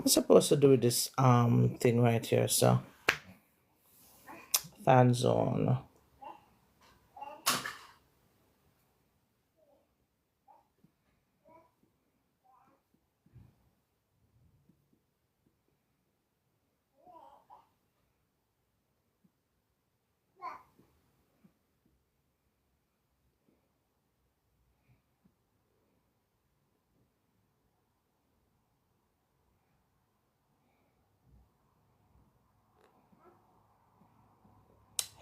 I'm supposed to do this thing right here, so fan zone.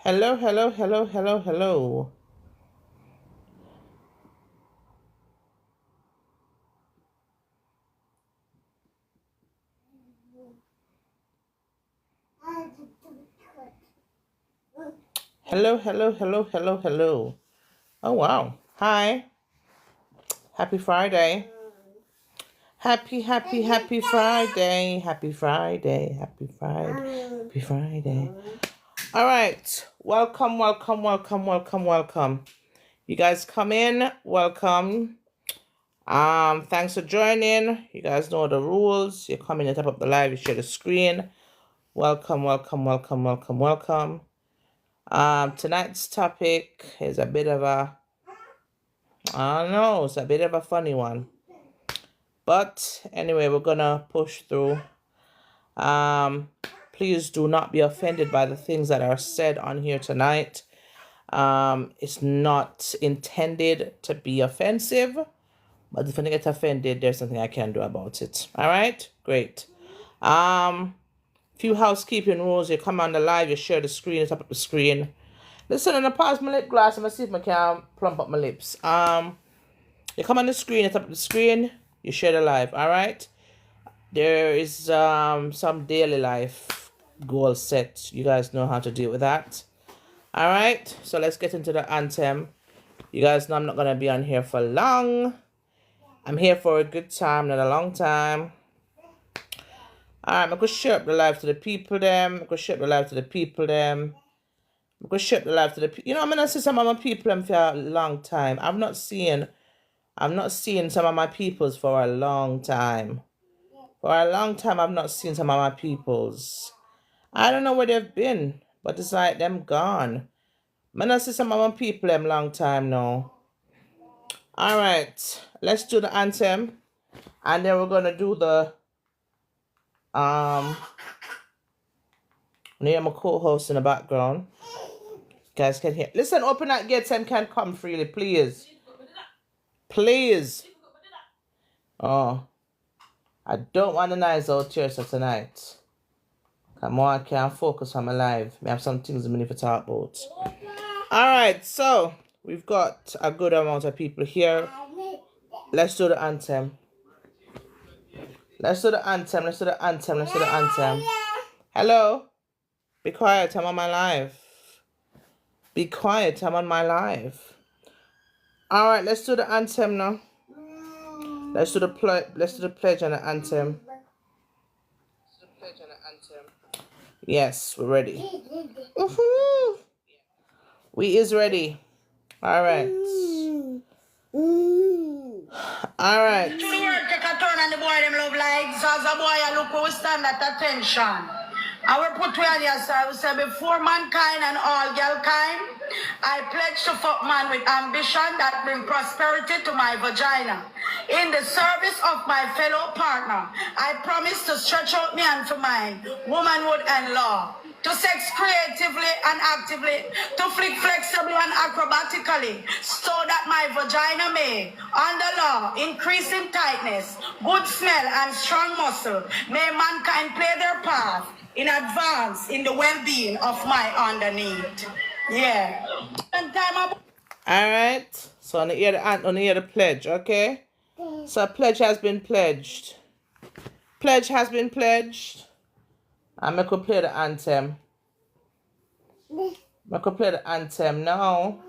Hello, hello, hello, hello, hello. Hello, hello, hello, hello, hello. Oh, wow. Hi. Happy Friday. Happy Friday. Happy Friday. Happy Friday. Happy Friday. All right. Welcome, welcome, welcome, welcome, welcome. You guys come in. Welcome. Thanks for joining. You guys know the rules. You come in and tap up the live, you share the screen. Welcome, welcome, welcome, welcome, welcome. Tonight's topic is a bit of a, I don't know, it's a bit of a funny one. But anyway, we're gonna push through. Please do not be offended by the things that are said on here tonight. It's not intended to be offensive, but if I get offended, there's something I can do about it. All right, great. Few housekeeping rules. You come on the live, you share the screen, you tap up the screen. Listen, I'm gonna pause my lip gloss. I'm gonna see if I can plump up my lips. You come on the screen, you tap up the screen, you share the live. All right. There is some daily life goal set. You guys know how to deal with that. All right. So let's get into the anthem. You guys know I'm not gonna be on here for long. I'm here for a good time, not a long time. Alright, I'm going to share up the live to the people them. I'm going to share up the live to the people them. I'm going to share up the live to the people. You know, I'm going to see some of my people them for a long time. I'm not seeing some of my peoples for a long time. For a long time, I've not seen some of my peoples. I don't know where they've been, but it's like them gone. I'm not see some of my people them long time now. Alright, let's do the anthem. And then we're going to do the near my co-host in the background. You guys can hear. Listen, open that gate and can come freely, please. Please. Oh. I don't want the noise out here so tonight. Come on, I can't focus on my live. I have some things we need to talk about. Alright, so we've got a good amount of people here. Let's do the anthem. Let's do the anthem. Let's do the anthem. Let's do the anthem. Hello? Be quiet. I'm on my live. Be quiet. I'm on my live. All right. Let's do the anthem now. Let's do the pledge and the anthem. Yes, we're ready. We is ready. All right. All right. To the world, take a turn and the boy them love like so as a boy I look who stand at attention. I will put you on your side. We say before mankind and all girl kind, I pledge to fuck man with ambition that bring prosperity to my vagina. In the service of my fellow partner, I promise to stretch out me hand for mine, womanhood and law. To sex creatively and actively, to flick flexibly and acrobatically, so that my vagina may, under law, increase in tightness, good smell and strong muscle, may mankind play their part in advance in the well-being of my underneath. Yeah. All right. So on the ear the pledge, okay? So pledge has been pledged. Pledge has been pledged. I'm going to play the anthem. I could play the anthem now.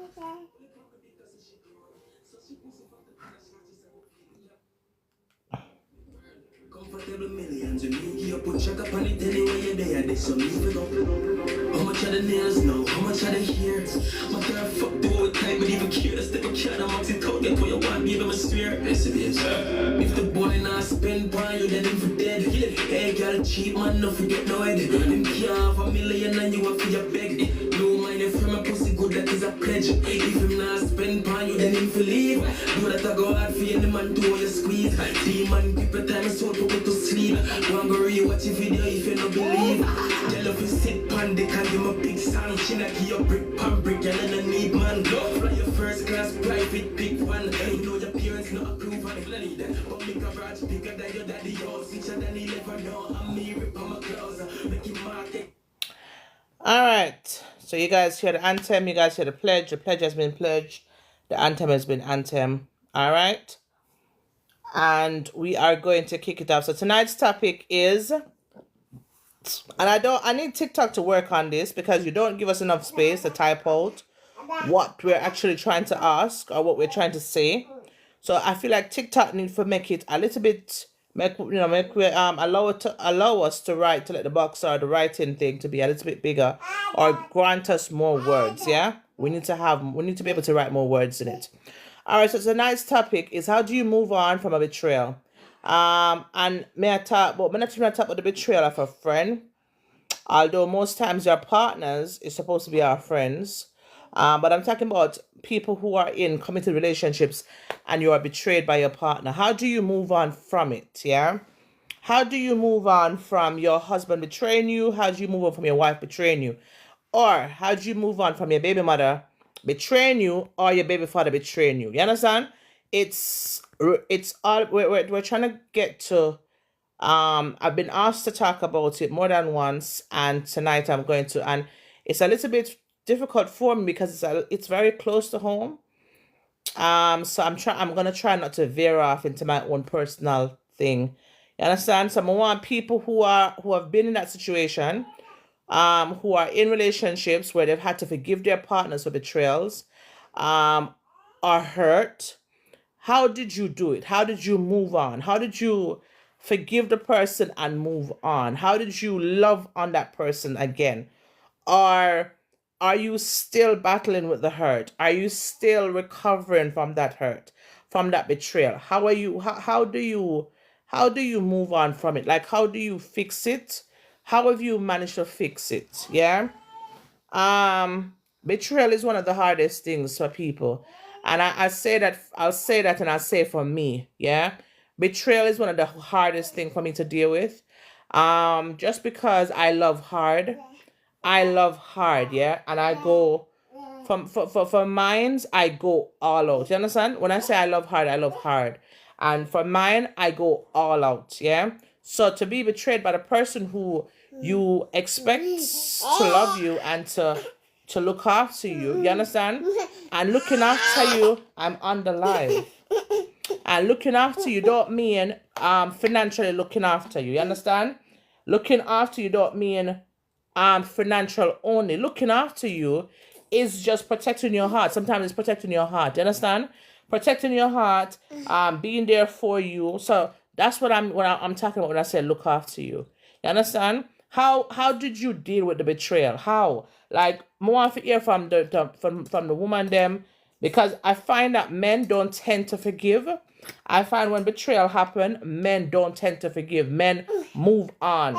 How much of the nails know? How much of the hair? My girl fuck the whole time, but even care. Step a cat, I'm oxy talking for your one, give him a swear. If the boy not spend by you, then him for dead. Hey, girl, cheap man, no forget no head. Him can't have $1 million and you have for your beg. No mind if from a pussy good, that is a pledge. If him not spend by you, then him for leave. Do that I go hard for you, the man do all you squeeze. Demon, keep your time so to go to sleep. One go re-watch your video if you don't believe. Tell if you sit pan, they can give him a big sound. She not give your brick pan brick, and then need man. Go fly your first class private, pick one. You know your parents not approve and need that. But me garage bigger than your daddy house. Each other he never know. I'm me rip on my clothes. Make him market. Alright. So you guys hear the anthem, you guys hear the pledge. The pledge has been pledged. The anthem has been anthem. Alright. And we are going to kick it off. So tonight's topic is, and I need TikTok to work on this because you don't give us enough space to type out what we're actually trying to ask or what we're trying to say. So I feel like TikTok needs to make it a little bit, allow us to write, to let the box or the writing thing to be a little bit bigger, or grant us more words. Yeah, we need to be able to write more words in it. All right. So tonight's topic is, how do you move on from a betrayal? And may I talk about the betrayal of a friend? Although most times your partners is supposed to be our friends. But I'm talking about people who are in committed relationships and you are betrayed by your partner. How do you move on from it? Yeah. How do you move on from your husband betraying you? How do you move on from your wife betraying you? Or how do you move on from your baby mother betraying you or your baby father betraying you? You understand? It's all we're trying to get to. I've been asked to talk about it more than once, and tonight I'm going to, and it's a little bit difficult for me because it's very close to home. So I'm gonna try not to veer off into my own personal thing. You understand? So I want people who have been in that situation, who are in relationships where they've had to forgive their partners for betrayals, are hurt. How did you do it? How did you move on? How did you forgive the person and move on? How did you love on that person again? Or are you still battling with the hurt? Are you still recovering from that hurt, from that betrayal? How do you move on from it? Like, how do you fix it? How have you managed to fix it? Yeah. Betrayal is one of the hardest things for people. And I'll say that and I'll say for me, yeah. Betrayal is one of the hardest things for me to deal with. Just because I love hard, yeah, and I go for mines, I go all out. You understand? When I say I love hard, and for mine, I go all out. Yeah. So to be betrayed by the person who you expect to love you and to look after you, you understand? And looking after you, I'm on the live. And looking after you don't mean financially looking after you. You understand? Looking after you don't mean financial only. Looking after you is just protecting your heart. Sometimes it's protecting your heart. You understand? Protecting your heart, being there for you. So that's what I'm talking about when I say look after you. You understand? How did you deal with the betrayal? How? Like, more to hear from the woman them, because I find that men don't tend to forgive. I find when betrayal happen, men don't tend to forgive. Men move on.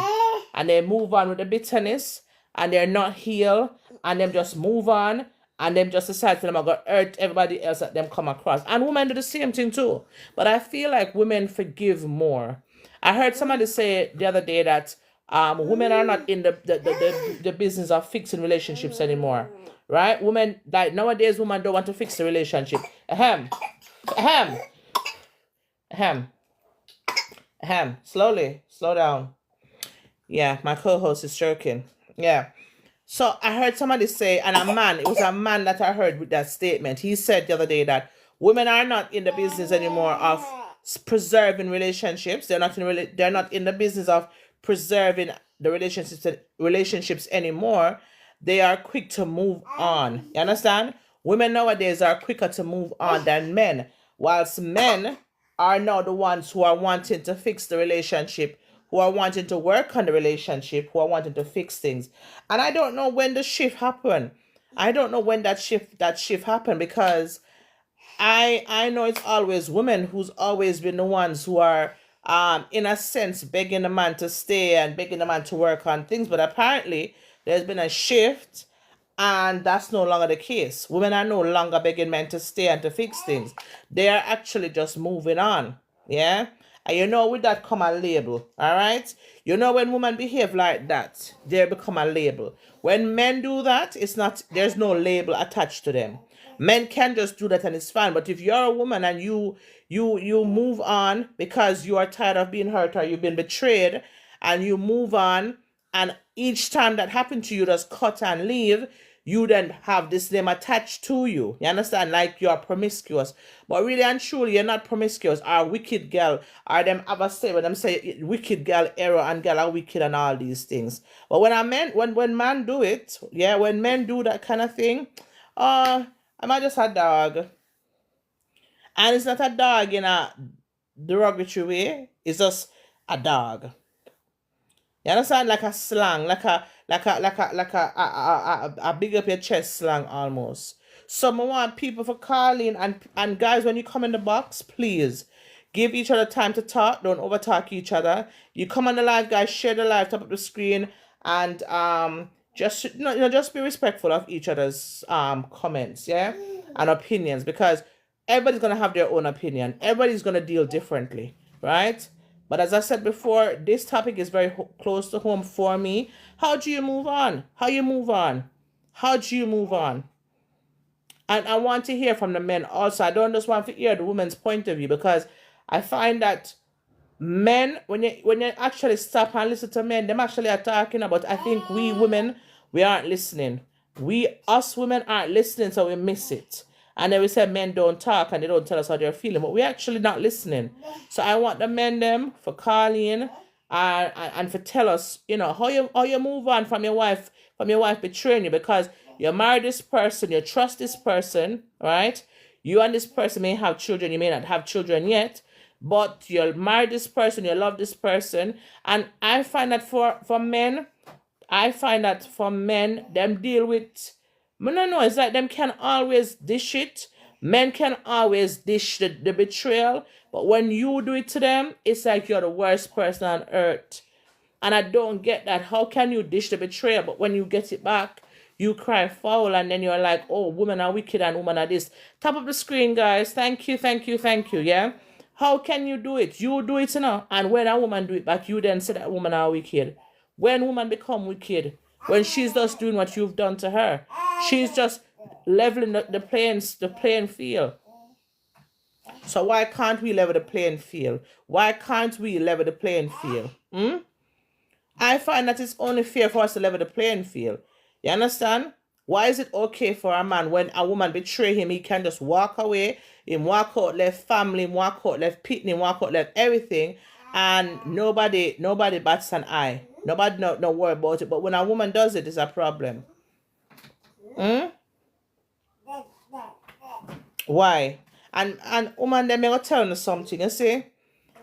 And they move on with the bitterness, and they're not healed, and them just move on, and them just decide to them are going to hurt everybody else that them come across. And women do the same thing too. But I feel like women forgive more. I heard somebody say the other day that women are not in the business of fixing relationships anymore. Right? Women, like nowadays, women don't want to fix the relationship. Ahem. Slowly. Slow down. Yeah, my co-host is joking. Yeah. So I heard somebody say, and it was a man that I heard with that statement. He said the other day that women are not in the business anymore of preserving relationships. They're not in the business of preserving the relationships anymore. They are quick to move on. You understand? Women nowadays are quicker to move on than men, whilst men are now the ones who are wanting to fix the relationship, who are wanting to work on the relationship, who are wanting to fix things. And I don't know when the shift happened. I don't know when that shift happened, because I know it's always women who's always been the ones who are in a sense begging the man to stay and begging the man to work on things, but apparently there's been a shift and that's no longer the case. Women are no longer begging men to stay and to fix things. They are actually just moving on. Yeah? And you know with that come a label. Alright? You know when women behave like that, they become a label. When men do that, it's not there's no label attached to them. Men can just do that and it's fine. But if you're a woman and you move on because you are tired of being hurt or you've been betrayed and you move on and each time that happened to you just cut and leave, you then have this name attached to you. You understand? Like you're promiscuous. But really and truly, you're not promiscuous or wicked girl. Or them ever say when them say wicked girl error and girl are wicked and all these things. But when men do it, yeah, when men do that kind of thing, am I just a dog? And it's not a dog in a derogatory way. It's just a dog. You understand? Like a slang, like a big up your chest slang almost. So I want people for calling and guys, when you come in the box, please give each other time to talk. Don't overtalk each other. You come on the live, guys, share the live, top up the screen, and just just be respectful of each other's comments, yeah, and opinions, because everybody's gonna have their own opinion. Everybody's gonna deal differently, right? But as I said before, this topic is very close to home for me. How do you move on? How you move on? How do you move on? And I want to hear from the men also. I don't just want to hear the woman's point of view, because I find that men, when you actually stop and listen to men, them actually are talking about, I think we women, we aren't listening. Us women aren't listening, so we miss it. And then we say men don't talk and they don't tell us how they're feeling, but we're actually not listening. So I want the men them for calling and for tell us, how you move on from your wife betraying you, because you marry this person, you trust this person, right? You and this person may have children, you may not have children yet, but you marry this person, you love this person. And I find that for men, them deal with, no, it's like them can always dish it. Men can always dish the betrayal, but when you do it to them, it's like you're the worst person on earth. And I don't get that. How can you dish the betrayal, but when you get it back, you cry foul, and then you're like, oh, women are wicked and women are this. Top of the screen, guys. Thank you, yeah? How can you do it? You do it, and when a woman do it back, you then say that woman are wicked. When women become wicked, when she's just doing what you've done to her, she's just leveling the playing field. So why can't we level the playing field? Why can't we level the playing field? I find that it's only fair for us to level the playing field. You understand? Why is it okay for a man when a woman betray him, he can just walk away, him walk out, left family, him walk out, left pitney, walk out, left everything, and nobody bats an eye. Nobody no worry about it. But when a woman does it, it's a problem. Why? And woman, them gonna tell you something. You see,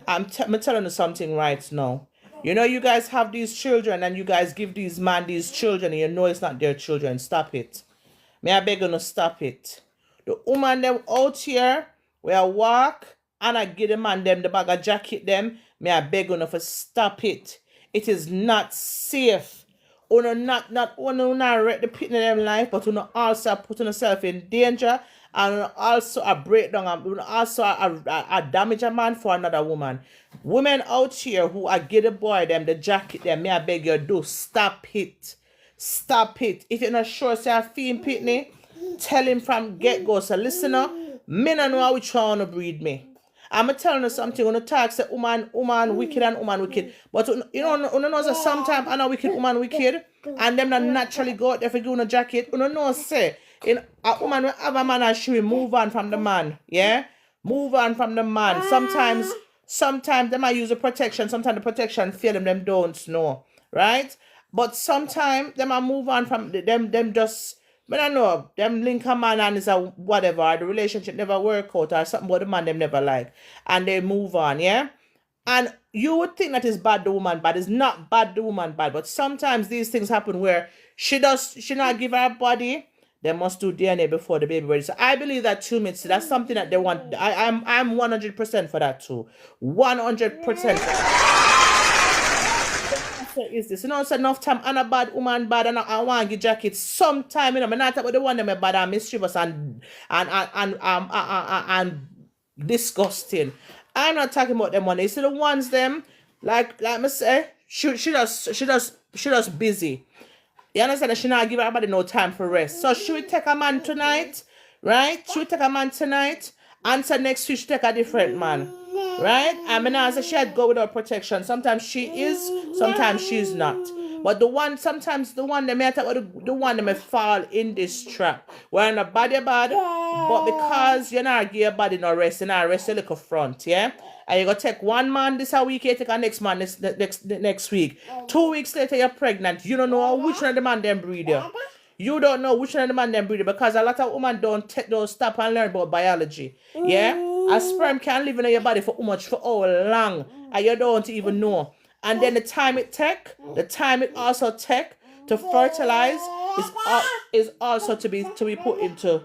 I'm telling you something right now. You guys have these children and you guys give these men these children and you know it's not their children. Stop it. May I beg you to stop it. The woman them out here where I walk and I give the man them the bag of jacket them. May I beg you to stop it. It is not safe. Una not wreck the pit in them life, but una also put yourself in danger, and also a breakdown, and also a damage a man for another woman. Women out here who are get the boy them the jacket them, may I beg you do stop it. Stop it. If you're not sure say a fiend pitney, tell him from get go. So listen up, me no know which one to breed me. I'm telling you something, when you talk, say woman wicked and woman wicked. But you know that sometimes I know wicked, woman wicked, and them not naturally go out there for giving a jacket. You know, say, a woman will have a man and she will move on from the man, yeah? Move on from the man. Sometimes they might use a protection, sometimes the protection fail them don't know, right? But sometimes they might move on from them just, but I know, them link a man and is a whatever, the relationship never work out or something about the man them never like. And they move on, yeah? And you would think that is bad the woman bad. It's not bad the woman bad. But sometimes these things happen where she not give her body they must do DNA before the baby ready. So I believe that too, Mitzi. That's something that they want. I'm 100% for that too. 100%. Is this? You know, it's enough time and a bad woman bad and I want to jacket sometime, you know, I'm not talking about the one that bad and mischievous and disgusting. I'm not talking about them one. It's the ones them like me say, she just busy. You understand that she not give everybody no time for rest. So she will take a man tonight, right? She will take a man tonight. Answer next week she take a different man. Right? I mean, as I said, go without protection. Sometimes she is, sometimes she's not. But sometimes the one that may attack, the one that may fall in this trap. Where in a body bad, but because you're not give your body no rest, you're not rest a little front, yeah? And you're gonna take one man this a week, you take a next man next week. 2 weeks later, you're pregnant. You don't know which one of the man them breed you. You don't know which one of the man them breed because a lot of women don't stop and learn about biology. Yeah? A sperm can live in your body for how long, and you don't even know. And then the time it also take to fertilize is also to be put into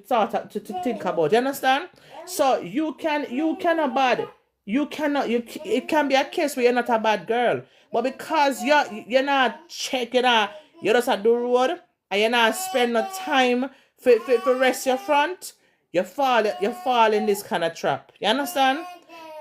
thought to think about. You understand? So you cannot bad. It can be a case where you're not a bad girl. But because you're not checking out, you're just at the road and you're not spend no time for rest your front, you fall in this kind of trap. You understand?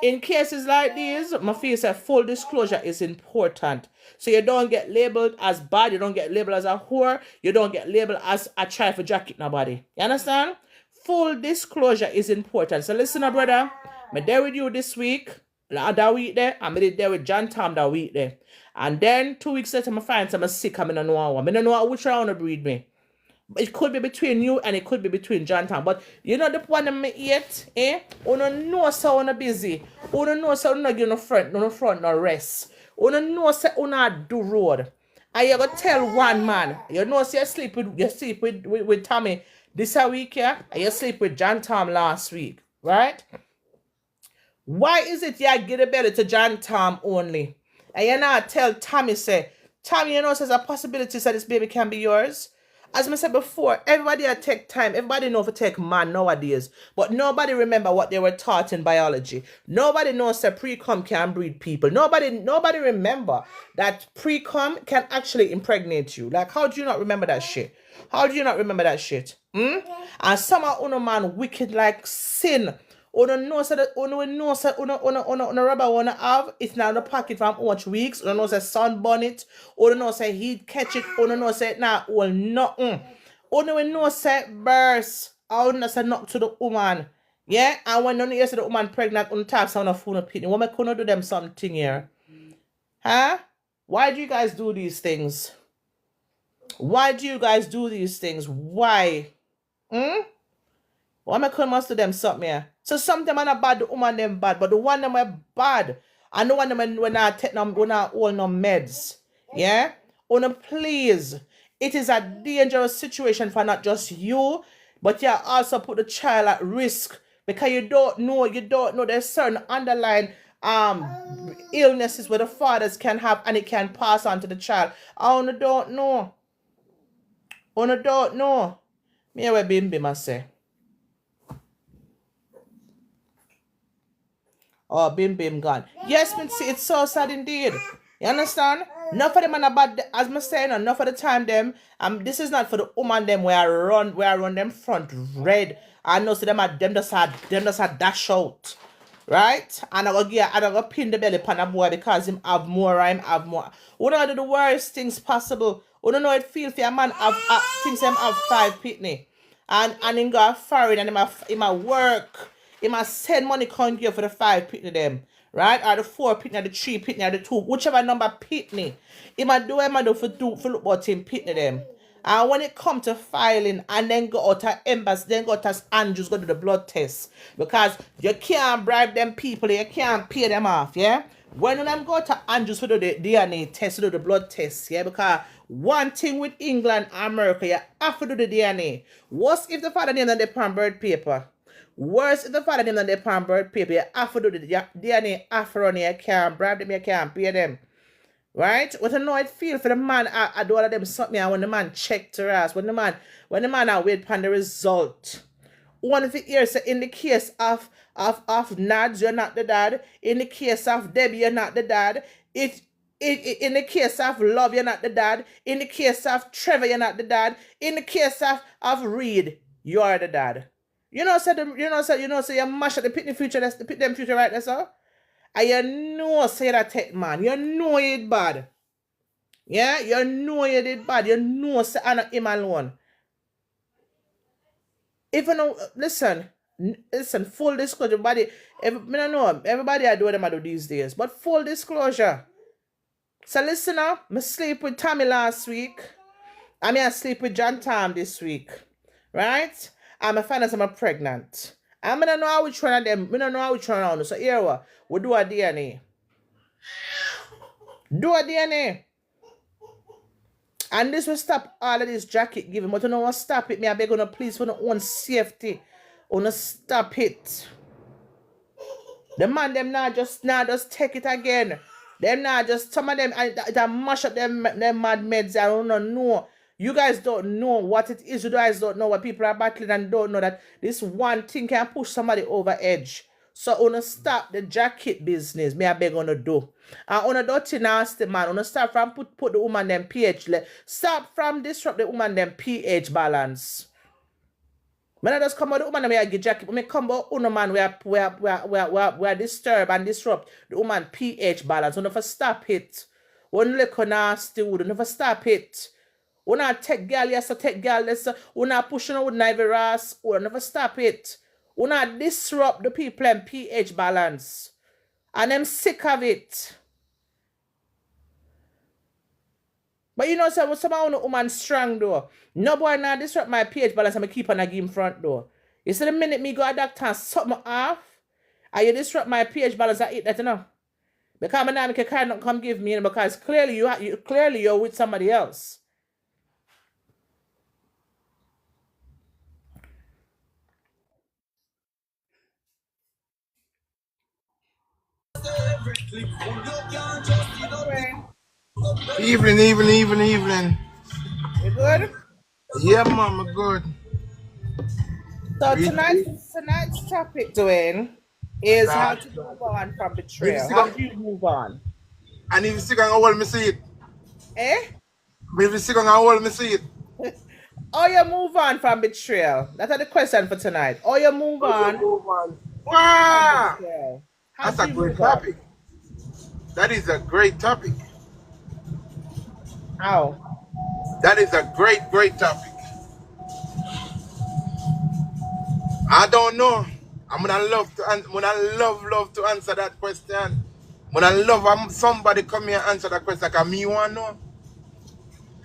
In cases like these, my feel say full disclosure is important. So you don't get labeled as bad, you don't get labeled as a whore, you don't get labeled as a try for jacket nobody. You understand? Full disclosure is important. So listen, brother, I'm there with you this week. That week there, I'm there with John Tom that week there. And then 2 weeks later, I find I'm sick, I'm in a know one. I don't know which round to breed me. It could be between you and it could be between John Tom. But you know the one that me eat, eh? You don't know so you're busy. You don't know so you're not giving no front, no rest. You don't know so you're not do road. And you're going to tell one man, you know so you sleep with Tommy this a week, yeah? And you sleep with John Tom last week, right? Why is it you give the belly to John Tom only? And you not tell Tommy, say, Tommy, you know, there's a possibility that this baby can be yours. As I said before, everybody take time. Everybody know to take man nowadays. But nobody remember what they were taught in biology. Nobody knows that pre-cum can breed people. Nobody remember that pre-cum can actually impregnate you. Like, how do you not remember that shit? How do you not remember that shit? And some of uno man wicked like sin. Uno knows that uno rubber wanna have it's now in the pocket for how much weeks. Uno knows that sun bonnet. Uno knows that heat catch it. Uno knows that now well nothing. Uno knows that burst. Uno knows that knock to the woman. Yeah, and when none of the woman pregnant, uno tap sound of phone opinion. What make uno do them something here? Huh? Why do you guys do these things? Why do you guys do these things? Why? Why am I calling most of them something here? So some them are not bad, the woman them bad, but the one them are bad. And the one them when I take them, when I all no meds. Yeah? Please. It is a dangerous situation for not just you, but you also put the child at risk. Because you don't know there's certain underlying illnesses where the fathers can have and it can pass on to the child. I don't know. Don't know. Me a bimbi must say. Oh, bim gone. Yes, it's so sad indeed. You understand? Enough of them are bad, as I'm saying, enough of the time them. This is not for the woman them where I run them front red. I know so them just had dash out. Right? And I go pin the belly pan a boy because him have more. We don't do the worst things possible. We don't know it feel for a man thinks him have 5 pitney. And him go foreign and him a work. He must send money come here for the 5 pitney them. Right? Or the 4 pitney, or the 3 pitney, or the 2. Whichever number pitney. He must do for look about him pitney them. And when it come to filing and then go out to embassy, then go to Andrews, go do the blood test. Because you can't bribe them people, you can't pay them off, yeah? When them go to Andrews for the DNA test, do the blood test, yeah? Because one thing with England and America, you have to do the DNA. What if the father name on the palm bird paper? Worse if the father name on the palm bird paper, you have to do the DNA after on you can't bribe them, you can't pay them. Right? What I know it feel for the man I do all of them something and when the man check to us, when the man I wait upon the result. One of the ears say in the case of Nads, you're not the dad. In the case of Debbie, you're not the dad. In the case of Love, you're not the dad. In the case of Trevor, you're not the dad. In the case of Reed, you are the dad. You know, so you mash up the pit the future, that's the pit them future right there, so. And you know say that tech man. You know it bad. Yeah, you know you did bad. You know say I'm not him alone. If you know, listen, full disclosure, everybody, I don't know, everybody I do what them I do these days, but full disclosure. So listen up, I sleep with Tommy last week. I sleep with John Tom this week. Right? And I find out I'm pregnant. I don't know how which one of them, I don't know how which one of them. So here we do a DNA. Do a DNA. And this will stop all of this jacket giving. But you know what? Stop it. Me, I beg you, please, for your own safety. Wanna stop it. The man, them now just take it again. Them now just, some of them, I mash up them mad meds. I don't know. You guys don't know what it is. You guys don't know what people are battling and don't know that this one thing can push somebody over edge. So wanna stop the jacket business. Me I beg on do. And on a dirty nasty man. Wanna start from put the woman them pH. Stop from disrupt the woman them pH balance. When I just come out the woman I get jacket. When I come out on a man we disturb and disrupt the woman pH balance. We never stop it. One look nasty wood. We never stop it. We not take girl, yes, take girl, yes. We not pushing out with Ivy Ross. We never stop it. We not disrupt the people and pH balance. And I'm sick of it. But you know, so some of the woman strong though. No boy now disrupt my pH balance and I keep on a game front door. You see the minute me go a doctor and something off, and you disrupt my pH balance, I eat that, you know. Because my name can't come give me, because clearly you're with somebody else. Evening. You good? Yeah, mama, good. So tonight's topic, Dwayne, is how to move on from betrayal. How do you move on? And if you stick on hold me see it. Eh? If you stick on hold me see it. How you move on from betrayal? That's the question for tonight. How you move on? Wow! That's a great topic. That is a great topic. How? That is a great topic. I don't know. I'm gonna love to answer that question. When I love somebody come here and answer that question, like me want know.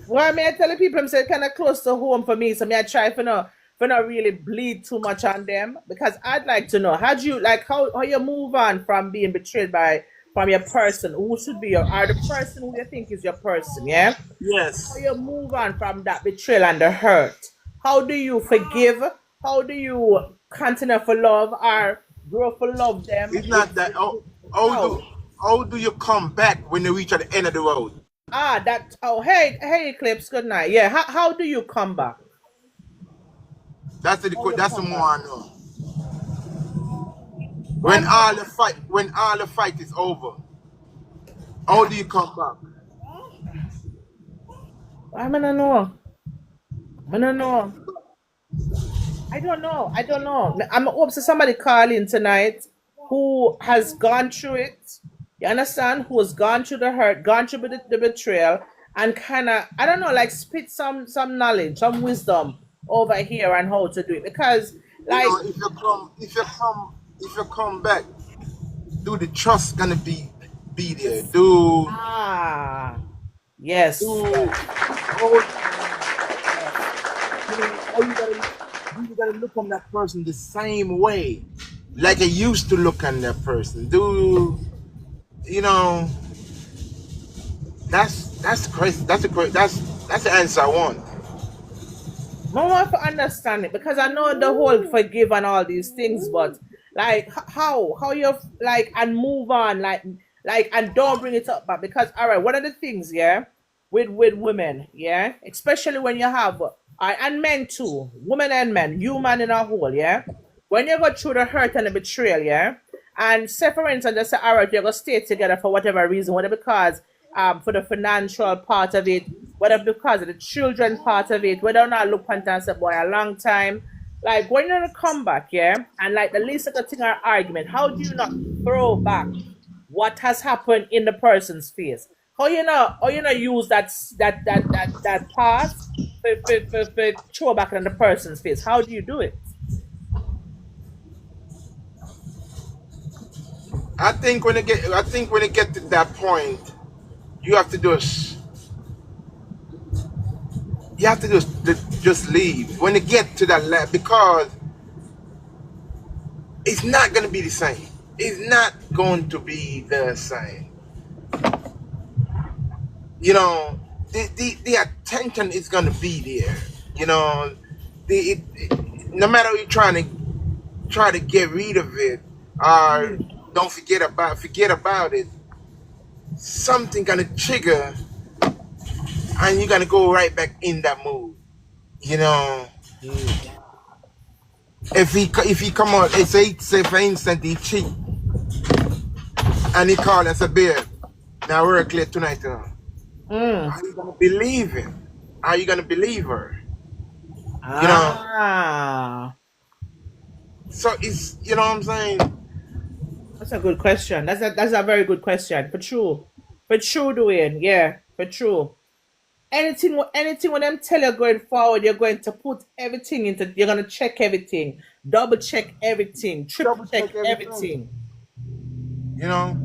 Well, may I tell the people I'm saying kind of close to home for me, so may I try for not really bleed too much on them, because I'd like to know how you move on from being betrayed from your person who should be the person who you think is your person, yeah? Yes. How you move on from that betrayal and the hurt? How do you forgive? How do you continue for love or grow for love them? It's not that. How do you come back when you reach at the end of the road? Hey Eclipse, good night. Yeah, how do you come back? That's the more I know. When all the fight is over, how do you come back? I don't know. I don't know. I'm hoping somebody call in tonight who has gone through it. You understand? Who has gone through the hurt, gone through the betrayal, and kind of, I don't know, like spit some knowledge, some wisdom over here on how to do it. Because, like, if you come back, do the trust gonna be there? Yes. You gotta look on that person the same way, like you used to look on that person. You know? That's crazy. That's the answer I want. I want to understand it, because I know the whole forgive and all these things, but like how you like and move on, like Like, and don't bring it up back because, all right, one of the things, yeah, with women, yeah, especially when you have, and men too, women and men, human in a whole, yeah, when you go through the hurt and the betrayal, yeah, and say for instance, just say, all right, you're gonna stay together for whatever reason, whether because for the financial part of it, whether because of the children part of it, whether or not look pant and say, boy, a long time. Like when you're gonna come back, yeah, and like the least little thing or argument, how do you not throw back what has happened in the person's face? How you not use that past for throw back on the person's face? How do you do it? I think when it get to that point, you have to just you have to just leave when it get to that level because it's not gonna be the same. It's not going to be the same. You know, the attention is gonna be there. You know, no matter you're try to get rid of it or don't forget about it, something gonna trigger and you're gonna go right back in that mood. You know, if he come on, say for instance he cheat and he call and say, babe, now work late tonight. Mm. Are you gonna believe him? Are you gonna believe her? You know, Ah, so it's you know what I'm saying. that's a good question. That's a very good question. For true, Dwayne. Yeah, for true. Anything when them tell you going forward, you're going to put everything into. You're gonna check everything, double check everything, triple Double check check everything. everything. You know,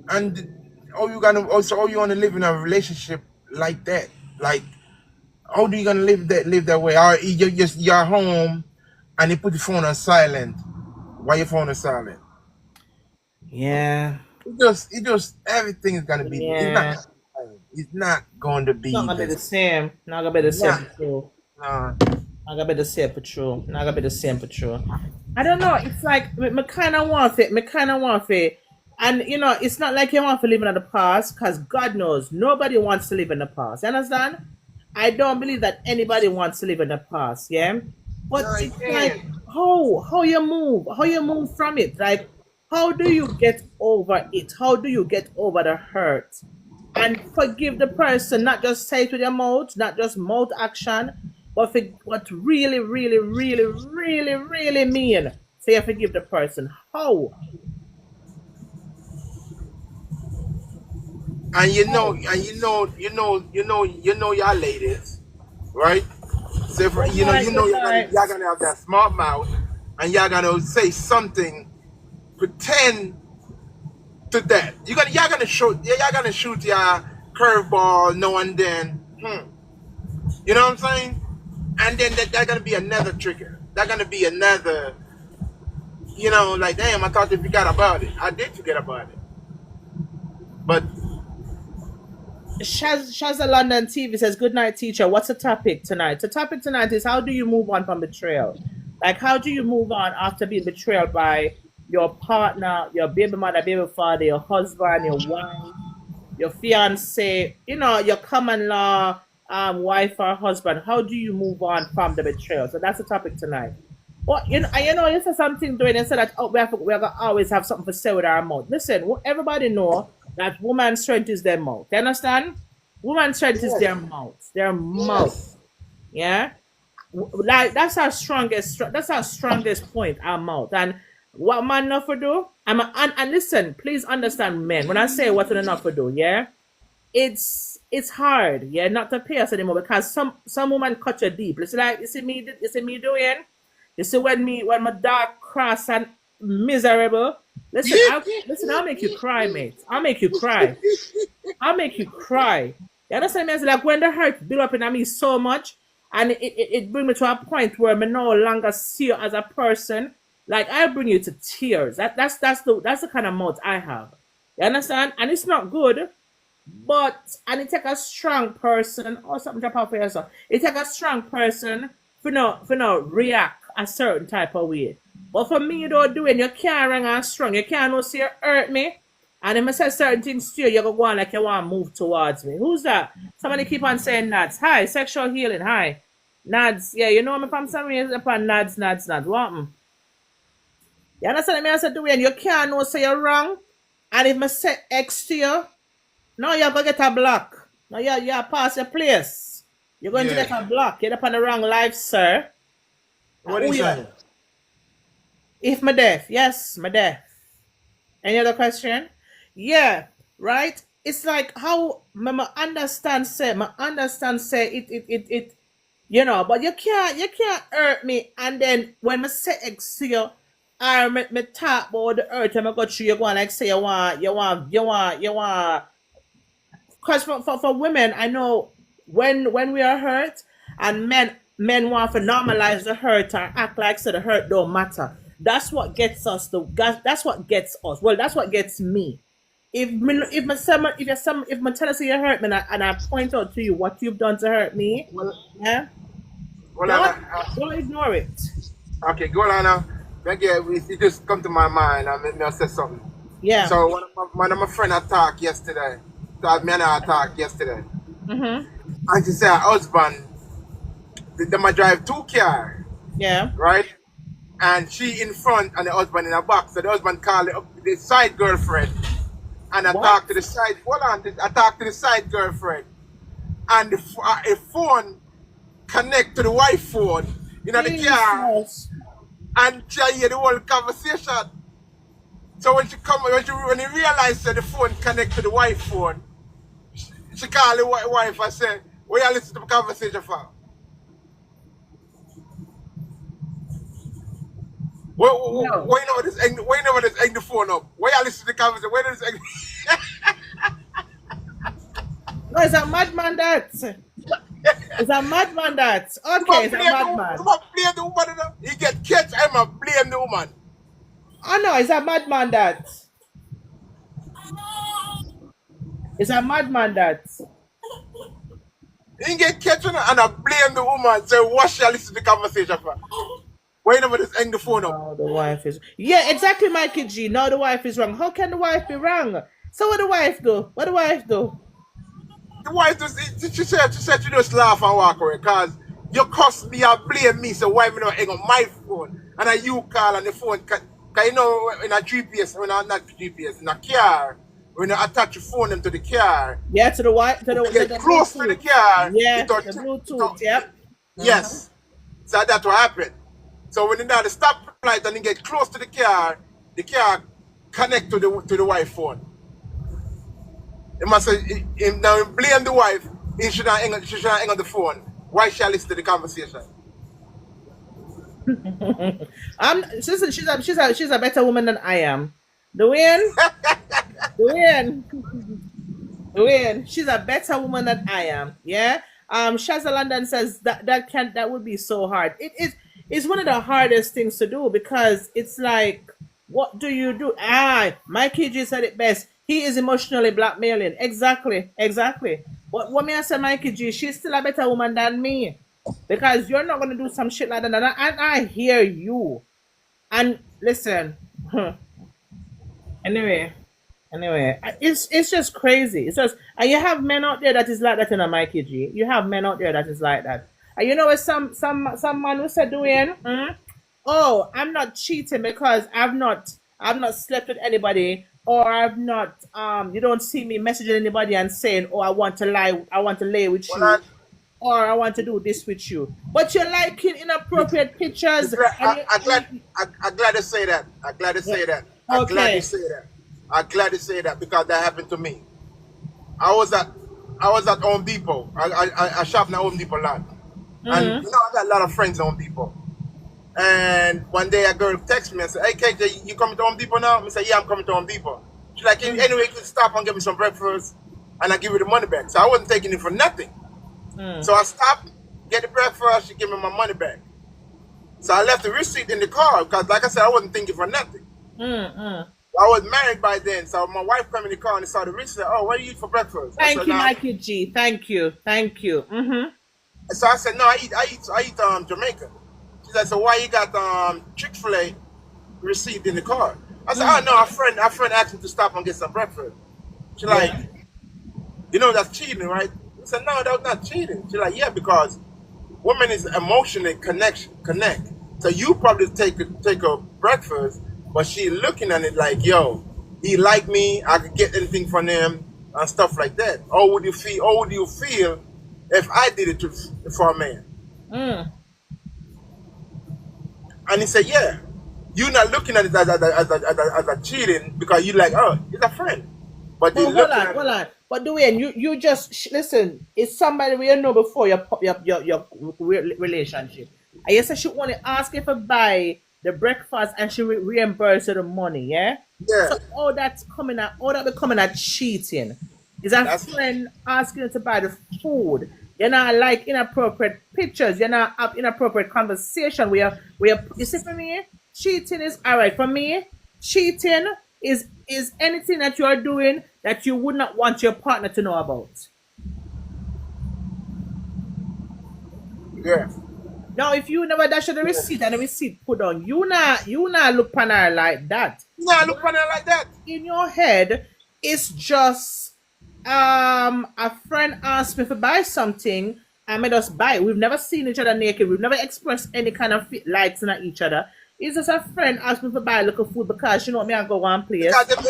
and how you wanna live in a relationship like that? Like how do you gonna live that way? Or you're home and you put your phone on silent. Why your phone on silent? Yeah, It just everything is gonna be. It's not. yeah. It's not going to Not be gonna be the this. same. Not gonna be the same Not. for true. Uh, Not gonna be the same for true. Not gonna be the same for true. I don't know. It's like me kind of want it. Me kind of want it. And you know, it's not like you want to live in the past, because God knows nobody wants to live in the past. You understand? I don't believe that anybody wants to live in the past. Yeah, but no, you it's like can't. how you move from it. Like how do you get over it? How do you get over the hurt? And forgive the person, not just say it with your mouth, not just mouth action, but for what really, really, really, really, really mean. Say forgive the person. How? And How? you know, y'all ladies, right? So for, Good night, good night. y'all gonna have that smart mouth, and y'all gonna say something, pretend to that. Y'all gonna shoot y'all curveball now and then. You know what I'm saying? And then that gonna be another trigger. That gonna be another. You know, like damn, I thought they forgot about it. I did forget about it, but Shazza London TV says, good night, teacher. What's the topic tonight? The topic tonight is how do you move on from betrayal? Like, how do you move on after being betrayed by your partner, your baby mother, baby father, your husband, your wife, your fiance, your common law wife or husband? How do you move on from the betrayal? So that's the topic tonight. Well, you said something doing and said that we're gonna always have something to say with our mouth. Listen, everybody know that woman's strength is their mouth. You understand? Woman's strength is yes, their mouth. Their mouth. yes. Yeah? Like that's our strongest point, our mouth. And what man not for do? And listen, please understand, men. When I say what enough for do, yeah? It's hard, yeah, not to pay us anymore because some woman cut you deep. It's like you see me doing. You see when my dark, cross and miserable. I'll make you cry, mate. I'll make you cry. I'll make you cry. You understand me? It's like when the hurt build up in me so much, and it bring me to a point where me no longer see you as a person. Like I bring you to tears. That's the kind of mouth I have. You understand? And it's not good. And it take a strong person or something to pop for yourself. It take a strong person for no react a certain type of way. But for me, you don't do it. You can't rang and strong. You can't no say you hurt me. And if I say certain things to you, you go on like you want to move towards me. Who's that? Somebody keep on saying Nads. Hi, sexual healing. Hi. Nads. Yeah, you know me from some reason upon Nads. What happened? You understand me? I said, Dwayne, you can't no say you're wrong. And if I say X to you, now you're going to get a block. Now you're past your place. You're going to Yeah. get a block. You're up on the wrong life, sir. What Who is you? that? If my deaf, yes, my deaf. Any other question? Yeah, right. It's like how I understand say it. You know, but you can't hurt me. And then when I say X to you, I me talk about the hurt and I go through you go and like say you want. Because for women, I know when we are hurt and men want to normalize the hurt or act like so the hurt don't matter. That's what gets us. That's what gets us. Well, that's what gets me. If my tell us you hurt me and I point out to you what you've done to hurt me, yeah, Well, don't ignore it. okay, go on now. It just come to my mind. I mean, I said something. Yeah. So one of my friend attacked yesterday. So me and her attacked yesterday. Mm-hmm. And she said her husband, they might drive 2 cars, Yeah. right? And she in front and the husband in the back. So the husband called the side girlfriend and attacked to the side. Hold on, attacked to the side girlfriend. And the phone connect to the wife phone, you know, the car. Jesus. And she hear the whole conversation. So when you realized that the phone connect to the wife phone, she called the wife and said, "Where you listen to the conversation for? Why you know this hang the phone up? Why you listen to the conversation? Where does hang No, it's a madman that. It's a madman that. Okay, it's a madman. blame the woman? He get catch, I'ma blame the woman. Oh no, it's a madman that. It's a madman that. He get catch and I blame the woman. Say, what shall listen to the conversation for? Why you never just hang the phone up? Oh, the wife is. Yeah, exactly, Mikey G. No, the wife is wrong. How can the wife be wrong? So what the wife do? What the wife do? The wife just, she said she just laugh and walk away because you cuss me and blame me, so why me not hang on my phone? And then you call on the phone, because you know in a GPS, when I'm not GPS, in a car, when you attach your phone into the car, Yeah, to the wife, to you get the close to the Bluetooth. car, Yeah, it don't- the Bluetooth. Yep. Yes. So that's what happened. So when you know the stoplight and you get close to the car connect to the wife phone. It must say now blame the wife, she should not hang on the phone. Why shall listen to the conversation? She's a better woman than I am. Dwayne, she's a better woman than I am. Yeah. Shazza London says that would be so hard. It's one of the hardest things to do because it's like, what do you do? Mikey G said it best. He is emotionally blackmailing. Exactly. What may I say, Mikey G? She's still a better woman than me because you're not gonna do some shit like that. And I hear you. And listen. Anyway, it's just crazy. It's just, and you have men out there that is like that in a Mikey G. You have men out there that is like that. And you know what some man who said doing? Oh, I'm not cheating because I've not slept with anybody, or I've not you don't see me messaging anybody and saying, oh, I want to lay with you, Well, or I want to do this with you. But you're liking inappropriate pictures. I'm glad to say that. I'm glad to say that. I'm glad to say that because that happened to me. I was at Home Depot. I shop in Home Depot a lot. And you know I got a lot of friends at Home Depot. And one day a girl texted me and said, "Hey KJ, you coming to Home Depot now?" I said, "Yeah, I'm coming to Home Depot." She's like, "Anyway, you can stop and get me some breakfast and I give you the money back." So I wasn't taking it for nothing. So I stopped, get the breakfast, she gave me my money back. So I left the receipt in the car because, like I said, I wasn't thinking for nothing. I was married by then, so my wife came in the car and saw the receipt. Said, "Oh, what do you eat for breakfast?" I Thank said, you, "Nah." Mikey G. Thank you. So I said, "No, I eat Jamaican." She said, "So why you got Chick-fil-A receipt in the car. I said, oh no, our friend asked me to stop and get some breakfast. She like, you know that's cheating, right? I said, no, that's not cheating. She like, yeah, because women is emotionally connect. So you probably take a breakfast, but she looking at it like, yo, he like me, I could get anything from him and stuff like that. How would you feel? How would you feel if I did it for a man? Mm. And he said, yeah, you're not looking at it as a cheating because you like, oh, he's a friend. But you Well, look hold on, at hold on. But Dwayne, you just listen. It's somebody we know before your relationship. I guess she only ask if I buy the breakfast and she reimburse you the money. Yeah. yeah, So all that's coming out, all that becoming a cheating. Is a that's friend asking you to buy the food. You're not like inappropriate pictures. You're not up inappropriate conversation. You see for me, cheating is all right. For me, cheating is anything that you are doing that you would not want your partner to know about. yeah. Now, if you never dash the receipt and the receipt put on, you not look upon her like that. Nah, look on it like that. In your head, it's just a friend asked me to buy something. I made us buy it. We've never seen each other naked. We've never expressed any kind of likes at each other. It's just a friend asked me to buy a little food because she know me I go one place. Because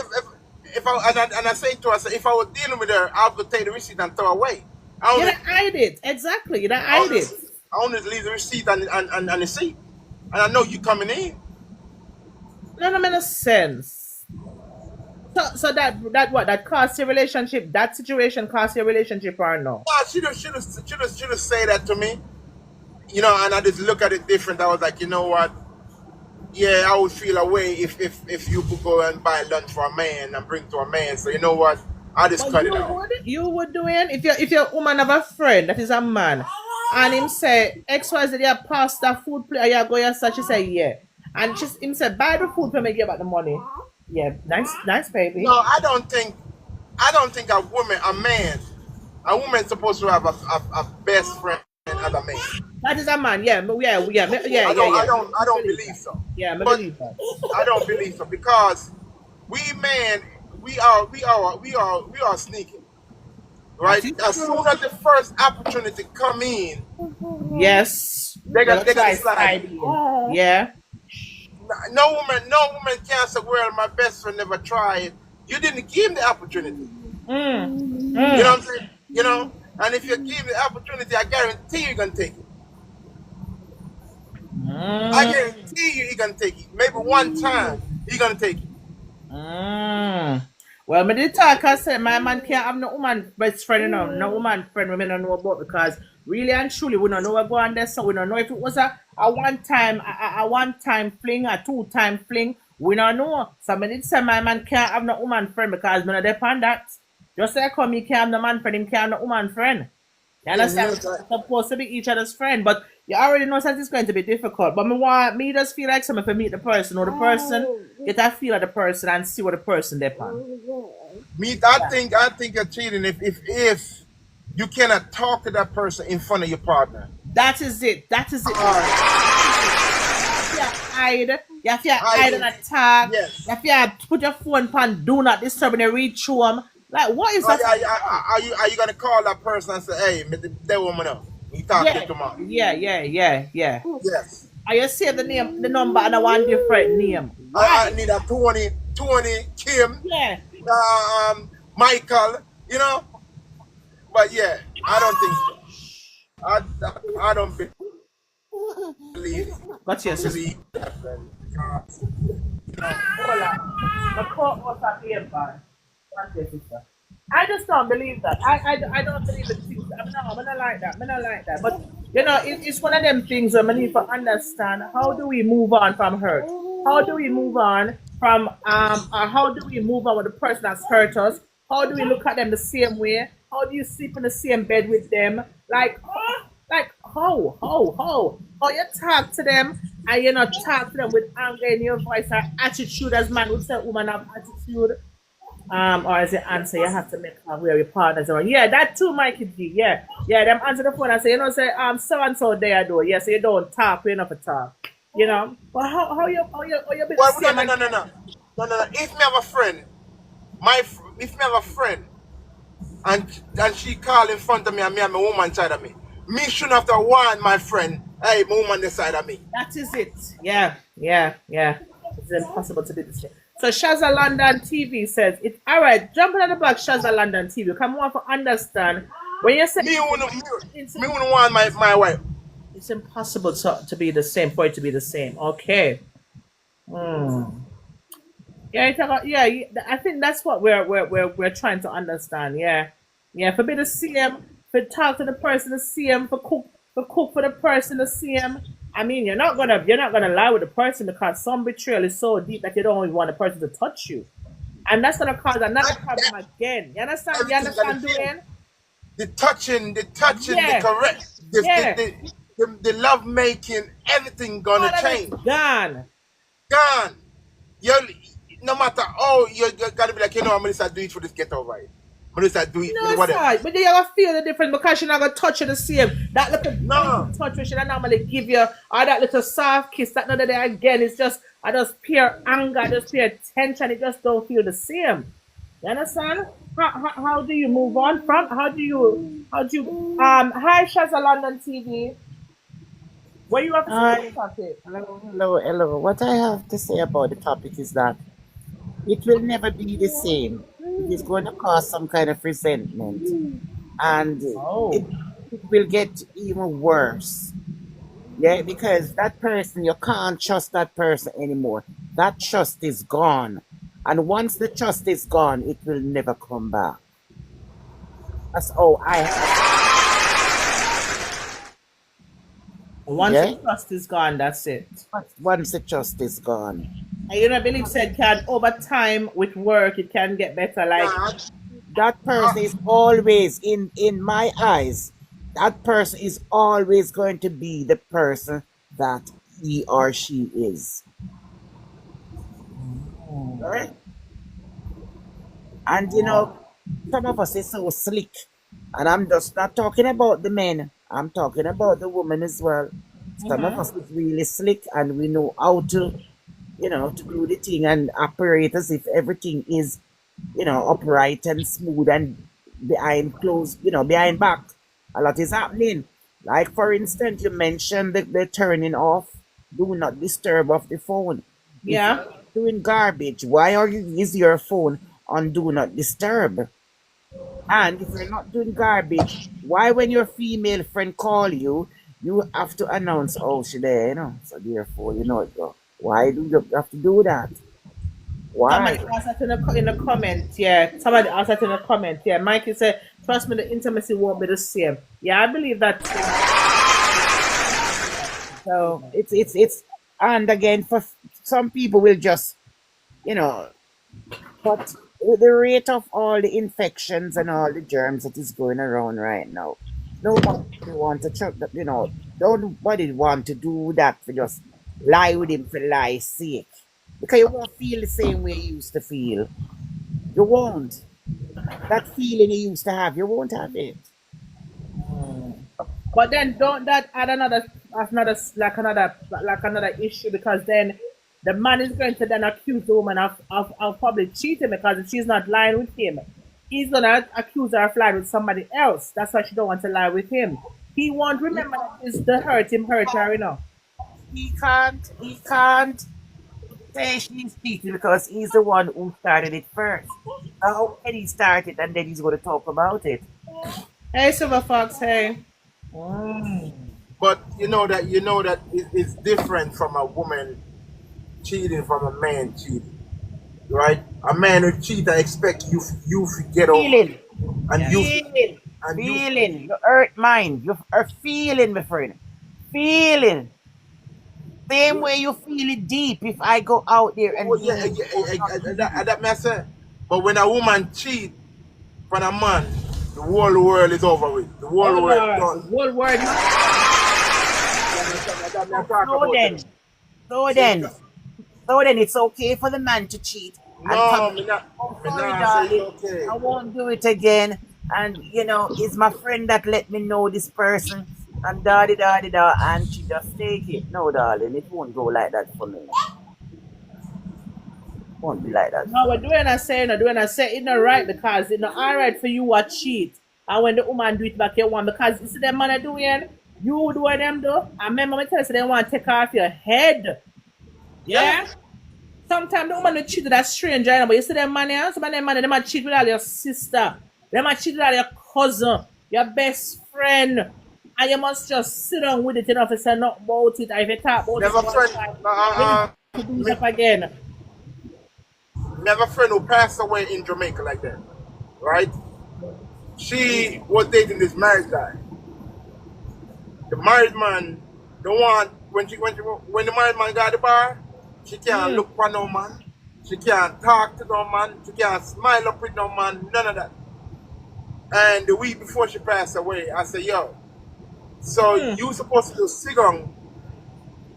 if I say to her, I say, if I was dealing with her, I would take the receipt and throw away. I You only, don't hide it. Exactly. You don't I hide only, it. I only leave the receipt and the seat. And I know you coming in. No, no, no sense. So that costs your relationship. That situation costs your relationship or no? Well, she just say that to me, you know, and I just look at it different. I was like, you know what? Yeah, I would feel a way if you could go and buy lunch for a man and bring to a man. So you know what? I just But cut it out. you would do it if your woman have a friend that is a man and him say XYZ you pasta food plate you go your she say yeah. And him say buy the food for me give back the money. Yeah, nice baby. No, I don't think a woman supposed to have a best friend as a man. That is a man, yeah, I don't believe so. Yeah, I But believe that. I don't believe so because we men we are sneaky, right? That is As true. soon as the first opportunity come in, Yes. they You're got try slide. in. Yeah. No woman can say, "Well, my best friend never tried." You didn't give him the opportunity. Mm. You know what I'm saying? You know, and if you give him the opportunity, I guarantee you're gonna take it. I Mm. guarantee you're gonna take it. Maybe one time you're gonna take it. Mm. Well, me did talk. I said my man can't have no woman best friend, you know, no woman friend. We don't know about because really and truly we don't know what go on there. So we don't know if it was a one time fling, a 2 time fling. We don't know. So me did say my man can't have no woman friend because me not depend that. Just like how me can't have no man friend, him can't have no woman friend. You understand? Mhm. We're supposed to be each other's friend, but you already know that it's going to be difficult. But me just feel like something to meet the person or the person, get a feel of the person and see what the person depend. I think you're cheating if you cannot talk to that person in front of your partner. That is it. That is it. You have to hide. You have to hide and attack. Yes. You have to put your phone on do not disturb when you reach home. Like what is Are, that? are you gonna call that person and say, "Hey, that woman up. You talk to tomorrow." Yeah. Yes. And you say the number and I want different name. I need a 20 Kim, Yeah. Michael. You know. But yeah, I don't think so. I don't believe What's your sister? believe that. Hola. The court was a paper. What's your sister? I just don't believe that. I don't believe it. I'm not like that. I'm not like that. But you know, it's one of them things where we need to understand how do we move on from hurt? How do we move on from how do we move on with the person that's hurt us? How do we look at them the same way? How do you sleep in the same bed with them? Like how you talk to them and you not talk to them with anger in your voice or attitude as man would say woman have attitude. Or as the answer, you have to make where your partners are. Yeah, that too, Mikey G. Yeah, them answer the phone and say, so and so there, though. Yeah, so you don't talk, we enough to talk. You know, but how you be the Well, no, same no, no, no, again? no, no, no, no. If me have a friend, if me have a friend, and she call in front of me and me and my woman side of me shouldn't have to warn my friend, hey, my woman this side of me. That is it. Yeah, yeah, yeah. It's impossible to be the same. So Shazza London TV says it. All right, jumping on the back, Shazza London TV. Come on for understand when you say Me wouldn't, it's, me wouldn't want my wife. it's impossible to be the same for it to be the same. Okay. Hmm. Yeah, I think that's what we're trying to understand. Yeah, yeah. For be the same, for talk to the person the same, for cook for the person the same. I mean, you're not gonna lie with the person because some betrayal is so deep that you don't even want the person to touch you, and that's gonna cause another problem That again. You understand? You everything gonna understand, change. Dwayne? The touching, the Yeah, correct, yeah. the love making, everything gonna All of it's change. gone. Gone. You no matter you gotta be like, I'm gonna start doing it for this get over it. I'm gonna start doing it No, for whatever. sir. But then you gotta feel the difference because you're not gonna touch you the same. That little No. gentle touch which I normally give you, or that little soft kiss, that another day again, it's just I just pure anger, just pure tension. It just don't feel the same. You understand? How do you move on from? Hi Shazza London TV. What you have to say about the Hi, topic? hello, hello, hello. What I have to say about the topic is that it will never be the same. It is going to cause some kind of resentment, and Oh. it will get even worse. Yeah, because that person, you can't trust that person anymore. That trust is gone. And once the trust is gone, it will never come back. That's all I have. Once the Yeah, trust is gone, that's it. once the trust is gone. And you know, believe said can over time with work it can get better. Like Nah, That person is always in my eyes, that person is always going to be the person that he or she is, right? And some of us is so slick, and I'm just not talking about the men, I'm talking about the women as well. Some of us is really slick, and we know how to do the thing and operate as if everything is upright and smooth and behind back. A lot is happening. Like, for instance, you mentioned the turning off, do not disturb of the phone. If yeah. you're doing garbage, why are you use your phone on do not disturb? And if you're not doing garbage, why when your female friend call you, you have to announce, oh, she there. So therefore, why do you have to do that? Somebody Why? asked that in the comment, yeah. Somebody asked that in the comment, yeah. Mikey said, "Trust me, the intimacy won't be the same." Yeah, I believe that too. So it's and again, for some people will just you know but with the rate of all the infections and all the germs that is going around right now, nobody want to nobody want to do that for just lie with him for lie's sake, because you won't feel the same way you used to feel. You won't. That feeling you used to have, you won't have it. But then don't that add another issue because then the man is going to then accuse the woman of probably cheating because if she's not lying with him, he's gonna accuse her of lying with somebody else. That's why she don't want to lie with him. He won't remember that it's the hurt her, He can't say she's cheating because he's the one who started it first. How can he start it and then he's going to talk about it? Hey Silver Fox, hey. but that it's different from a woman cheating from a man cheating, right? A man who cheat, I expect you to get over, Feeling, and you feeling, and you. feeling. You hurt mine. You are feeling, my friend. Feeling. Same way you feel it deep if I go out there and Oh yeah, do that may say. But when a woman cheat from a man, the whole world is over with. The Oh whole world Lord, done. whole word. That may talk so about then, it. so So then, so then it's okay for the man to cheat and come no, back. me not. Oh, Me sorry, not say darling. it's okay. I won't do it again. And it's my friend that let me know this person. And da, and she just take it. No, darling, it won't go like that for me. Won't be like that. No, we're doing a say, no, doing a say, it's not right because it's not alright for you to cheat. And when the woman do it back, you want because you see them man are doing, you do what them do. And remember, I tell you, so they want to take off your head. Yeah? Sometimes the woman will cheat with that stranger, you know, but you see them man here, some of them man, they might cheat with all your sister, they might cheat with all your cousin, your best friend, and you must just sit down with it, you know, if you say nothing about it, or if you talk about Never it one friend, time, you do it up again. never friend who passed away in Jamaica like that, right? She was dating this married guy. The married man, the one when the married man got the bar, she can't look for no man, she can't talk to no man, she can't smile up with no man, none of that. And the week before she passed away, I said, yo, so you supposed to do sigong.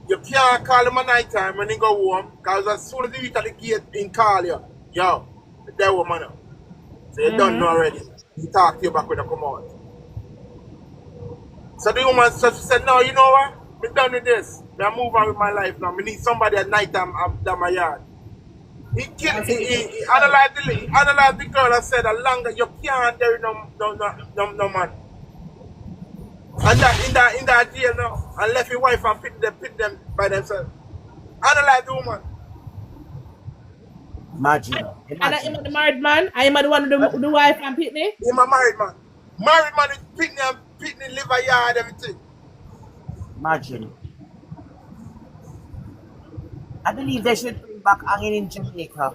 You can't call him at night time when he go home, because as soon as he reach at the gate, he call you. Yo, the devil man up. So you don't know already. He talk to you back when you come out. So the woman so she said, no, you know what? I'm done with this. I move on with my life now. I need somebody at night time down my yard. He analyzed the girl and said, the longer you can't there no man. And in that jail now, and left his wife and pick them by themselves. Analyze the woman. Imagine. And I'm the married man, I'm the one with the wife and Pitney. He's a married man. Married man is Pitney live a yard, everything. Imagine. I believe they should bring back hanging in Jamaica.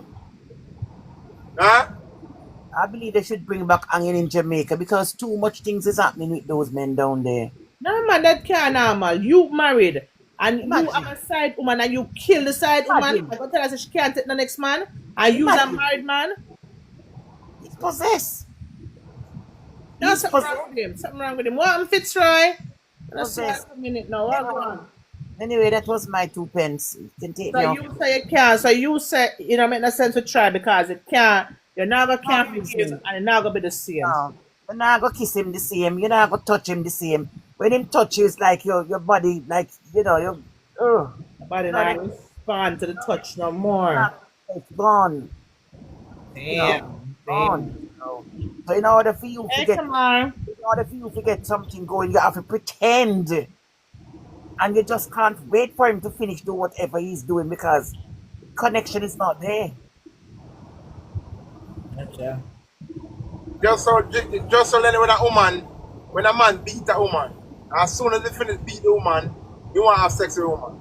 Huh? I believe they should bring back hanging in Jamaica because too much things is happening with those men down there. No man, that can't normal. You married and you have a side woman and you kill the side woman. I go tell her she can't take the next man and use a married man. He's possessed. There's something wrong with him. Something wrong with him. What Fitzroy? That's Possessed. a minute now. What go on? Anyway, that was my 2 pence. You can take me So off. you say you can't. So you say you know make no sense to try because it can't. You're not gonna can't forgive and it's not gonna be the same. No, you're not gonna kiss him the same. You're not gonna touch him the same. When him touch you, it's like your body, like your Body not respond to the touch no more. it's gone. Damn. Gone. So in order for you to Hey, get come on. in order for you to get something going, you have to pretend. And you just can't wait for him to finish do whatever he's doing because connection is not there. Gotcha. Just so then when a man beat a woman, as soon as they finish beat the woman, you want to have sex with a woman.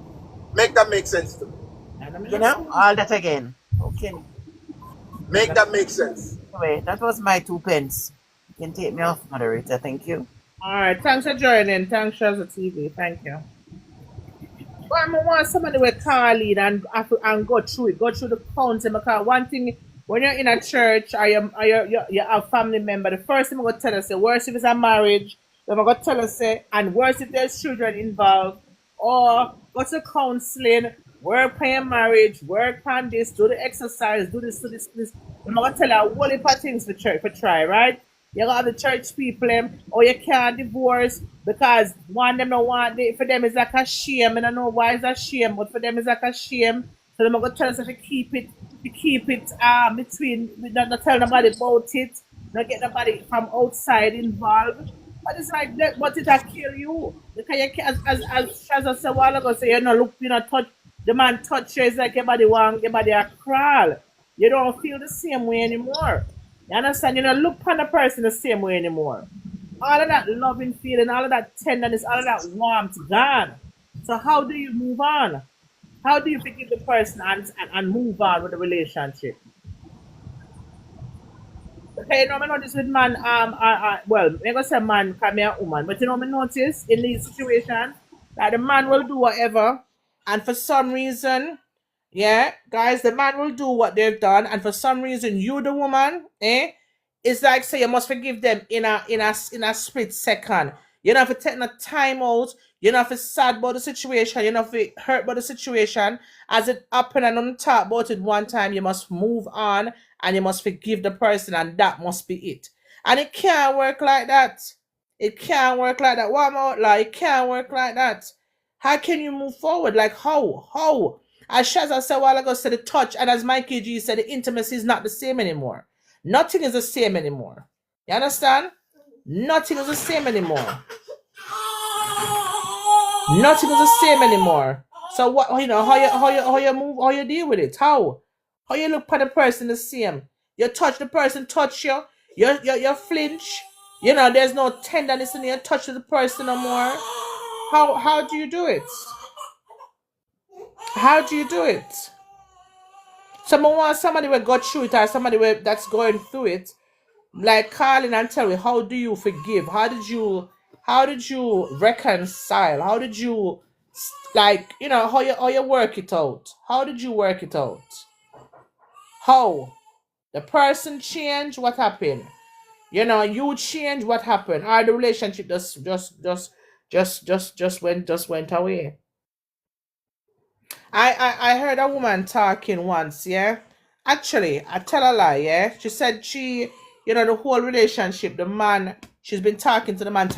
Make that make sense to me. You know? All that again. Okay. Make that make sense. Anyway, that was my 2 pence. You can take me off, moderator. Thank you. All right, thanks for joining. Thanks, Shaza TV. Thank you. But I want somebody with call lead and go through it, go through the counts. Because one thing, when you're in a church or you have family member, the first thing I'm going to tell us, say, worse if it's a marriage, then I'm going to tell us, say, and worse if there's children involved, or go to counseling, work on your marriage, work on this, do the exercise, do this. I'm going to tell you a whole heap of things for try, right? You got the church people, or you can't divorce because one them don't want it. For them it's like a shame. I don't know why it's a shame, but for them it's like a shame. So they're gonna tell us to keep it between, not tell nobody about it, not get nobody from outside involved. But it's like that, but it'll kill you. Because you can't, as Shaza said a while ago, say touch the man touch you, it's like your body a crawl. You don't feel the same way anymore. You understand? You don't look upon the person the same way anymore. All of that loving feeling, all of that tenderness, all of that warmth gone. So how do you move on? How do you forgive the person and move on with the relationship? Okay, you know, I notice with man, well, I'm going to say man can be a woman, but you know, I notice in these situations that the man will do whatever, and for some reason, yeah, guys, the man will do what they've done, and for some reason, you, the woman, it's like say you must forgive them in a split second. You don't have to take no time out. You don't have to sad about the situation. You don't have to hurt about the situation. As it happened and don't talk about it one time, you must move on and you must forgive the person, and that must be it. And it can't work like that. It can't work like that. What about like it can't work like that? How can you move forward? Like how? How? As Shazza said a while ago, said the touch, and as Mikey G said, the intimacy is not the same anymore. Nothing is the same anymore. You understand? Nothing is the same anymore. Nothing is the same anymore. So what how you move, how you deal with it? How you look at the person the same? You touch the person, touch you, you flinch. There's no tenderness in your touch of the person no more. How do you do it? How do you do it? Someone wants somebody will go through it or somebody that's going through it. Like calling and tell me, how do you forgive? How did you reconcile? How did you how you work it out? How did you work it out? How? The person changed, what happened? You change, what happened? Or the relationship just went away. I heard a woman talking once, yeah. Actually, I tell a lie, yeah. She said the whole relationship, the man, she's been talking to the man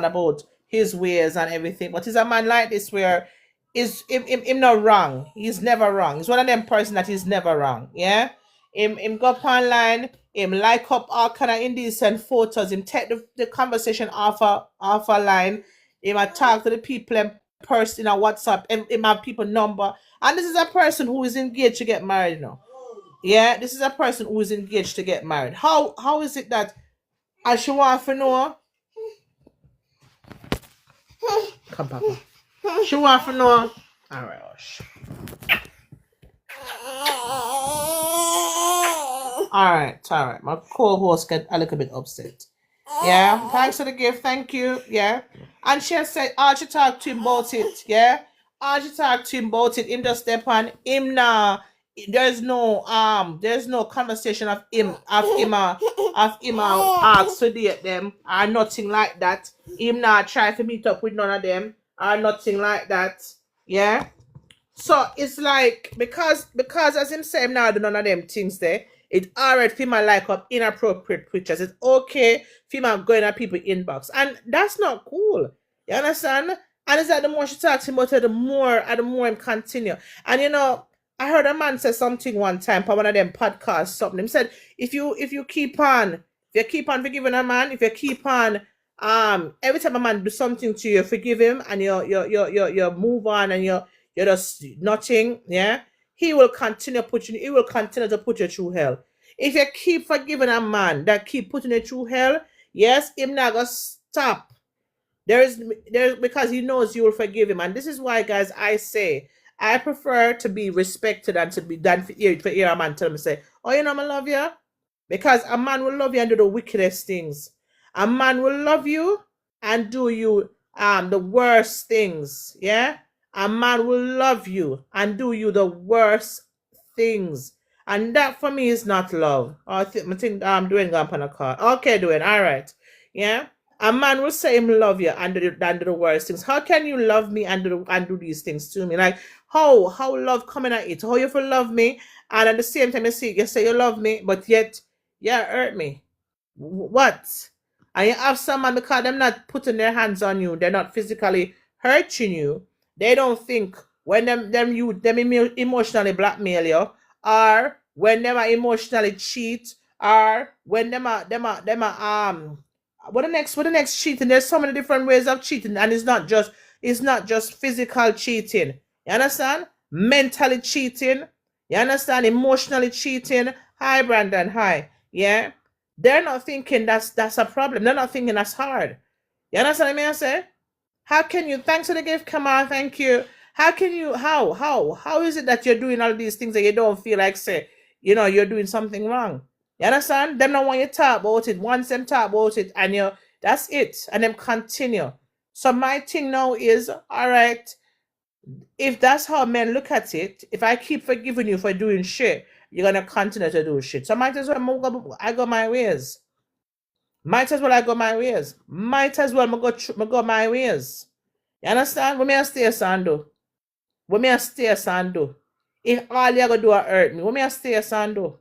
about his ways and everything. But he's a man like this where him not wrong. He's never wrong. He's one of them person that is never wrong, yeah. Him go up online, him like up all kind of indecent photos, him take the conversation off a line, him a talk to the people in person on WhatsApp, him have people number. And this is a person who is engaged to get married now. Yeah, this is a person who is engaged to get married. How is it that as she want to know? Come, Papa. She want to know. All right, hush. All right. My co-host get a little bit upset. Yeah, thanks for the gift. Thank you. Yeah, and she said, "I should talk to him about it." Yeah, I should talk to him about it. Him just step on him now. There's no conversation of him ask to date them or nothing like that. Him not try to meet up with none of them or nothing like that. Yeah. So it's like because as him say him now do none of them things there. It's alright for him like up inappropriate pictures. It's okay for him going at people inbox. And that's not cool. You understand? And it's like the more she talks about it, the more him continue. And I heard a man say something one time for one of them podcasts, something. He said, if you keep on forgiving a man, if you keep on every time a man do something to you, forgive him and you move on and you're just nothing, yeah, he will continue to put you through hell. If you keep forgiving a man that keep putting you through hell, yes, him not gonna stop. There's because he knows you will forgive him. And this is why, guys, I say I prefer to be respected and to be done for hear a man tell me say, oh, I love you. Because a man will love you and do the wickedest things. A man will love you and do you the worst things. Yeah? A man will love you and do you the worst things. And that for me is not love. I think I'm doing on a car. Okay, doing all right. Yeah? A man will say him love you and do the worst things. How can you love me and do these things to me? Like how love coming at it? How you feel love me and at the same time you say you love me, but yet you hurt me. What? And you have someone because they're not putting their hands on you, they're not physically hurting you. They don't think when them emotionally blackmail you, or when them emotionally cheat, or when them what the next cheating? There's so many different ways of cheating, and it's not just physical cheating. You understand? Mentally cheating. You understand? Emotionally cheating. Hi, Brandon. Hi. Yeah. They're not thinking that's a problem. They're not thinking that's hard. You understand what I say? How can you? Thanks for the gift. Come on. Thank you. How can you? How is it that you're doing all these things that you don't feel like you're doing something wrong? You understand? Them not want you to talk about it. Once them talk about it, and that's it. And them continue. So my thing now is, all right, if that's how men look at it, if I keep forgiving you for doing shit, you're gonna continue to do shit. So might as well I go my ways. Might as well I go my ways. Might as well I go my ways. You understand? What me I stay sando? What me I stay sando? If all you gonna do is hurt me, what me I stay sando?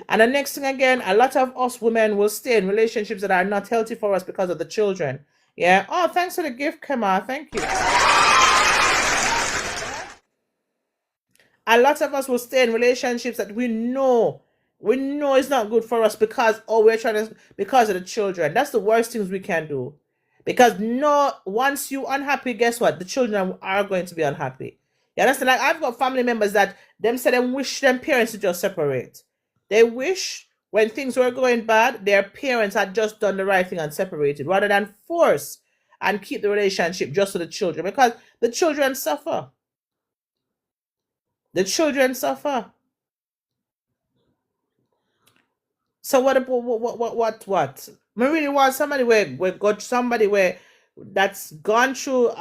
And the next thing again, a lot of us women will stay in relationships that are not healthy for us because of the children. Yeah. Oh, thanks for the gift, Kema. Thank you. A lot of us will stay in relationships that we know it's not good for us because because of the children. That's the worst things we can do. Because no, once you unhappy, guess what? The children are going to be unhappy. You understand? Like I've got family members that them say them wish them parents to just separate. They wish when things were going bad, their parents had just done the right thing and separated rather than force and keep the relationship just for the children because the children suffer. The children suffer. So what about what? I really want somebody where got somebody where that's gone through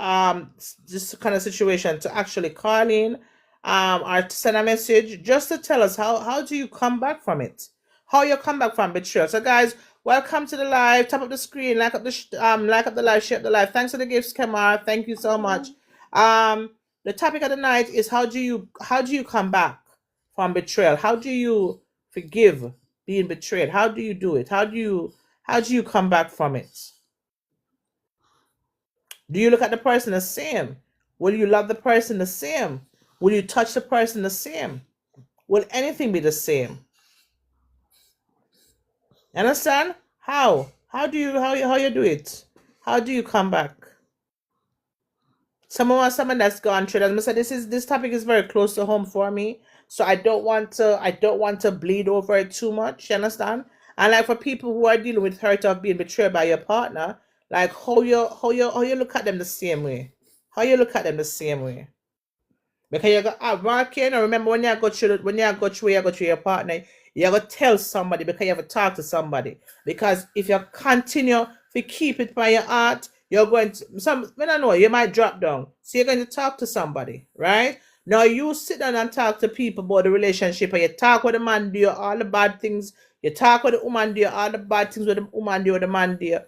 this kind of situation to actually call in or to send a message just to tell us how do you come back from it? How you come back from betrayal. So guys, welcome to the live. Tap up the screen, like up the live, share up the live. Thanks for the gifts, Kamar. Thank you so much. The topic of the night is how do you come back from betrayal? How do you forgive being betrayed? How do you do it? How do you come back from it? Do you look at the person the same? Will you love the person the same? Will you touch the person the same? Will anything be the same? Understand? How do you do it? How do you come back? Someone that's gone through that. I said this topic is very close to home for me, so I don't want to bleed over it too much. You understand? And like for people who are dealing with hurt of being betrayed by your partner, like how you look at them the same way. How you look at them the same way. Because you got working. Or remember when you go through your partner, you got to tell somebody because you have to talk to somebody. Because if you continue to keep it by your heart, you're going to I don't know, you might drop down. So you're going to talk to somebody, right? Now you sit down and talk to people about the relationship, and you talk with the man do all the bad things. You talk with the woman do all the bad things with the woman do or the man do.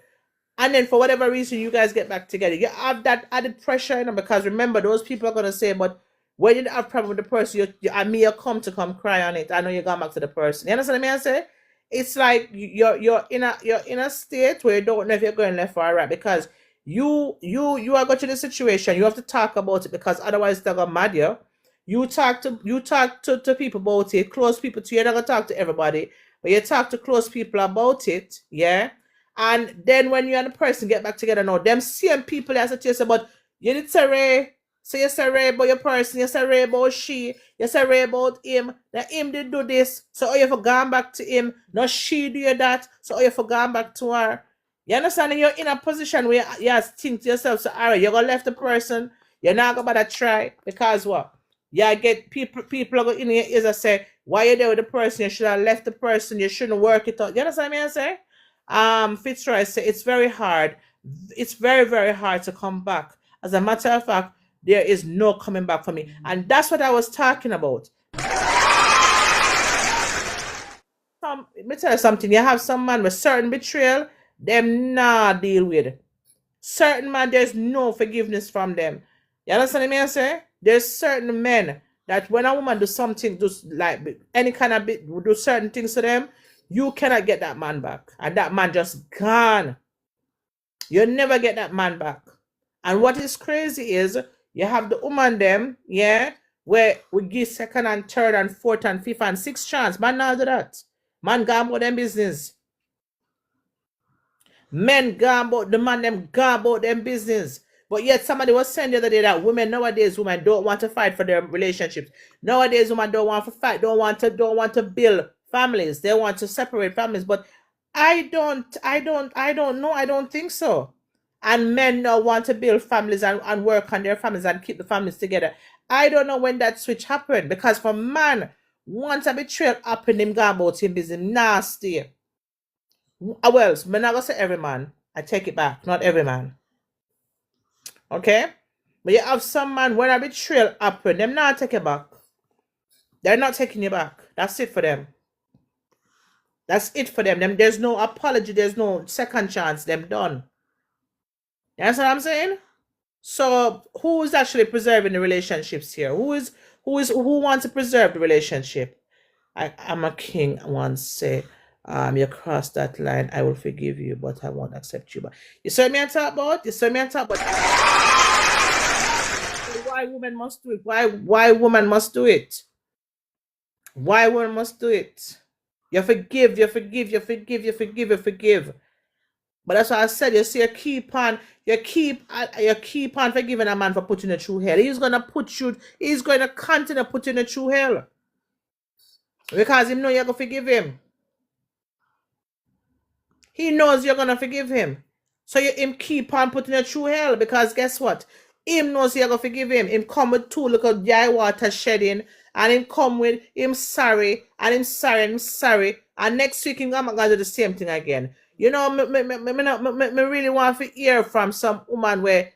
And then for whatever reason you guys get back together. You have that added pressure, because remember those people are gonna say, but when you have problem with the person, you come cry on it. I know you're going back to the person. You understand what I say? It's like you're in a state where you don't know if you're going left or right because you are going to the situation. You have to talk about it because otherwise they're gonna mad you. You talk to people about it, close people to you. You're not gonna talk to everybody, but you talk to close people about it, yeah. And then when you and the person get back together now, them same people as it is about you did say Ray. So you say Ray about your person, you say Ray about she, you say Ray about him, that him did do this, so oh you for gone back to him, no she do that, so oh you for gone back to her. You understand? You're in a position where you think to yourself, so alright, you're gonna left the person, you're not gonna bother try, because what? Yeah, get people are going in your ears and say, why you there with the person? You should have left the person, you shouldn't work it out. You understand me I say? Fitzroy say it's very hard. It's very, very hard to come back. As a matter of fact, there is no coming back for me. And that's what I was talking about. Let me tell you something. You have some man with certain betrayal, them nah deal with. Certain man, there's no forgiveness from them. You understand me I say? There's certain men that when a woman do something, like any kind of do certain things to them, you cannot get that man back. And that man just gone. You'll never get that man back. And what is crazy is you have the woman them, yeah, where we give second and third and fourth and fifth and sixth chance. Man now do that. Man gone about them business. Men gone about the man them gone about them business. But yet somebody was saying the other day that women don't want to fight for their relationships. Nowadays women don't want to fight, don't want to build families. They want to separate families. But I don't know. I don't think so. And men now want to build families and work on their families and keep the families together. I don't know when that switch happened. Because for man, once a betrayal happened, him gone about him business nasty. Well, I'm not gonna say every man. I take it back. Not every man. Okay? But you have some man, when a betrayal happen, them not take it back. They're not taking you back. That's it for them. That's it for them. There's no apology. There's no second chance. Them done. You understand what I'm saying? So who is actually preserving the relationships here? Who wants to preserve the relationship? I'm a king once say, you cross that line, I will forgive you, but I won't accept you. But you saw me on top about? You saw me on top about why women must do it? Why women must do it? Why women must do it? You forgive, you forgive, you forgive, you forgive, you forgive. But that's why I said, you see, you keep on forgiving a man for putting you through hell. He's gonna continue putting you through hell. Because he know you're gonna forgive him. He knows you're gonna forgive him. So him keep on putting you through hell, because guess what? Him knows you're gonna forgive him. Him come with 2 little dry water shedding, and him come with him sorry, and him sorry, and him sorry. And next week him gonna do the same thing again. You know, me really want to hear from some woman where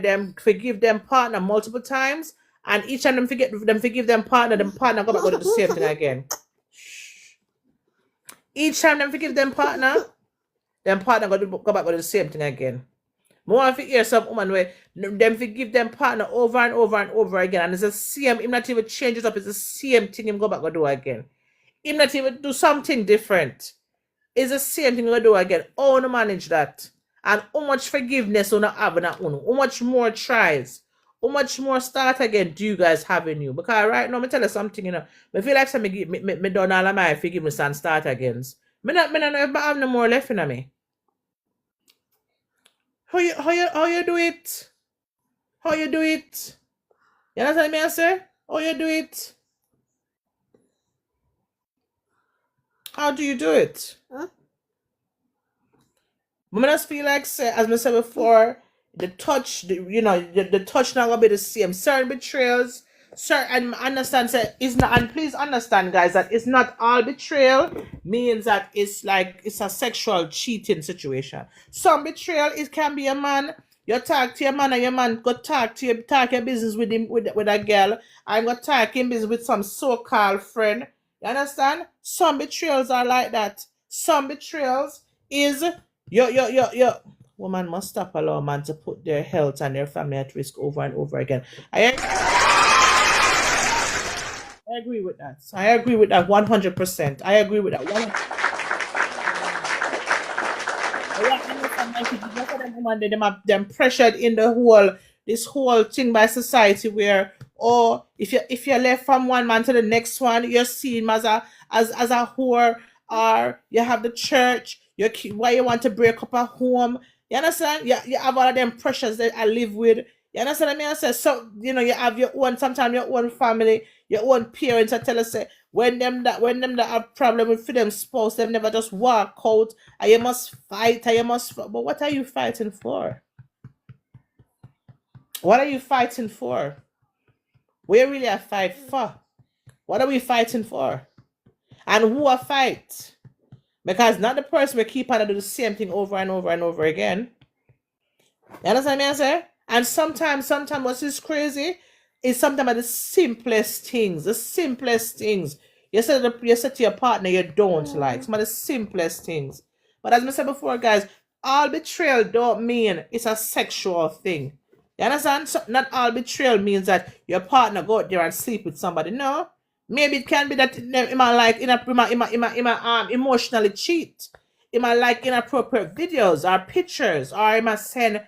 them forgive them partner multiple times, and each time them forgive them partner go back go do the same thing again. Each time them forgive them partner go back go do the same thing again. More want to hear some woman where them forgive them partner over and over and over again, and it's the same. Him not even change it up. It's the same thing. Him go back go do again. Him not even do something different. It's the same thing we do again. How to manage that? And how much forgiveness you have in that one? How much more tries? How much more start again do you guys have in you? Because right now, me tell you something, you know. I feel like me done all of my forgiveness and start again. Me not know if I have no more left in me. How you do it? How you do it? You understand me I say? How you do it? How do you do it? Huh? I just feel like, say, as I said before, the touch, the touch not gonna be the same. Certain betrayals, certain understand, say, it's not, and please understand, guys, that it's not all betrayal means that it's like it's a sexual cheating situation. Some betrayal, it can be a man. You talk to your man, and your man go talk your business with him with a girl, and go talk in business with some so-called friend. You understand? Some betrayals are like that. Some betrayals is your woman must stop allow man to put their health and their family at risk over and over again. I agree with that. I agree with that 100%. I agree with that 100%. Them pressured in this whole thing by society where, if you're left from one man to the next one, you're seen as a whore, or you have the church, why you want to break up a home. You understand? You have all of them pressures that I live with. You understand what I mean? I say, so you have your own, sometimes your own family, your own parents. I tell us, say, when them that have problem with them spouse, them never just walk out, and you must fight, but what are you fighting for? What are you fighting for? We really are fight for. What are we fighting for? And who are fight? Because not the person will keep on to do the same thing over and over and over again. You understand me I say? And sometimes what is crazy is sometimes the simplest things. The simplest things. You said to your partner you don't like. Some of the simplest things. But as I said before, guys, all betrayal don't mean it's a sexual thing. You understand? So not all betrayal means that your partner go out there and sleep with somebody. No. Maybe it can be that he might like emotionally cheat. He might like inappropriate videos or pictures, or he must send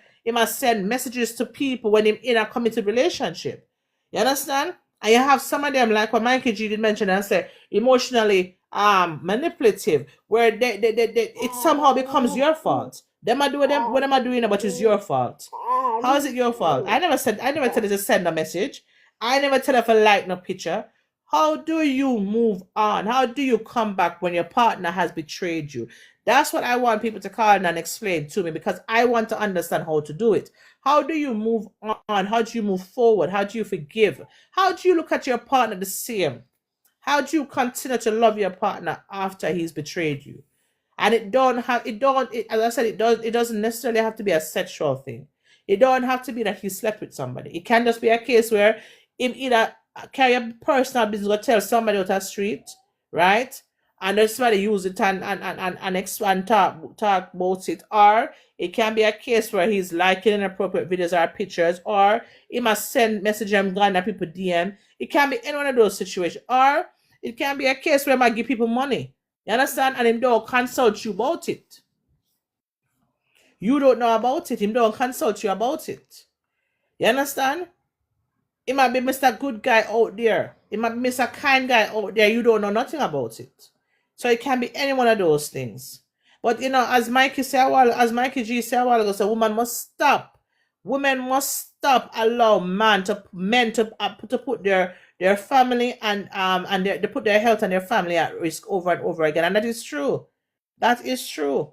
messages to people when he's in a committed relationship. You understand? And you have some of them, like what Mikey G did mention and say, emotionally manipulative, where it somehow becomes your fault. Them are doing what am I doing, but it's your fault. How is it your fault? I never tell you to send a message. I never tell you to like no picture. How do you move on? How do you come back when your partner has betrayed you? That's what I want people to call and explain to me, because I want to understand how to do it. How do you move on? How do you move forward? How do you forgive? How do you look at your partner the same? How do you continue to love your partner after he's betrayed you? And as I said, it doesn't necessarily have to be a sexual thing. It don't have to be that he slept with somebody. It can just be a case where him either carry a personal business or tell somebody out the street, right? And then somebody use it and talk about it. Or it can be a case where he's liking inappropriate videos or pictures, or he must send message and gone that people DM. It can be any one of those situations. Or It can be a case where I might give people money. You understand? And him don't consult you about it. You don't know about it. Him don't consult you about it. You understand? It might be Mr. Good Guy out there. It might be Mr. Kind Guy out there. You don't know nothing about it. So it can be any one of those things. But you know, as Mikey G said a while ago, so woman must stop. Women must stop allow men to put their family and they put their health and their family at risk over and over again. And that is true. That is true.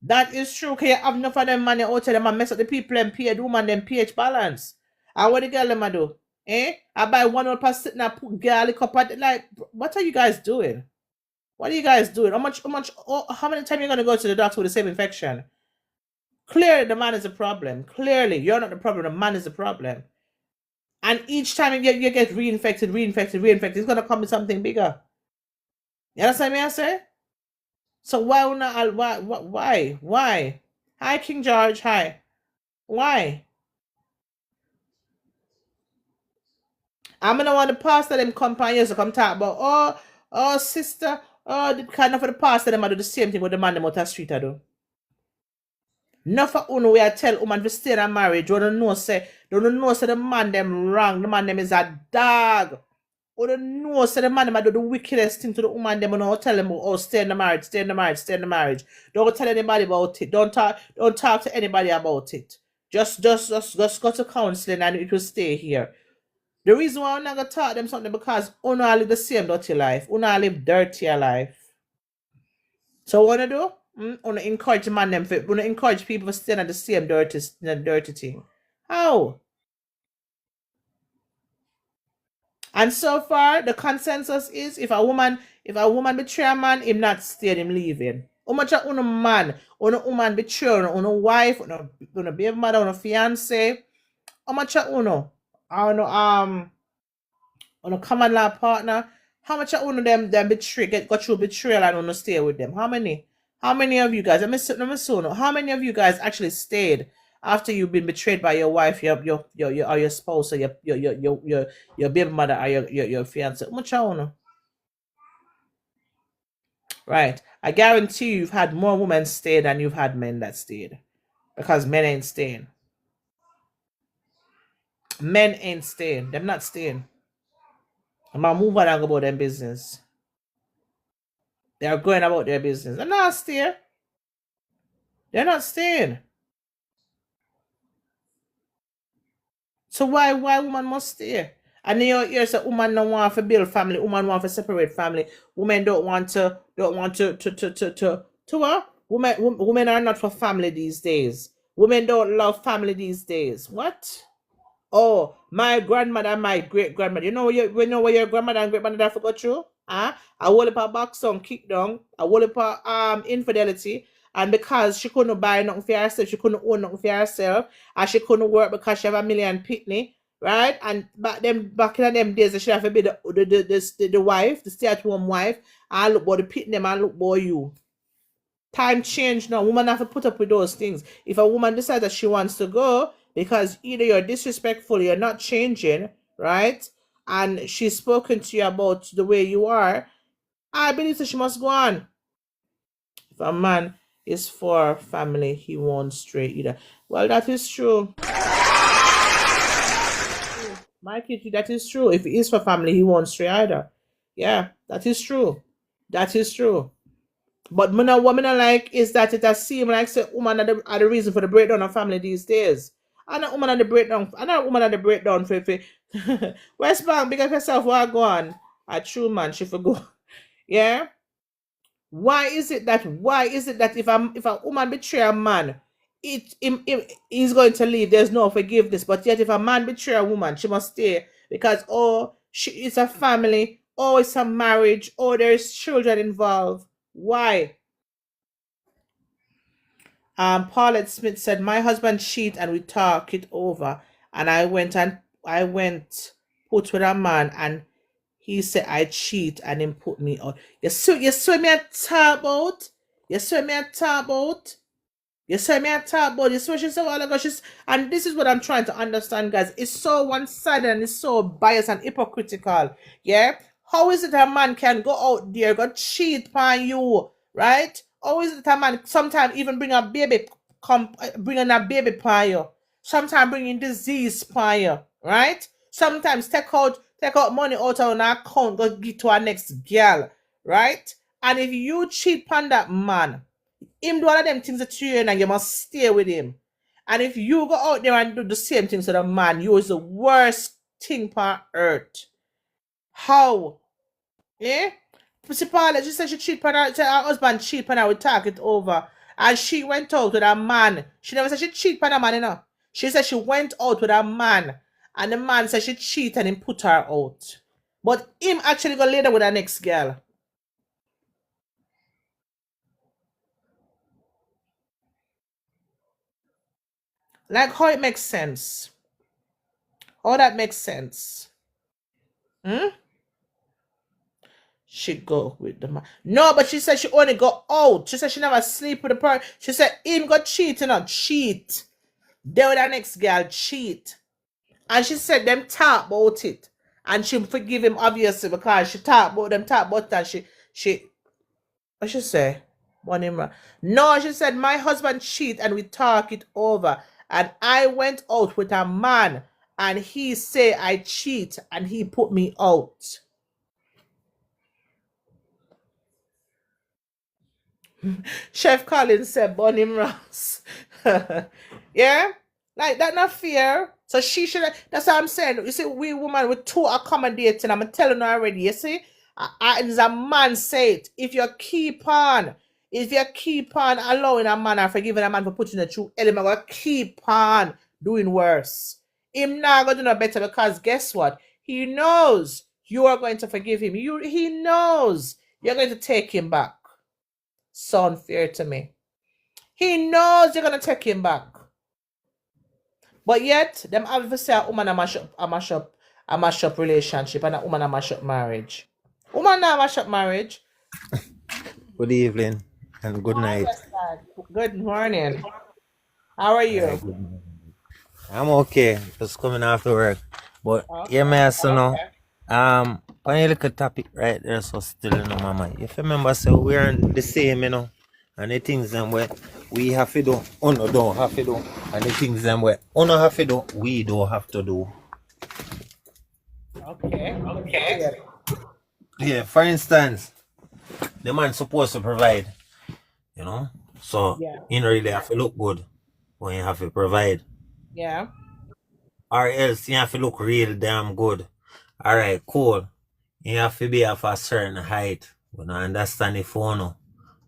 That is true. Can you have enough of them money out of them and mess up the people and pay the woman them pH balance? And what the girl them a do? Eh? I buy 100% sitting and put garlic up at like what are you guys doing? What are you guys doing? How many times are you gonna go to the doctor with the same infection? Clearly the man is a problem. Clearly, you're not the problem, the man is the problem. And each time you get reinfected, it's gonna come with something bigger. You understand me I say? So why? Hi King George, hi. Why? I'm gonna want the pastor them companions to come talk about sister, the kind of the pastor them I do the same thing with the man them out the street I do. Enough of uno where I tell woman to stay in a marriage, don't know say the man them wrong, the man them is a dog. Or don't know say the man them do the wickedest thing to the woman them and tell them stay in the marriage. Don't tell anybody about it. Don't talk to anybody about it. Just go to counseling and it will stay here. The reason why I'm not gonna talk them something because Una live the same dirty life. Una live dirtier life. So what wanna do? Wanna encourage man them wanna encourage people to stay in the same dirty thing. How? And so far the consensus is if a woman betray a man, him not staying, him leaving. How much of una man, una woman betray una wife, una baby mother, una fiance? How much of una? On a common law partner, how much of one of them betray got through betrayal and wanna stay with them? How many? How many of you guys? Let me know. How many of you guys actually stayed after you've been betrayed by your wife, your spouse, or your baby mother, or your fiance? How much of one? Right. I guarantee you've had more women stay than you've had men that stayed. Because men ain't staying. Men ain't staying. Them not staying. I'm gonna move on and go about their business. They are going about their business. They're not staying. They're not staying. So why woman must stay? And then you hear say woman don't want to build family, woman want to separate family, women don't want to what? Women are not for family these days. Women don't love family these days. What? Oh, my grandmother and my great grandmother. You know where your grandmother and great grandmother forgot through? A whole heap of box on kick down, a whole heap of infidelity, and because she couldn't buy nothing for herself, she couldn't own nothing for herself, and she couldn't work because she have a million pitney, right? And back in them days, she have to be the wife, the stay-at-home wife, and look for the pitney and look for you. Time changed now. Woman have to put up with those things. If a woman decides that she wants to go, because either you're disrespectful, you're not changing, right? And she's spoken to you about the way you are, I believe that she must go on. If a man is for family, he won't stray either. Well, that is true. Mikey, that is true. If he is for family, he won't stray either. Yeah, that is true. That is true. But what I like is that it has seemed like say woman are the reason for the breakdown of family these days. I'm not woman at the breakdown. I'm not woman at the breakdown for West Bank, big up yourself, what go on? A true man, she for go. Yeah? Why is it that if a woman betray a man, he's going to leave, there's no forgiveness. But yet if a man betray a woman, she must stay because it's a family, it's a marriage, there's children involved. Why? Paulette Smith said, my husband cheat and we talk it over. And I went put with a man and he said I cheat and then put me on. You saw me a talk about? You saw me a talk about? You saw me a talk about? You saw she said, oh my gosh, and this is what I'm trying to understand, guys. It's so one-sided and it's so biased and hypocritical. Yeah? How is it a man can go out there, go cheat on you, right? How is it a man sometimes even bring a baby, bringing a baby upon you, sometimes bringing disease upon you, right? Sometimes take out money out of an account, go give to our next girl, right? And if you cheat on that man, him do all of them things that you and you must stay with him. And if you go out there and do the same thing to the man, you is the worst thing on earth. How? Eh? Pussy Paula, she said she cheat on her, her husband cheat on her, we talk it over. And she went out with a man. She never said she cheat on a man, you know. She said she went out with a man. And the man said she cheat and him put her out. But him actually go later with her next girl. Like how it makes sense. How that makes sense. Hmm? She go with the man. No, but she said she only go out. She said she never sleep with the person. She said him got cheat, you know, cheat. They with her next girl cheat. And she said them talk about it. And she forgive him obviously because she talk about that. She what she say? One him. No, she said my husband cheat and we talk it over. And I went out with a man and he say I cheat and he put me out. Chef Collins said Bonnie Ross. Yeah? Like that not fair. So she should that's what I'm saying. You see, we women with too accommodating. I'm telling her already, you see? As a man said, if you keep on allowing a man or forgiving a man for putting the true element, gonna keep on doing worse. Him not gonna do no better because guess what? He knows you are going to forgive him. He knows you're going to take him back. So unfair to me. He knows you're gonna take him back. But yet, them obviously a woman a mash up relationship and a woman a mash up marriage. Woman a mash up marriage. Good evening and good night. Good morning. How are you? Good morning. I'm okay. Just coming after work. But yeah, Okay. man, so now, Okay. on your little topic right there, so still in my mind. If you remember, so we're the same, you know, and the things them where we have to do, uno don't have to do, and the things them where uno have to do, we don't have to do. Okay. Yeah. Yeah, for instance, the man supposed to provide, you know, so Yeah. you know really have to look good when you have to provide. Yeah. Or else you have to look real damn good. Alright, cool. You have to be of a certain height. We don't understand the phone,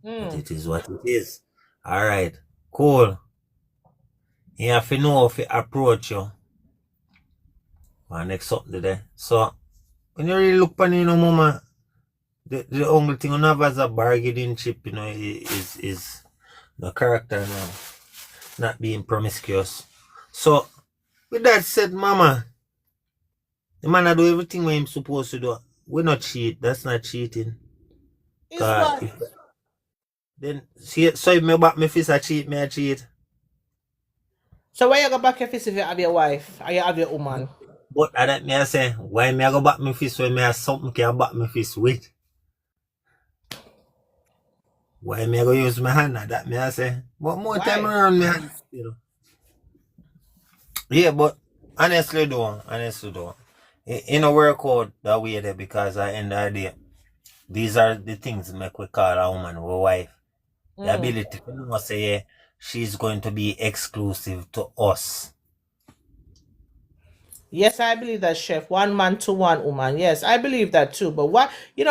but it is what it is. Alright, cool. You have to know how to approach you. Next something there. So when you really look on you know, mama, the only thing you have as a bargaining chip, you know, is the character now. Not being promiscuous. So with that said, mama, the man I do everything what him supposed to do. We not cheat. That's not cheating. It's what? Then see, so if me back me fist I cheat, me I cheat. So why you go back your fist if you have your wife or you have your woman? But that me I say, why me I go back me fist when me have something can back me fist with? Why me I go use my hand? That me I say. But more time Why? around me hand still. Yeah, but honestly though, it no work out that way there because at the end of the day, these are the things make we call a woman our wife. The ability to know say yeah, she's going to be exclusive to us. Yes, I believe that, chef. One man to one woman. Yes, I believe that too. But what when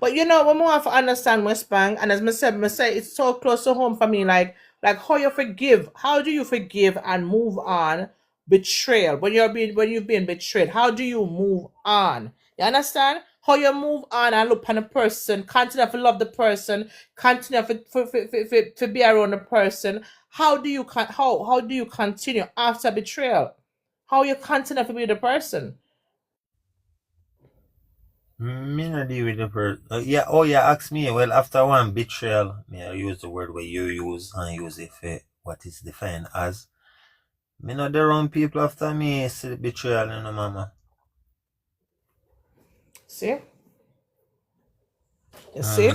we have to understand West Bank, and as I say, it's so close to home for me. Like how you forgive. How do you forgive and move on? Betrayal. When you've been betrayed, how do you move on? You understand? How you move on and look on a person, continue to love the person, continue to be around the person. How do you continue after betrayal? How you continue to be the person? Me not deal with the person. Ask me. Well, after one betrayal, me I use the word where you use and use it for what is defined as. Me not the wrong people after me see the betrayal, you know, mama. See? You see?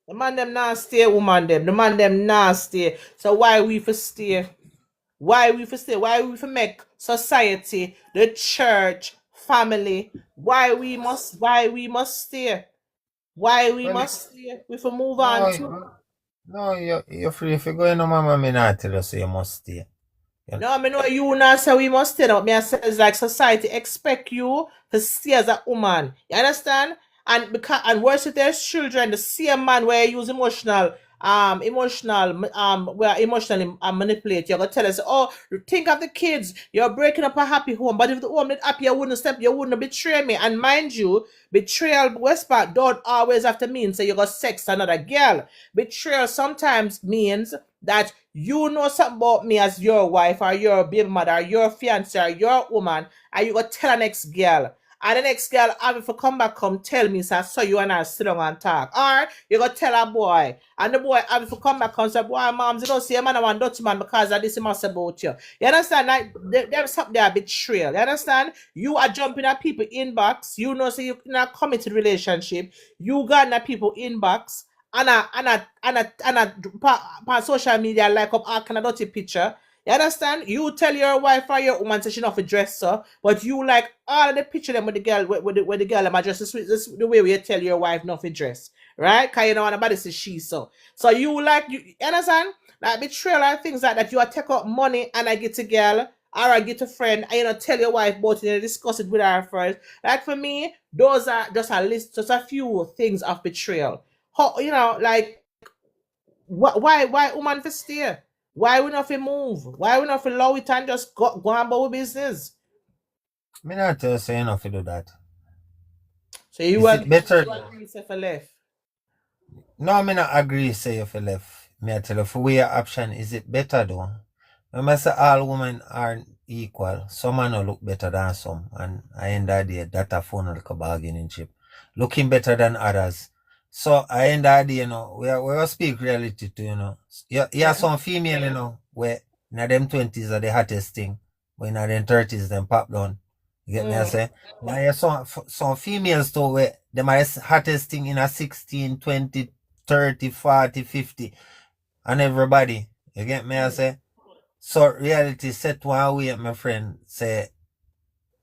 The man them not stay, woman them. The man them not stay. So why we for stay? Why we for stay? Why we for make society, the church, family? Why we must stay? Why we Well, must stay? We for move no, on to. no, you're free. If you go in, no, mama, me not tell you, so you must stay. No, I know you not say we must stay out. Me I say it's like society expect you to stay as a woman. You understand? And because and worse with their children, the same man where you use where emotionally manipulate. You're gonna tell us, oh, think of the kids. You're breaking up a happy home, but if the home not happy, you wouldn't betray me. And mind you, betrayal West part don't always have to mean say you got sex another girl. Betrayal sometimes means that you know something about me as your wife or your baby mother or your fiance or your woman, and you go tell an next girl. And the next girl have to come back, come tell me, so I saw you and I sit down and talk. Or you go tell a boy, and the boy have to come back, come say, boy, moms, you don't see a man, I want dirty man because of this must about you. You understand? Like, there's something there betrayal. You understand? You are jumping at people inbox. You know, so you're in a committed relationship. You got in a people inbox. Pa social media like up all kind of dirty picture. You understand? You tell your wife or your woman say she not for dress so, but you like all of the picture them with the girl with the girl them dress this the way you tell your wife not for dress, right? Cause you know nobody say she so. So you like you understand? Like betrayal and things like that. You are take out money and I get a girl or I get a friend and you know tell your wife about it and discuss it with her first. Like for me, those are just a few things of betrayal. How you know, like why woman for stay? Why we not fi move? Why we not fi allow it and just go on about business? Me not tell you, say you not to do that. So you Is it better? agree say for left? No, me not agree, say you for left. Me I tell you, for where your option, is it better though? Remember, say all women aren't equal. Some are not look better than some. And I end of the day, that a phone like a bargaining chip. Looking better than others. So I end of the day, you know, we will speak reality to, you know. You have some female, you know, where in them 20s are the hottest thing. But in them 30s, them pop down. You get me I say? Now you have some females too where them are the hottest thing in a 16, 20, 30, 40, 50. And everybody. You get me I say? So reality set one way, my friend, say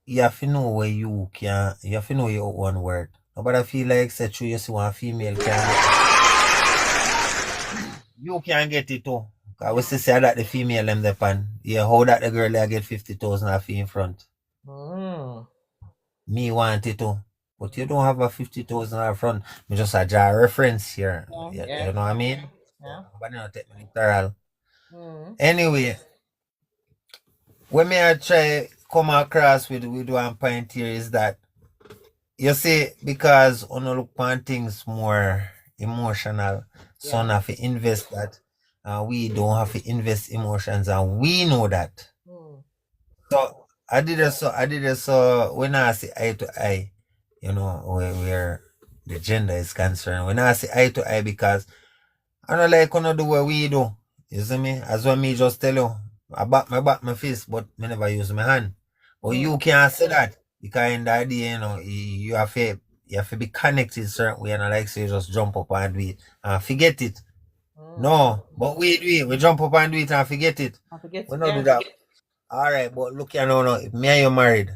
you have to know where you have to know your own word. Nobody feel like say true you see one female you can get it too. Cause we say that the female them the pan. Yeah, how that the girl they get 50,000 off in front. Me want it too. But you don't have a 50,000 up front. Me just a draw reference here. You know what I mean? Yeah. But not take me literal. Anyway, when me I try come across with one point here is that you see, because on look on things more emotional, so I have to invest that. We don't have to invest emotions, and we know that. So I did it so when I see eye to eye, you know, where the gender is concerned. When I see eye to eye, because I don't like gonna do what we do. You see me? As well me just tell you, I back my face, but I never use my hand. But you can't say that. Because in that day, you know, you have to be connected certain way, and I like say just jump up and do it and forget it. No, but we jump up and do it and forget it. We not do that. Alright, but look here now, if me and you married,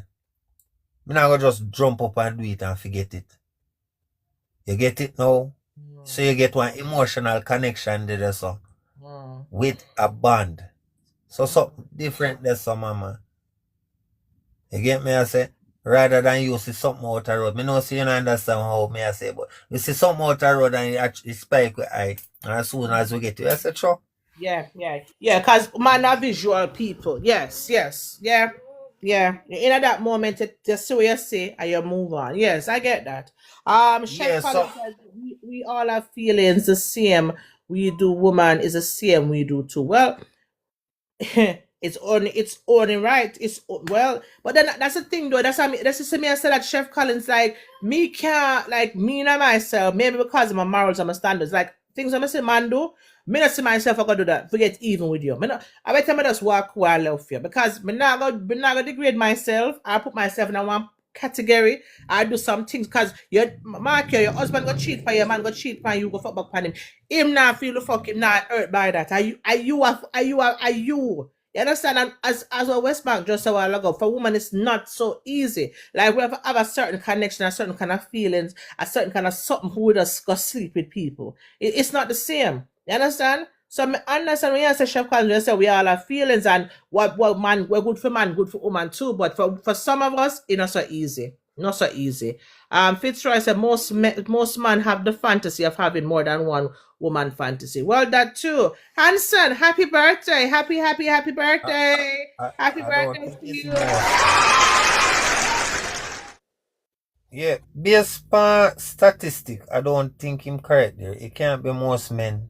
me not gonna just jump up and do it and forget it. You get it now? So you get one emotional connection there so with a bond. So something different there so mama. You get me I say? Rather than you see something out the road. Me know see you don't understand how me I say, but you see something out the road and you actually spike with eye. And as soon as we get to it, I say sure. Yeah, because man are visual people. Yes. Yeah. In that moment, just see what you say and you move on. Yes, I get that. Chef says we all have feelings the same. We do woman is the same we do too. Well, it's only right. It's well, but then that's the thing though. That's the me I said that Chef Collins like me can't like me and myself maybe because of my morals and my standards like things I'm say man do. Me not see myself I gonna do that. Forget even with you. I better me just walk where I love you because me not gonna degrade myself. I put myself in a one category. I do some things because your husband got cheat for your man got cheat for you go fuck back on him. Him not feel the fuck him not hurt by that. Are you? You understand? And as a West Bank just a while ago, for women it's not so easy. Like we have a certain connection, a certain kind of feelings, a certain kind of something who would just go sleep with people. It's not the same. You understand? So I understand when you say Chef Collins, you say we all have feelings and what man we're good for man, good for woman too. But for some of us, it's not so easy. Not so easy. Fitzroy said most men have the fantasy of having more than one woman fantasy. Well, that too. Hanson, happy birthday. Happy birthday. Happy I don't birthday think to it's you. more. Yeah, based on statistic, I don't think him correct there. It can't be most men.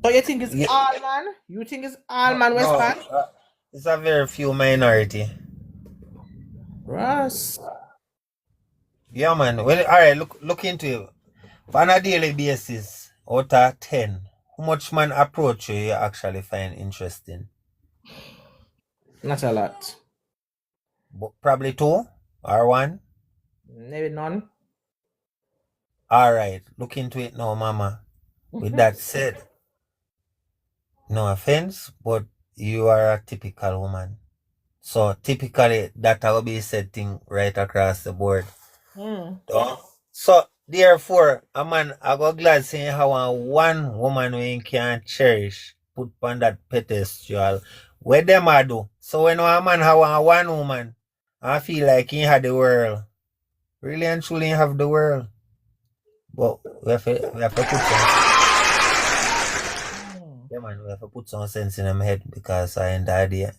So you think it's Yeah, all man? You think it's all man West no, Bank? it's a very few minority. Ross. Yeah, man. Well, all right. Look into it. On a daily basis, out of 10, how much man approach you actually find interesting? Not a lot. Probably 2 or 1. Maybe none. All right. Look into it now, mama. With that said, no offense, but you are a typical woman. So typically that will be said thing right across the board. So therefore, a man I go glad saying how one woman we can cherish, put on that pedestal. Where them I do. So when a man have one woman, I feel like he had the world. Really and truly have the world. But we have to put yeah, man, we have to put some sense in them head because I ain't the idea.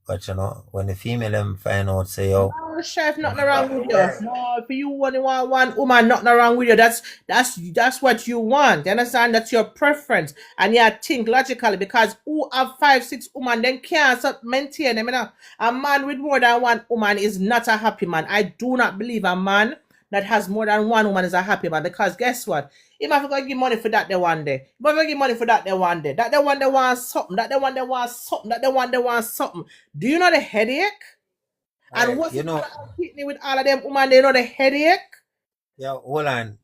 But you know, when the female them find out, say, yo, No, Chef, nothing wrong with you. No, if you only want one woman, nothing wrong with you. That's what you want. You understand? That's your preference. And you think logically because who have 5, 6 women, then can't maintain them. You know? A man with more than one woman is not a happy man. I do not believe a man that has more than one woman is a happy man because guess what? He might have to give money for that day one day. He might have to give money for that day one day. That day one day wants something. That day one day wants something. That day one day wants something. Do you know the headache? And alright, what's you it know, with all of them women? They know the headache. yeah, hold on.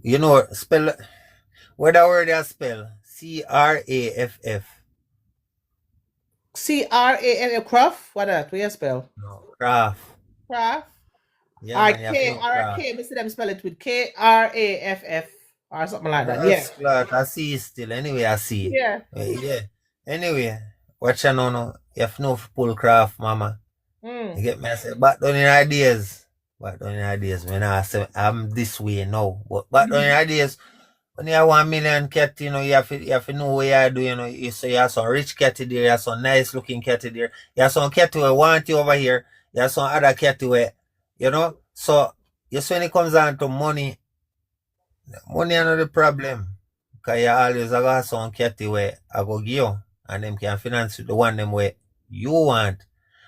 You know, spell what the word I spell? CRAFF. CRAF Craft. What that? What you spell? No, craft. Craft. Yeah, man, you have to know craft. RK. Me see them spell it with KRAFF or something like that. Yeah. That's like I see it still. Anyway, I see it. Yeah. Yeah. Anyway, watch you know, no. You have to know for pull craft, mama. You get me? I say, back down in ideas. Back down in ideas. When I say I'm this way now. But back down in ideas, when you have 1 million cat, you know, you have to know what you do, you know. You have some rich cat there, you have some nice looking cat there. You have some cat who want you over here. You have some other cat where, you know. So, just when it comes down to money is not the problem. Because you always have some cat where I go give you. And them can finance the one them where you want.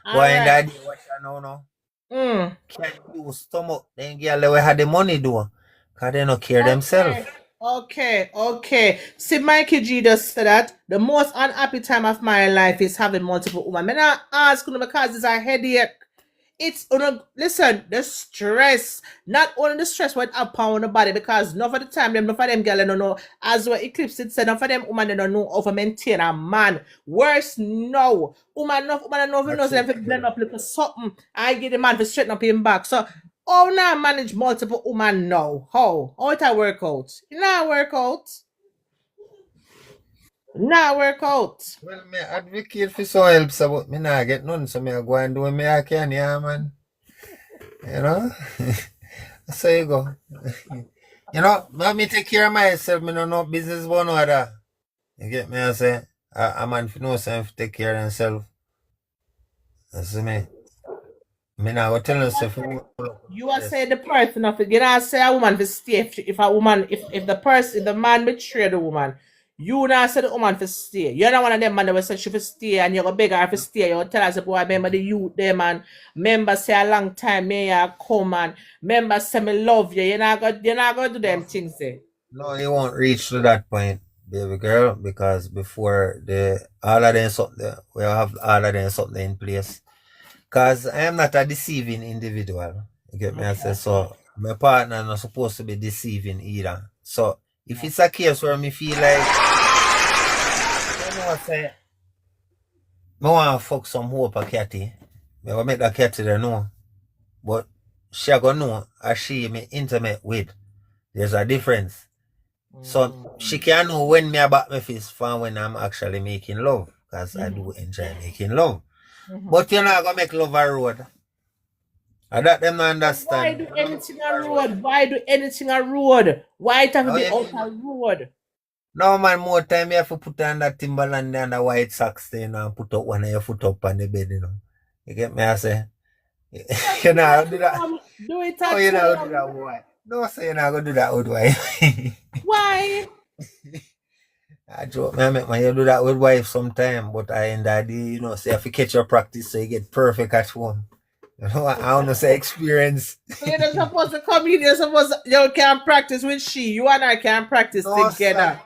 But in that day, what you know now? Can you stomach then girl they had the money do? Because they don't care themselves. Okay. See, Mikey G just said that the most unhappy time of my life is having multiple women. Men I ask you because it's a headache. It's listen, the stress, not only the stress what up on the body, because none of the time none of them girl don't know as well Eclipse it said none of them woman they don't know how to maintain a man. Worse no. Woman knows them to blend up little something. I get the man to straighten up him back. So how now manage multiple women now? How it work out? It not work out. Well, me advocate for some help, so but me not get none, so me go and do what me I can, yeah, man. You know? So you go. You know, let me take care of myself, me no business about no other. You get me, I say? A man fi know say fi take care of himself. You see me? Me not go tell yourself. You are saying the person of it. You not say a woman to stay if a woman if the man betray the woman. You not say the woman for stay. You're not one of them man that will say she for stay and you're gonna beg her for stay. You tell us boy, remember the youth there, man. Remember say a long time may you come and remember say me love you. You're not gonna do them things there. No, you won't reach to that point, baby girl, because before all of them something we have all of them something in place. Because I am not a deceiving individual. You get me? I say, so my partner not supposed to be deceiving either. So if it's a case where me feel like, you know what I say, I want to fuck some hope a catty. I will make that catty there know. But she gonna know as she me intimate with. There's a difference. So she can know when me about my fist from when I'm actually making love. Because I do enjoy making love. But you're not gonna make love a road. I that them not Why understand. do anything a road? Why do anything a road? Why it have to Oh, be yeah. out a road? No man, more time you have to put on that Timberland and the white socks there, you know, and put up one of your foot up on the bed, you know. You get me, I say? You know, do that. Do it Oh, at you know, do home. that, boy. No, say you're not gonna do that, old wife. Why? I joke, man, make man, you do that with wife sometime, but I end that day, you know, say if you catch your practice so you get perfect at home. You know, I don't know, say experience. So you're not supposed to come in. You're supposed to, you can practice with she. You and I can practice No, together. sir.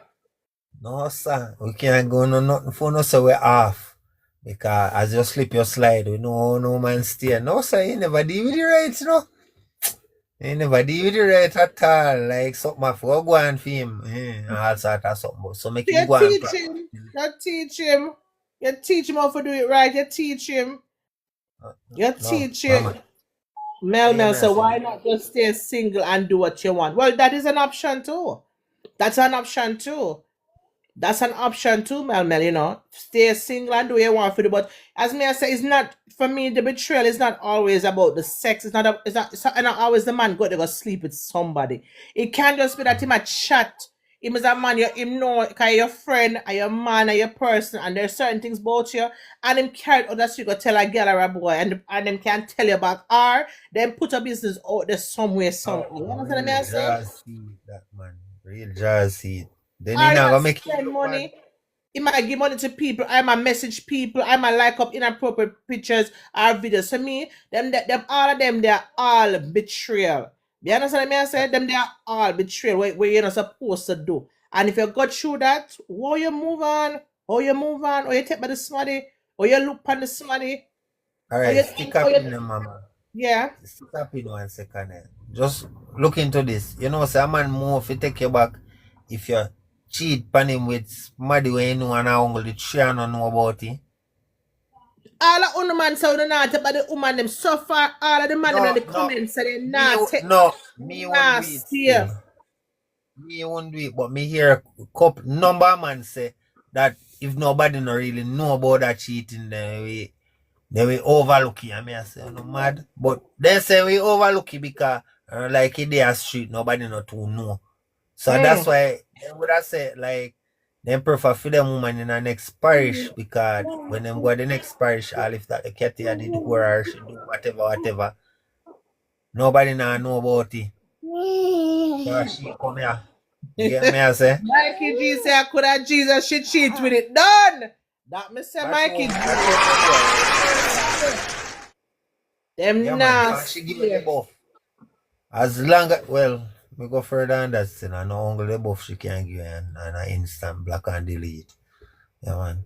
No, sir. We can't go no nothing for no, so we're off. Because as you slip your slide, we know no man stay. No, sir, you never deal with the right, you know. You never deal with the right at all. Like something I for go on for him. And all sort of something. So make him You go and teach practice. him. You teach him. You teach him how to do it right. You teach him. You No, teach him. mama. Mel, Yeah, so man. why not just stay single and do what you want? Well, that is an option too. That's an option too. That's an option too, Mel, you know. Stay single and do what you want for the but as me I say, it's not for me the betrayal is not always about the sex. It's not always the man go to go sleep with somebody. It can't just be that him a chat. Him is a man, him know cause your friend or your man or your person and there's certain things about you and him carry other street go tell a girl or a boy and them can tell you about her, then put a business out there somewhere, somehow. You understand what I Real say? jazzy, that man. Real jazzy. Then Or he he not gonna might make you spend look money. bad. He might give money to people. I might message people. I might like up inappropriate pictures or videos. So me, them all of them, they are all betrayal. You understand what I say? Them they are all betrayal. What you're not supposed to do. And if you got through that, how you move on? Or you take by the somebody, or you look on the somebody, or Alright, you stick think, or up you in the mama. yeah. Stick up in 1 second. Just look into this. You know, say a man more if you take you back if you cheat pan him with somebody when you know and I only three and know about it. All of the man say they not take by the woman them so far. All of the man them in the comments say they not take. Me won't do it Nasty. still. Me won't do it, but me hear a couple number of man say that if nobody no really know about that cheating, then we overlook it. I mean, I say, no mad. But they say we overlook it because, like, in their street, nobody not to know. So that's why they would have said, like, they prefer for them woman in the next parish because when them go to the next parish, all if that the cat here did or she do whatever, nobody now know about it. So she come here. You get me, I say? Mikey G say I could have Jesus she cheat with it. Done. That me say Mikey G. Them Yeah, man, nasty. she give me the buff. As long as, well, we go further than that, so I know only the buff she can give you and an instant block and delete. Yeah, man.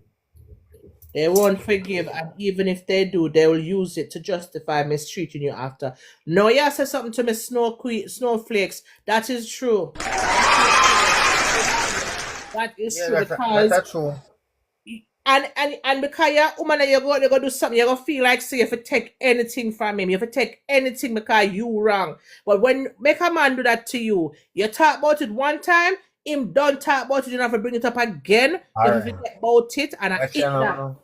They won't forgive, and even if they do, they will use it to justify mistreating you after. No, yeah, say something to me, snowflakes. That is true. That is Yeah, true because that's true. and because you're a woman and you go do something, you're gonna feel like say you have to take anything from him. You have to take anything because you wrong. But when make a man do that to you, you talk about it one time, him don't talk about it, you don't have to bring it up again. You have to forget about it and I But eat you know, that.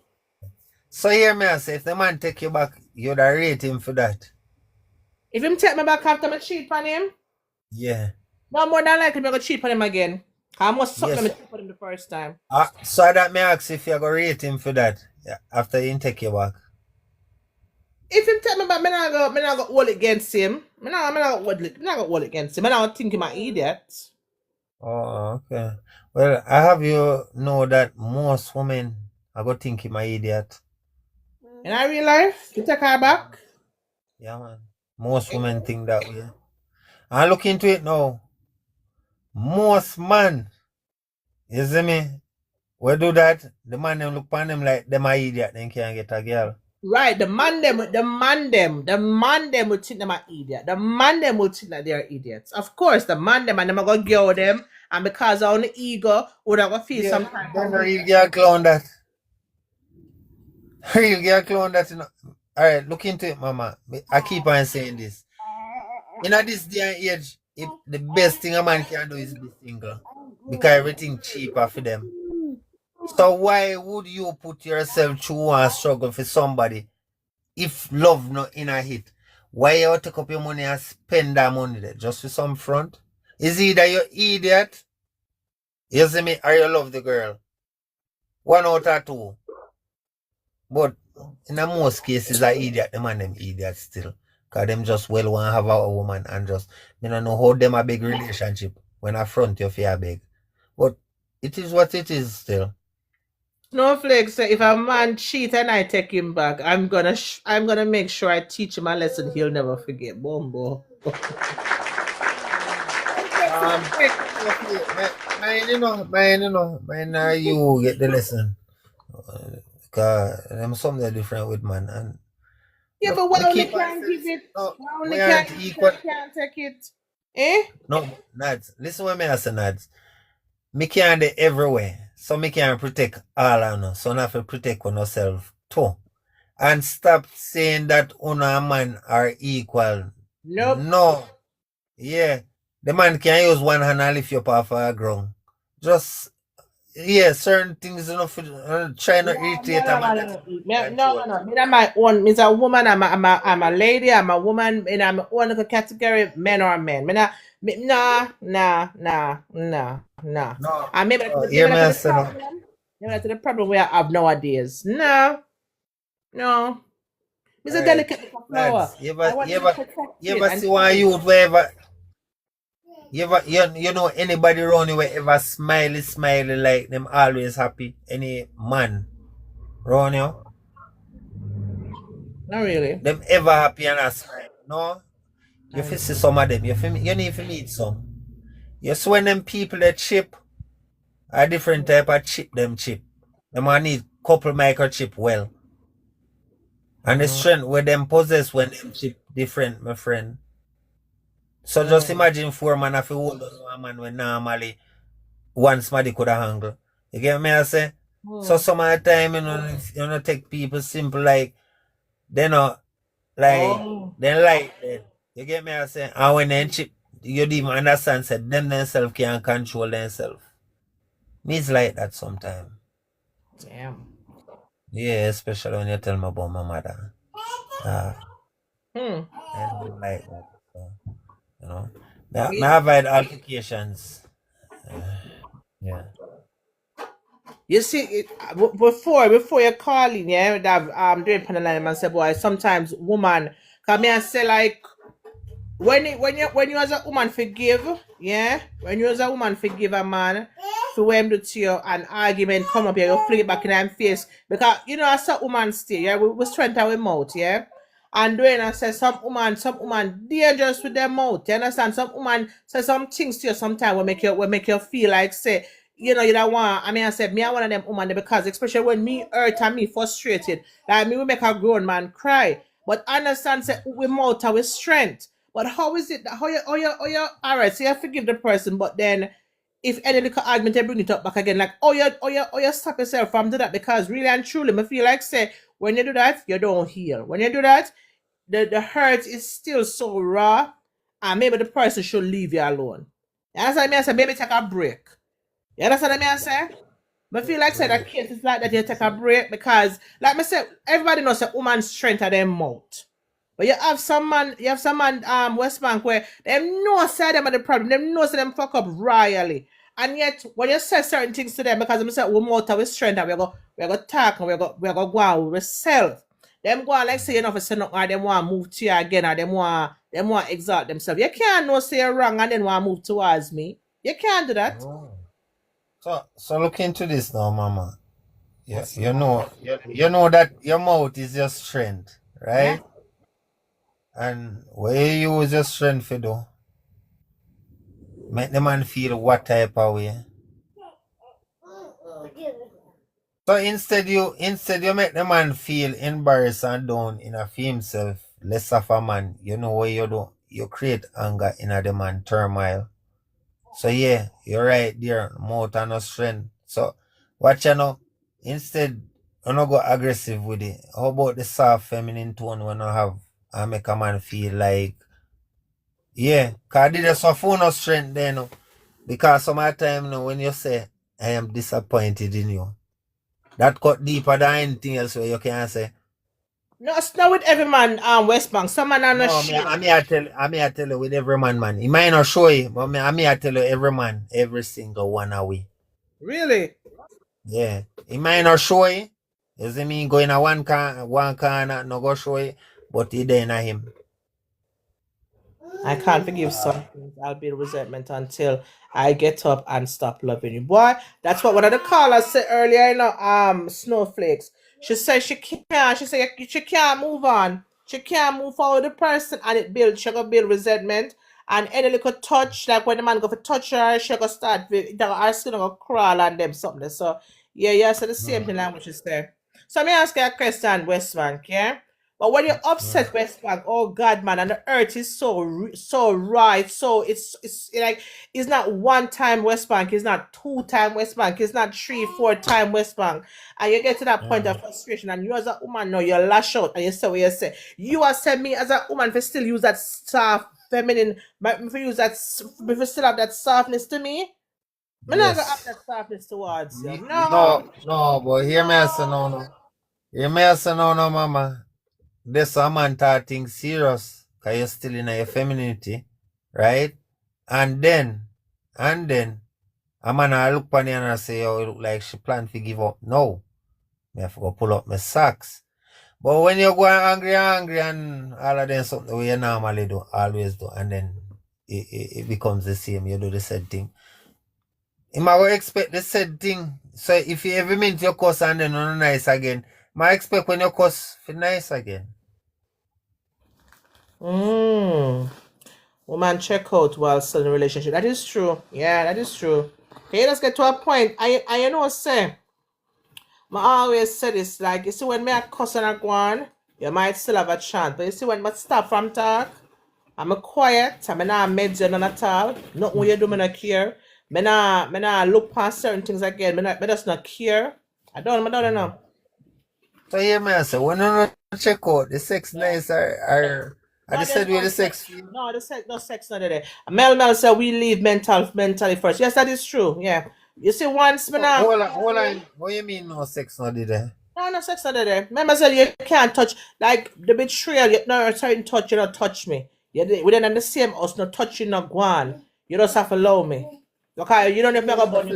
so hear me, I say, if the man take you back, you'd rate him for that. If him take me back after I cheat on him, Yeah. no more than likely I'm gonna cheat on him again. I must suck Yes. them cheat on him the first time. So that me ask if you're going to rate him for that after he take you back. If him take me back, I'm not go hold it against him. I'm not go hold it against him. I don't think him an idiot. Oh, okay. Well, I have you know that most women are going to think him an idiot. In our real life, you take her back. Yeah, man. Most women think that way. I look into it now. Most man, you see me? We do that, the man them look upon them like them an idiot, then can't get a girl. Right, the man them will think them are idiot. The man them will think that they're idiots. Of course, the man them and them are gonna go them, and because of the ego, would have gonna feel Yeah, some type then of the way. real girl clown that. Real girl clown that, you know. Alright, look into it, mama. I keep on saying this. In this day and age, the best thing a man can do is be single. Because everything cheaper for them. So why would you put yourself through and struggle for somebody if love not in a hit? Why you take up your money and spend that money there just for some front? Is either you idiot, you see me, or you love the girl? One out of two. But in the most cases, a idiot, the man them idiot still. Cause them just well want to have a woman and just, me don't know how them a big relationship when I front you for a big. But it is what it is still. Snowflake say if a man cheat and I take him back, I'm gonna make sure I teach him a lesson he'll never forget. Bombo. Mine, you get the lesson. Cause them something different with man. And Yeah, no, but why we only keep on can't saying, give it? no, Why only we aren't can't equal. can't take it? Eh? No, Nads, listen what me I say, Nads. Me can't do everywhere. So me can't protect all of us. So not to protect on ourselves too. And stop saying that una man are equal. Nope. No. Yeah. The man can use one hand and lift you up off a ground. Just certain things enough try not irritate a man. No. Me, I'm my own. Me, a woman. I'm a lady. I'm a woman. And I'm one of the category men or men. Me, nah. No. And maybe Hear me that's say the no. problem. Maybe that's the problem we have nowadays. No. It's a Alright, delicate little flower. lads, you I want to protect you it ever and see one youth wherever you know anybody around you ever smiley like them always happy? Any man around you? not really. Them ever happy and a smile? No? You feel see some of them. You need to meet some. You see when them people that chip a different type of chip them chip. Them a need couple microchip well. And the strength where them possess when them chip different, my friend. So just imagine 4 man if you hold on to a man when normally one somebody could have handled. You get me I say? So some of the time you know take people simple like they know like they like that. You get me I say? And when they chip you don't even understand say them themselves can't control themselves. Me it's like that sometimes. Damn. Yeah, especially when you tell me about my mother. Hmm. And like that. So, you know. I avoid altercations. Yeah. You see, before you call in, yeah, that doing panel line and say, boy, sometimes woman come here and say like when you as a woman forgive, yeah, when you as a woman forgive a man for when do to you an argument come up here, you fling it back in her face because you know as a woman still, yeah, we strength our mouth, yeah. And when I say some woman dangerous with their mouth. You understand? Some woman say some things to you sometimes will make you feel like say, you know, you don't want. I mean, I said me, I one of them woman because especially when me hurt and me frustrated, like me, we make a grown man cry. But understand, say we mouth with strength. But how is it that how you all right? So you forgive the person, but then if any little argument they bring it up back again, like you stop yourself from do that because really and truly, me feel like say when you do that, you don't heal. When you do that, the hurt is still so raw, and maybe the person should leave you alone. You understand me? I say maybe take a break. You understand me? I say. I feel like say that case is like that you take a break because, like I said, everybody knows that woman's strength at their mouth. But you have some man, West Bank where them know say them are the problem, them know say them fuck up royally. And yet when you say certain things to them, because them say we mouth with strength and we go talk and we go go out with self. Them go on like say you know for say nothing or them want to move to you again or them want exalt themselves. You can't know say you're wrong and then want to move towards me. You can't do that. So look into this now, mama. Yeah, you know that your mouth is your strength, right? Yeah. And where you use your strength for do, make the man feel what type of way. So instead you make the man feel embarrassed and down in a feel himself less of a man. You know what you do? You create anger in a the man turmoil. So yeah, you're right there. Mouth and no strength. So watch you know. Instead, you not go aggressive with it. How about the soft feminine tone when you have and make a man feel like yeah, cause there's so full no strength there no. Because some of the time now when you say I am disappointed in you, that cut deeper than anything else where you can say. No, it's not with every man, West Bank. Some man are not No, shit. I may tell you with every man. He might not show you, but I may tell you every man, every single one away. Really? Yeah. He might not show you. You see me going a one corner, no go show you, but he there na him. I can't forgive some things. I'll be in resentment until I get up and stop loving you. Boy, that's what one of the callers said earlier, Snowflakes. She said she can't. She said she can't move on. She can't move forward with the person and she gonna build resentment. And any little touch, like when the man go for touch her, she gonna start her skin gonna crawl on them something. So yeah, so the same thing language is there. So let me ask you a question, Westbank, yeah? But when you're upset, West Bank, oh God, man, and the earth is so right, so it's like it's not one time West Bank, it's not two time West Bank, it's not three, four time West Bank, and you get to that point of frustration, and you as a woman know you lash out, and you say what you say. You are saying me as a woman for still use that soft feminine, for use that, for still have that softness to me. I'm not gonna have Yes. that softness towards you. No. No, but hear me say no. Hear me say no, mama. This a man thought things serious, cause you're still in your femininity, right? And then, a man I look on you and I say, oh, it look like she plan to give up. No. Me have to go pull up my socks. But when you go angry and all of them something we you normally do, always do, and then it becomes the same, you do the same thing. You might expect the same thing. So if you every minute you cuss and then not nice again, might expect when you cuss for nice again. Woman check out while still in a relationship. That is true. Yeah, that is true. Okay, let's get to a point. I you know say, I always say this, like you see when me a cuss and a go on, you might still have a chance. But you see when I stop from talk, I'm a quiet, I'm not meds you none at all. Not what you do, me not care. Me not look past certain things again. Me just not care. I don't know. So hear me I say, when you not check out the sex nice or I just said with the sex feel. No, no sex not there. Mel said we leave mentally first. Yes, that is true. Yeah. You see, once me now. Hold on. What you mean no sex not there? No sex not there. Remember, said you can't touch like the betrayal. You no certain touch. You don't touch me. We then in the same house. No touch you, not go on. You just have to allow me. Okay, you don't have to go burn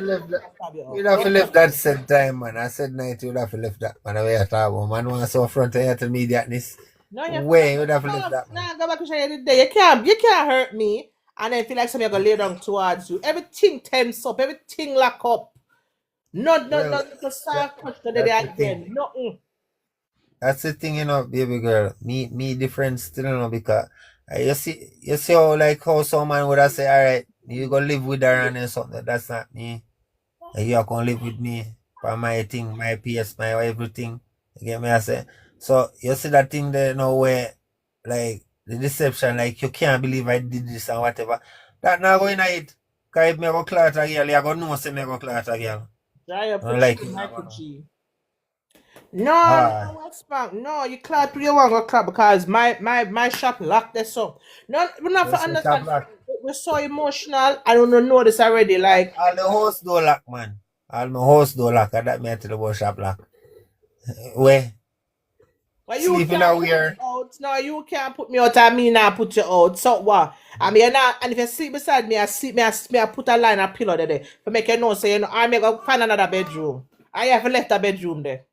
You have to left that same time, man. I said night you have to left that man away at all. Man wants so front of you to immediateness. No, you Way you have to left that man. Nah, go back to show you the day. You can't hurt me and then feel like somebody gonna lay down towards you. Everything tense up, everything lock up. No soft touch no there again. Nothing. That's the thing, you know, baby girl. Me different still, you know, because you see how some man would have say, all right, you go live with her and then something. That's not me. And you are gonna live with me for my thing, my PS, my everything. You get me? I say. So you see that thing there, you know, where like the deception, like you can't believe I did this and whatever. That not going to it. Cause if me go clout a girl, you gonna know say me go clout a girl. Try your I like it. No, West Bank. No, you clap to your one go clap because my shop locked this up. No, we're not for Yes, the shop understand. lock. We're so emotional. I don't know this already. Like All the house door lock, man. All my house door lock. And that me I tell you about shop lock. Where? well, you Sleeping can't out put me here. out. No, you can't put me out. I mean, I put you out. So what? I mean, and if you sleep beside me, I put a line of pillow there to make you know. So you know, I may go find another bedroom. I have left a bedroom there.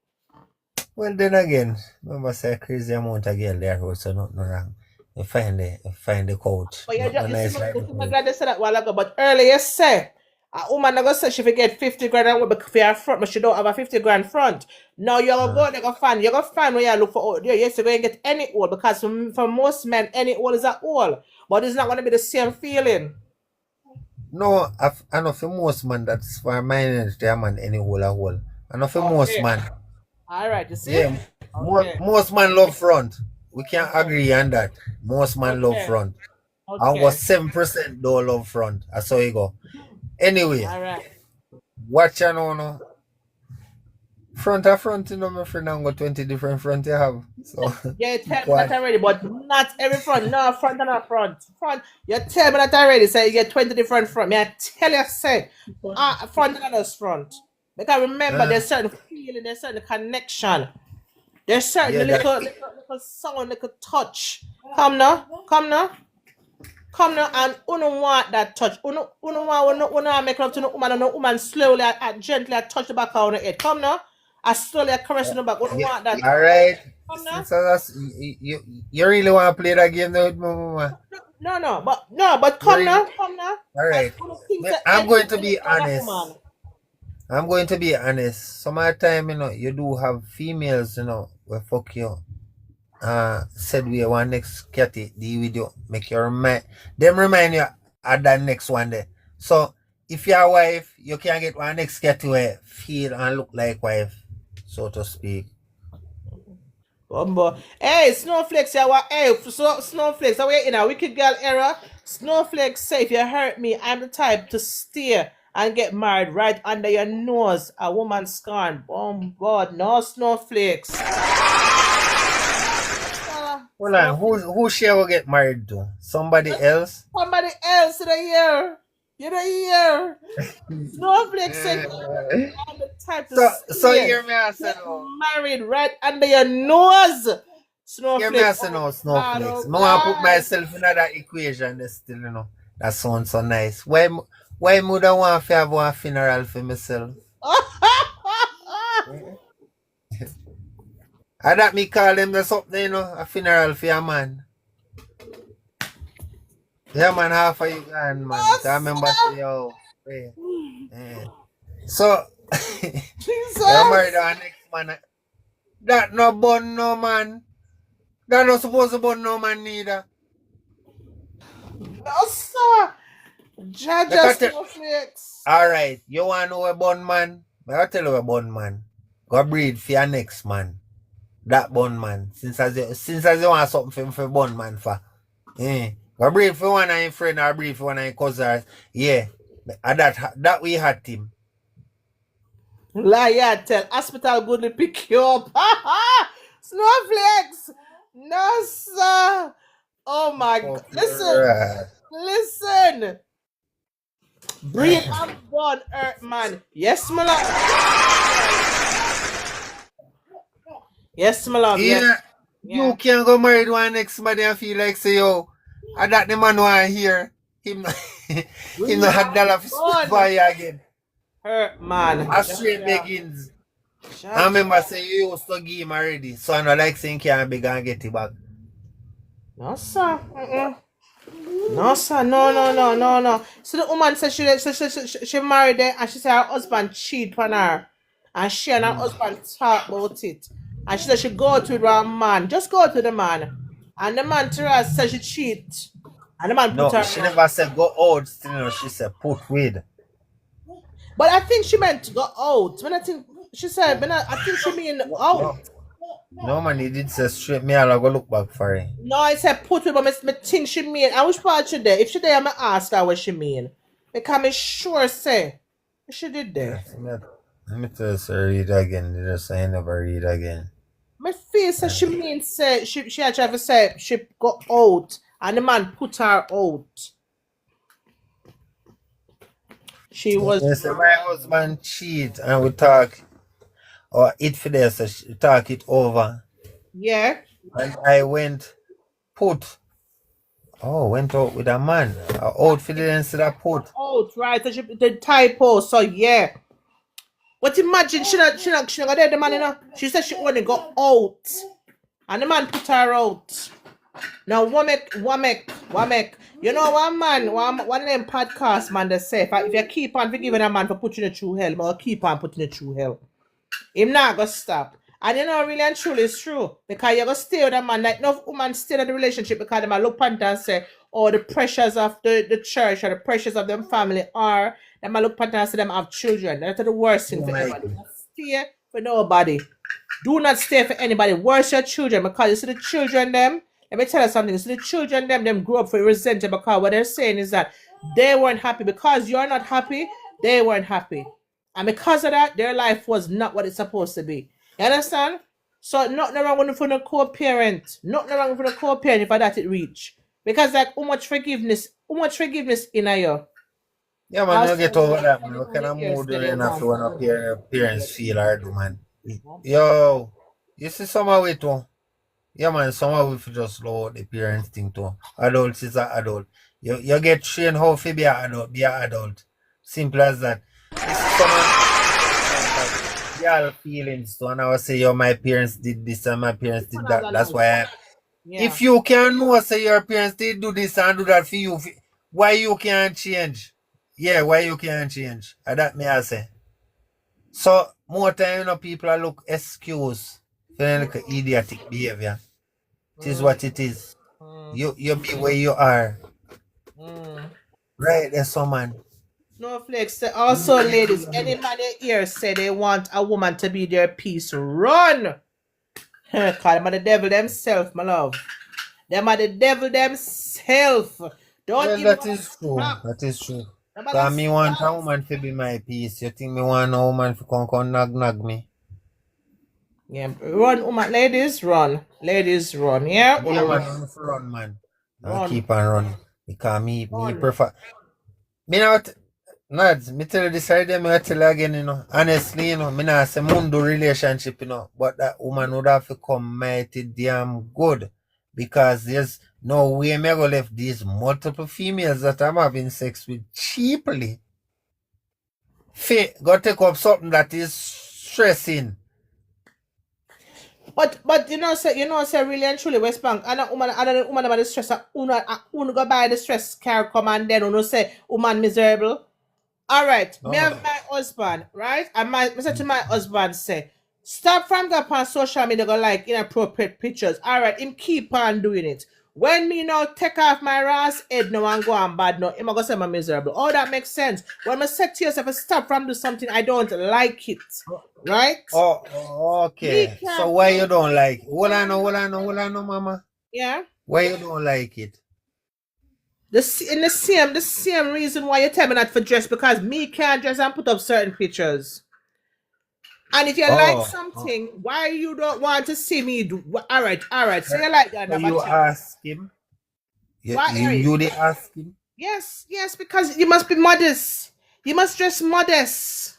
Well then again, remember say crazy amount of girl there house, so nothing wrong. You find the couch. But Nothing nice like I'm that. glad they said that while ago. But earlier, say a woman never say she forget 50 grand and work for her front, but she don't have a 50 grand front. Now you're gonna go, you're gonna find where you look for old. Yes, you're gonna get any old because for most men, any old is a old, but it's not gonna be the same feeling. No, I know for most man that's for my energy, man any hole a hole. And not for most man. All right, you see? Yeah. Okay. Most man love front. We can agree on that. Most man love Okay. front. And was 7% don't love front. That's how you go. Anyway, All right. watch and no. Front to front, you know, my friend, I'm got 20 different front you have. So Yeah, you tell me What? that already, but not every front. No, front and not front. Front. You tell me that already. Say you get 20 different front. Me, I tell you, say, front and not front. Because remember, there's certain feeling, there's certain connection. There's certain Yeah, little sound, little touch. Come now, and uno want that touch. Uno want make love to no woman, and no woman slowly, gently touch the back of the head. Come now, I slowly caress the back. Uno want that. all right. Come now. So that's you really want to play that game now with my mama? No, but come now. All right. I'm going to be honest. I'm going to be honest. Some of the time, you know, you do have females, you know, where fuck you. Said we want next catty deal with you, make you remind you at that next one there. So if you're a wife, you can get one next catty where feel and look like wife, so to speak. Hey, Snowflakes, Snowflakes, are we in a wicked girl era? Snowflakes say if you hurt me, I'm the type to steer and get married right under your nose. A woman scorn. God, no Snowflakes. Hold on, who she will get married to? Somebody else? Somebody else in a year. You know, year. Snowflakes said I'm the type to So hear me I say no. married right under your nose. Hear me I say no, Snowflakes. I want to put myself in that equation there still, you know. That sounds so nice. Why would I want to have one funeral for myself? I that me call them the something, you know, a funeral for a man. Yeah, man, half of you gone, man. I remember say, yo, yeah. So, Jesus. you married our next man. That no bun no man. That not supposed to bun no man neither. No, sir. Judge Snowflakes. Alright, you want to know a bun man? I'll tell you a bun man. Go breed for your next man. That bun man. Since as you want something for bun man for. Go breed for one of your friend or breed for one of your cousins. Yeah. And that we had him. Liar, tell hospital goodly pick you up. Snowflakes. No, sir. Oh my God. Listen. Breathe and born earth man. Yes, my love. Yes, my love. Yeah. You can't go married one next man and feel like say yo. And that the man want to hear. Him not had dollar for you again. Hurt man. A straight begins. I remember say you used to give him already. So I don't like saying can't beg and get it back. No, sir. No, sir. No. So the woman said she married her and she said her husband cheated on her. And she and her husband talk about it. And she said she go to the man. Just go to the man. And the man to her said she cheat. And the man put her. No, she never said go out. Still, you know, she said put with. But I think she meant to go out. When I think she said, I think she mean out. No man, he did say straight. Me, I'll go look back for it. No, I said put with, but me think she mean. I wish part she there. If she there, I'm gonna ask her what she mean. Because me sure say she did there. Let me just read again. You just say I never read again. My face says she means say she actually say she go out and the man put her out. She was. Yes, my husband cheat and we talk or it for this, so she talk it over. Yeah. And I went out with a man. Out for the instead of put. Out, right? So she the typo. So yeah. But imagine she not there the man, you know. She said she only go out. And the man put her out. Now Wamek. You know one man, one of them podcast man they say if you keep on forgiving a man for putting you through hell, but keep on putting you through hell. Him not gonna stop. And you know really and truly it's true. Because you're gonna stay with a man like no woman stay in the relationship because they might look at and say, oh, the pressures of the church or the pressures of them family are they might look at and say them have children. That's the worst thing for everybody. stay for nobody. Do not stay for anybody. Worse your children because you see the children them. Let me tell you something. You see the children them grow up for resentment because what they're saying is that they weren't happy because you're not happy. They weren't happy, and because of that, their life was not what it's supposed to be. You understand? So nothing wrong with the co-parent. Nothing wrong with the co-parent if I that it reach. Because like how much forgiveness in a you. Yeah, man, you Also, get over that, man. What kind the of ears mood that you're they in after want. when parents feel or do, man. Yo, you see some of it too. Yeah, man, some of it just low the parents thing too. Adults is an adult. You get trained how to be an adult, Simple as that. You see some of y'all feelings too, and I was say, yo, my parents did this and my parents did that. That's why Yeah. if you can know say your parents did do this and do that for you, why you can't change? Yeah, why you can't change? That me I say. So more time, people are look excuse for like idiotic behavior. It is what it is. You be where you are. Right, there's someone. No flex. Also, ladies, any man here say they want a woman to be their peace, run. Cause them are the devil themselves, my love. Them are the devil themselves. Don't Well, even that is true. stop. That is true. Them Cause are me want a woman to be my peace. You think me want a woman to come nag me? yeah, run, woman, ladies, run. Ladies, run. Yeah, Yeah, run. man, run, man. I'll Run. keep on running. Because me Run. prefer. Me not, lads, me tell you this already, me tell you again, honestly, me not say mundo relationship, but that woman would have to come mighty damn good. Because there's no way me go left these multiple females that I'm having sex with cheaply. Go take up something that is stressing. But say really and truly West Bank, and a woman about the stress, uno go buy the stress car come and then uno say woman miserable. All right, me and my husband, right? And I said to my husband, say, stop from going on social media go like inappropriate pictures. All right, him keep on doing it. When me now take off my ass head now and go on bad now, him go say I'm miserable. Oh, that makes sense. When I say to yourself, stop from do something I don't like it, right? Oh, okay. So why you don't like it? Hold on, mama. Yeah. Why you don't like it? The same reason why you tell me not for dress because me can't dress and put up certain pictures. And if you like something, why you don't want to see me do? All right. So you like that? So you ask him. You they ask him. Yes, because you must be modest. You must dress modest.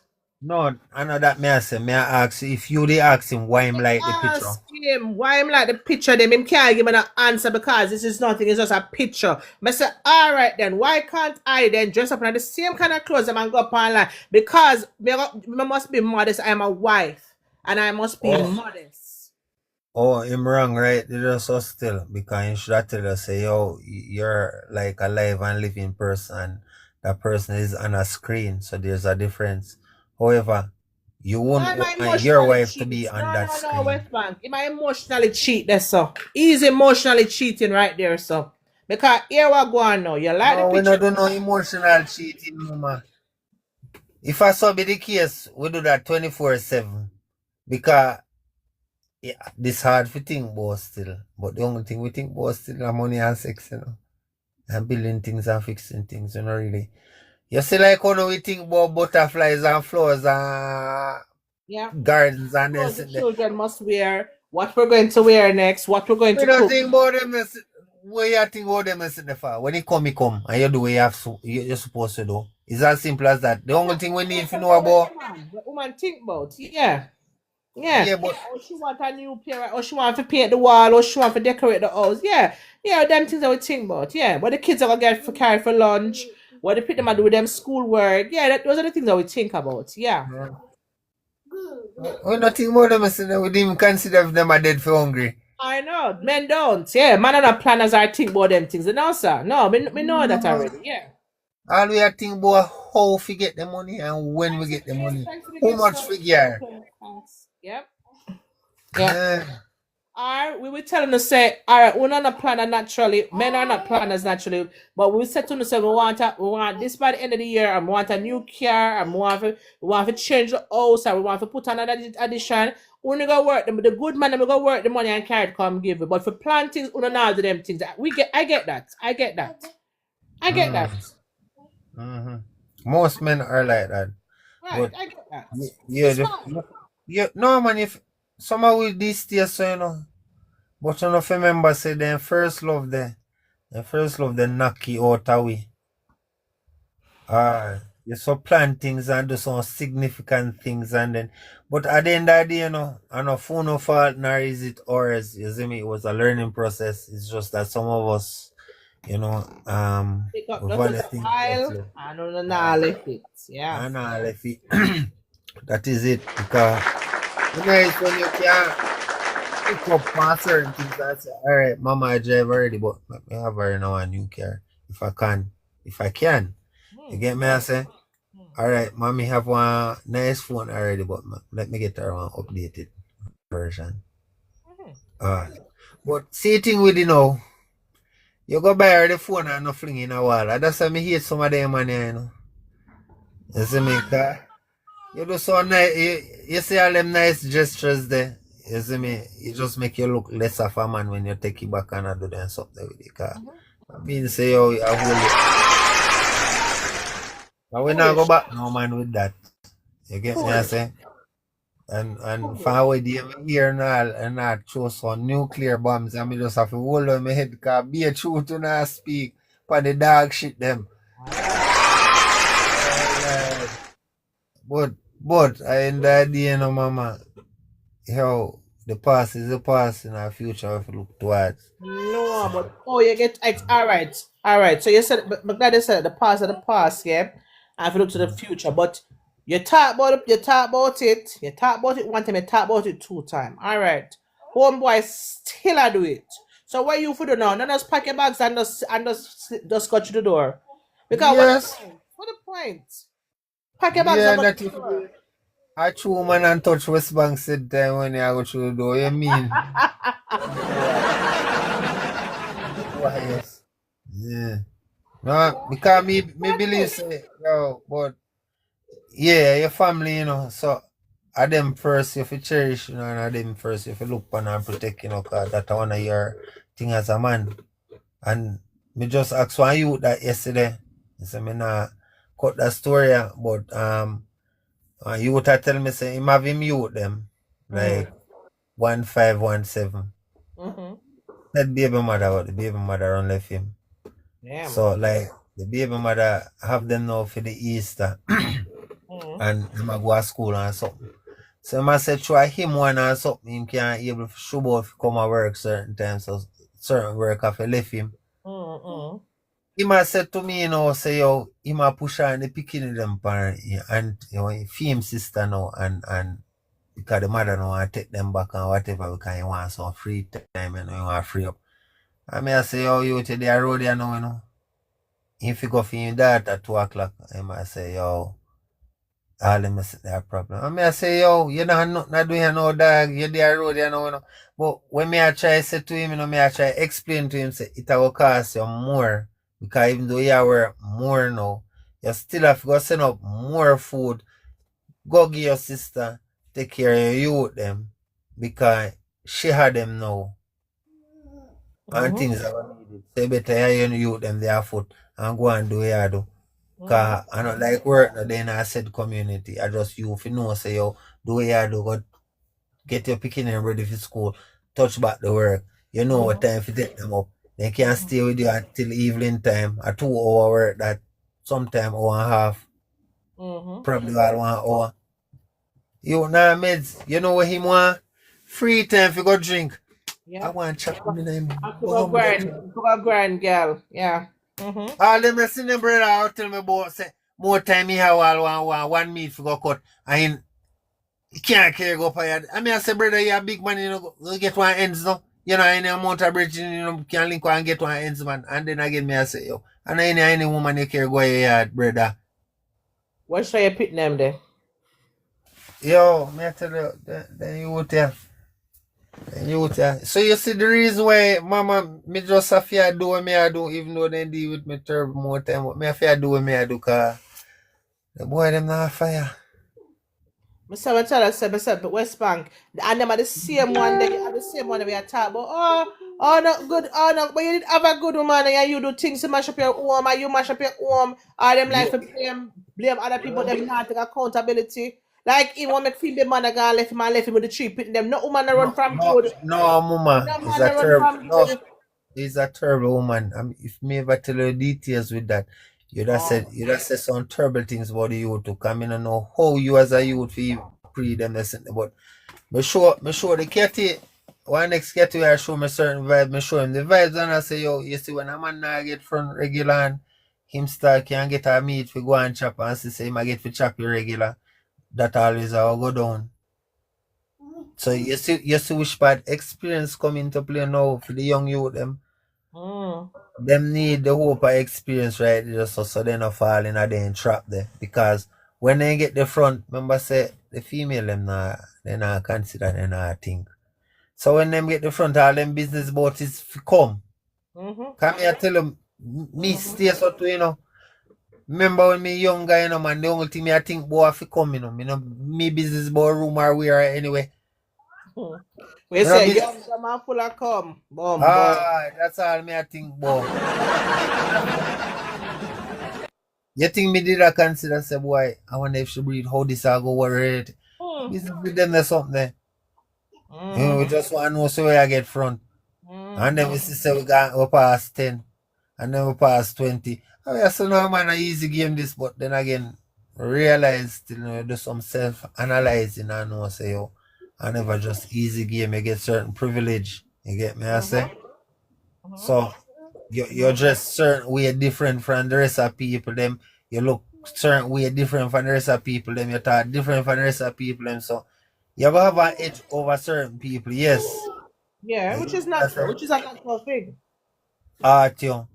No, I know that may I say. May I ask you if you they ask him why him like the picture? Ask him why him like the picture. Then him can't give me an answer because this is nothing. It's just a picture. I say, all right then. Why can't I then dress up in the same kind of clothes and go up online? Because I must be modest. I am a wife and I must be modest. Oh, him wrong, right? They just so still because you should have tell us say, yo, you're like a live and living person. That person is on a screen, so there's a difference. However, you won't want your wife to be on that screen. No, West Bank. He might emotionally cheat there, so. He's emotionally cheating right there, so. Because here we go on now. You like the picture. We don't do no emotional cheating, mama. If I saw be the case, we do that 24/7. Because this hard for think about still. But the only thing we think about still is money and sex, And building things and fixing things, really. You see like how we think about butterflies and flowers and gardens and this. The children must wear what we're going to wear next, what we're going to don't cook. think about them what you think about them sitting there for. When you come and you do what you're supposed to do. It's as simple as that. The only thing we need to know about What woman think about, yeah. But or she want a new pair, or she want to paint the wall, or she want to decorate the house. Yeah, them things that we think about. Yeah, what the kids are gonna get for carry for lunch, what the people do with them schoolwork. Yeah, those are the things that we think about. Yeah. We not think about them, we didn't even consider if them are dead for hungry. I know, men don't. Yeah, man are not planners are think about them things. No, sir. No, we know that already. Yeah. All we are thinking about how we get the money and when we get the money. How much we get. Yep. Yeah. Or we will tell them to say, all right, we're not a planner naturally. Men are not planners naturally. But we said to them, say, we want this by the end of the year, and we want a new car, and we want to change the house, and we want to put another addition. We go work them, the good man, we go work the money and carry it come give it. But for plantings, we don't know do them things. I get that. I get that. I get that. Mm-hmm. Most men are like that. Right, But I get that. yeah, It's fine. no man, if somehow with this year, so you know, but you know, if you remember, say them first love the knock you out away. You so plan things and do some significant things and then, but at the end of the day, you know, I know for no fault nor is it ours. You see me, it was a learning process. It's just that some of us, you know, Pick up we just value a things smile carefully. and on the knowledge it. Yeah. And all if it, that is it. Because you know, it's when you can't pick up on certain things and say, all right, mama, I drive already, but let me have her now a new car. If I can. You get me? I say, all right, mommy have one nice phone already, but let me get her one updated version. But see thing with you know, you go buy her the phone and no fling in a wall. That's why me hate some of them man, you know. You see me? 'Cause you do so nice. You see all them nice gestures there. You see me? It just make you look less of a man when you take it back and do them something with it. 'Cause I mean, say, yo, I hold it. But we not go back no man with that. You get me? I say? And far away the here and all throw some nuclear bombs and me just have to hold on my head because be a truth to not speak for the dog shit them. But I end the day, you know, mama. Yo, the past is the past and our future we have to look towards. No, but you get all right. So you said, but glad you said the past of the past, yeah. And if you look to the future, but you talk about it. You talk about it one time. You talk about it two times. All right, homeboy still I do it. So what you for do now? Not just pack your bags and just go to the door. Because Yes. what the point? Pack your bags Yeah, and go that to the if door. I true man and touch West Bank said time when you go through the door, you mean? Why, yes. Yeah. No, because me believe say, yo, but yeah, your family, you know, so at them first you have to cherish, you know, and at them first you have to look upon and protect, you know, because that's one of your thing as a man. And me just asked one youth that yesterday. He said me not cut that story, but youth are tell me say him have him youth them like 1517. Mm-hmm. That baby mother, but the baby mother on left him. Yeah. So like the baby mother have them now for the Easter and them a go to school and something. So I said try him one or something him can't able to show off come to work certain times, so certain work have to left him. He must said to me, you know, say yo, he must push on the picking them parent and you know him sister now and because the mother now want to take them back and whatever because he want some free time and you want to free up. I mean I say yo you to the road there now, you know. If you go for your dad at 2 o'clock, I might say, yo, all them is their problem. I mean, I say, yo, you know, not doing no dog, you're there road, you know. But when me I try to say to him, you know, me I try to explain to him, say, it will cost you more. Because even though you work more now, you still have to go send up more food, go give your sister, take care of your youth them. Because she had them now. And things are needed. So you better you youth them their foot and go and do what you do. Because I don't like work no then I said community. I just you if you know say yo do what you do, go get your picking and ready for school, touch back the work. You know what time to take them up. They can't stay with you until evening time, a 2 hour work that sometime hour and a half. Probably all 1 hour. You know meds, you know what him want? Free time for go drink. Yeah. I want to chat with him. I forgot grand girl. Yeah. All them rest in them brother I'll tell me about say more time he have all one meat for go cut and he can't carry go for you. I mean I say brother you a big man you know go get one ends now. You know any amount of bridge you know can link and get one ends man. And then again me I say yo and any woman you carry go your yard brother. What should you pick them there? Yo, me I tell you then you would tell. So you see the reason why, Mama, me just have to do what me I do, even though they deal with me turbo more time, but me have to do what me I do, cause the boy them not fire. Mr. Tell us, Mr. West Bank, and them are the same one. They are the same one that we are talking about. Oh, not good. Oh, no. But you did have a good woman, and you do things to mash up your home, and you mash up your home. Or them like Yeah. to blame other people. Them not take accountability. Like he want make feel the man that left him and left him with the tree pitting them. No woman that run from good. No, Mama, No it's man a that run terrible. from No, good. he's a terrible woman. If me ever tell you details with that, you'd have said some terrible things about the youth to come in and know how you as a youth feel pre them listen. But me sure the kitty one next kitty I show me certain vibe, me show him the vibes and I say, yo, you see when a man now get front regular and him start can get a meat for go and chop and say him I get for chop you regular, that always how go down. So you see which part experience come into play now for the young youth them. Mm. Them need the hope of experience right there so they not fall in a then trap there. Because when they get the front, remember say the female them not they not consider they not think. So when them get the front, all them business about is come. Mm-hmm. Come here tell them me stay so too, you know. Remember when me younger, you know, man, the only thing me I think boy fi come, you know. Me business about room or where anyway. We You know, say bus- young man full of cum. Boom, boom. that's all me I think boy. You think me did I consider say boy, I wonder if she breathe how this I go worry it. Mm. Business with them there's something there. You know, we Mm. just want to know so where I get front. And then we see say we past 10. And then we pass 20. I mean, so no man, an easy game this, but then again, realize still, you know, do some self-analyzing and know say, yo, I never just easy game, you get certain privilege. You get me, I say? So, you're just certain way different from the rest of people, them. You look certain way different from the rest of people, them. You talk different from the rest of people, them. So, you ever have an edge over certain people, yes. Yeah, which is natural, which is a natural thing. Art, you.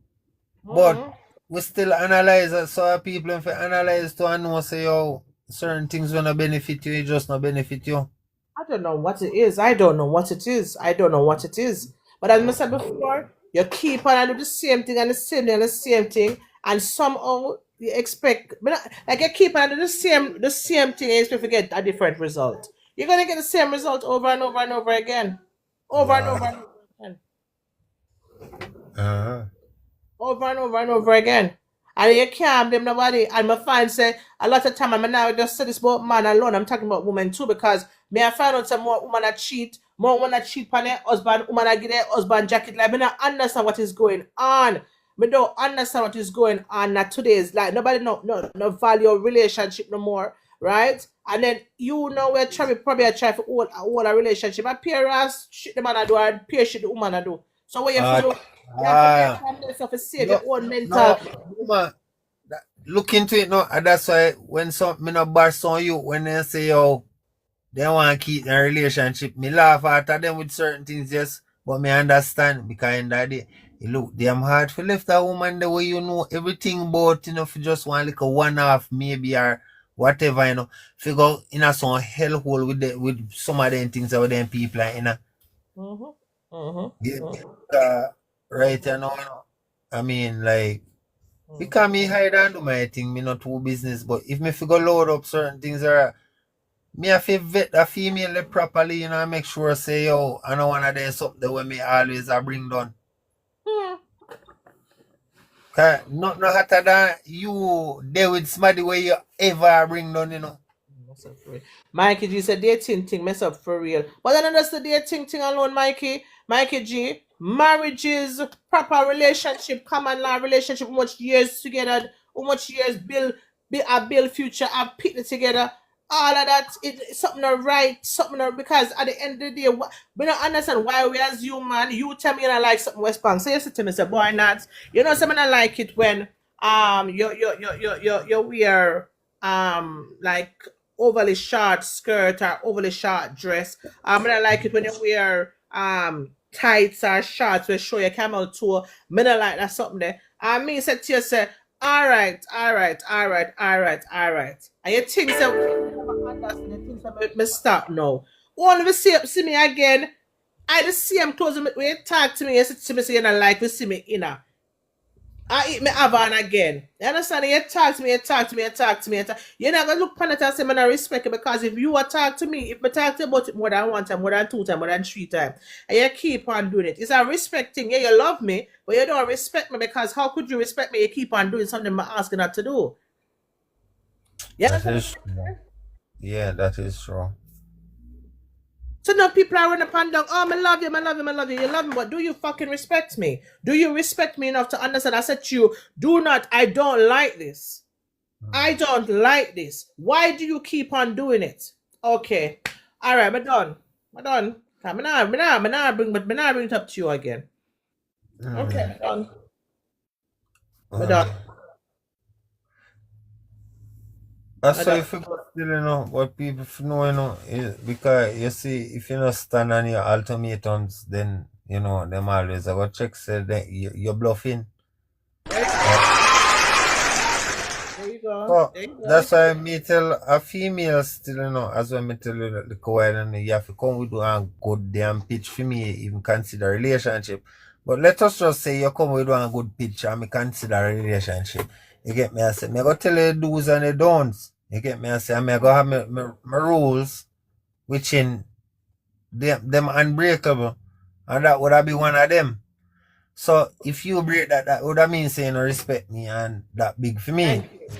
But Mhm. we still analyze it, so people if you analyze to and know say yo certain things will not benefit you, it just not benefit you. I don't know what it is. I don't know what it is. I don't know what it is. But as I said before, you keep on and do the same thing and the same thing and the same thing, and somehow you expect, but like you keep on and do the same thing and you expect to get a different result. You're gonna get the same result over and over and over again, over and over and over again. Uh-huh. Over and over and over again. And you can't blame nobody. And my find say a lot of time I'm now just say this about man alone. I'm talking about women too because me I find out some more women that cheat, more women that cheat on their husband, women that give their husband jacket. Like me not understand what is going on. Me don't understand what is going on now today's like nobody no value relationship no more, right? And then you know we're trying probably try for all a relationship. A pair as shit the man I do and pair shit the woman I do. So what you have to do? You have to Ah, make yourself to save no, your own mental. no, woman, look into it no, and that's why when some me no burst on you when they say yo they want to keep a relationship, me laugh after them with certain things, yes, but me understand because in that day, it look damn hard for left a woman the way you know everything about, you know, for just one like a one off maybe or whatever, you know, figure in a some hellhole with some of them things about them people, you know. Mm-hmm. Mm-hmm. Yeah, right, you know, I mean, like, because me hide and do my thing, me not too business, but if me figure load up certain things, or me have to vet the female properly, you know, and make sure say, yo, I don't want to do something where me always bring down. Cause not no hotter than you there with somebody where you ever bring down, you know. Mess up for real. Mikey G said dating thing mess up for real. But then that's the dating thing alone, Mikey. Mikey G. Marriages, proper relationship, common law relationship, how much years together, how much years build future, have picked it together. All of that, it's something not right, something not because at the end of the day, we don't understand why we as human. You tell me you don't like something West Bank. So you say to me, say, boy, not. You know, something I like it when you wear like overly short skirt or overly short dress. I like it when you wear tights or shorts which show your camel toe. Me not like that something there. I mean said to you say, all right, all right, all right, all right, all right. And you think that you think that me stop now. Only we see me again. I the same clothes when you talk to me, you say to me, say you don't like to see me inner. I eat me Havana again. You understand? You talk to me, you talk to me, you talk to me. You're not gonna look upon it and say, man, I respect it because if you talk to me, if I talk to you about it more than one time, more than two times, more than three times, and you keep on doing it, it's a respect thing. Yeah, you love me, but you don't respect me because how could you respect me? You keep on doing something I'm asking not to do. Yeah. That is true. Yeah, that is true. So now people are running up and down. Oh, I love you, I love you, I love you. You love me, but do you fucking respect me? Do you respect me enough to understand? I said to you, do not. I don't like this. I don't like this. Why do you keep on doing it? Okay. All right, I'm done. I'm done. I'm not bring it up to you again. Okay, I'm done. I'm done. That's why if you go still, what people know, because you see, if you not stand on your ultimatums, then, them always I go check, say, that you're bluffing. There you go. So, There you go. that's why me tell a female still, as when me tell you that the while, you have to come with one good damn pitch for me, even consider relationship. But let us just say you come with one good pitch and me consider a relationship. You get me? I say, me go tell you the do's and the don'ts. You get me? I say, I go have my rules, which in them unbreakable, and that would be one of them. So if you break that, that would mean saying you respect me and that big for me. So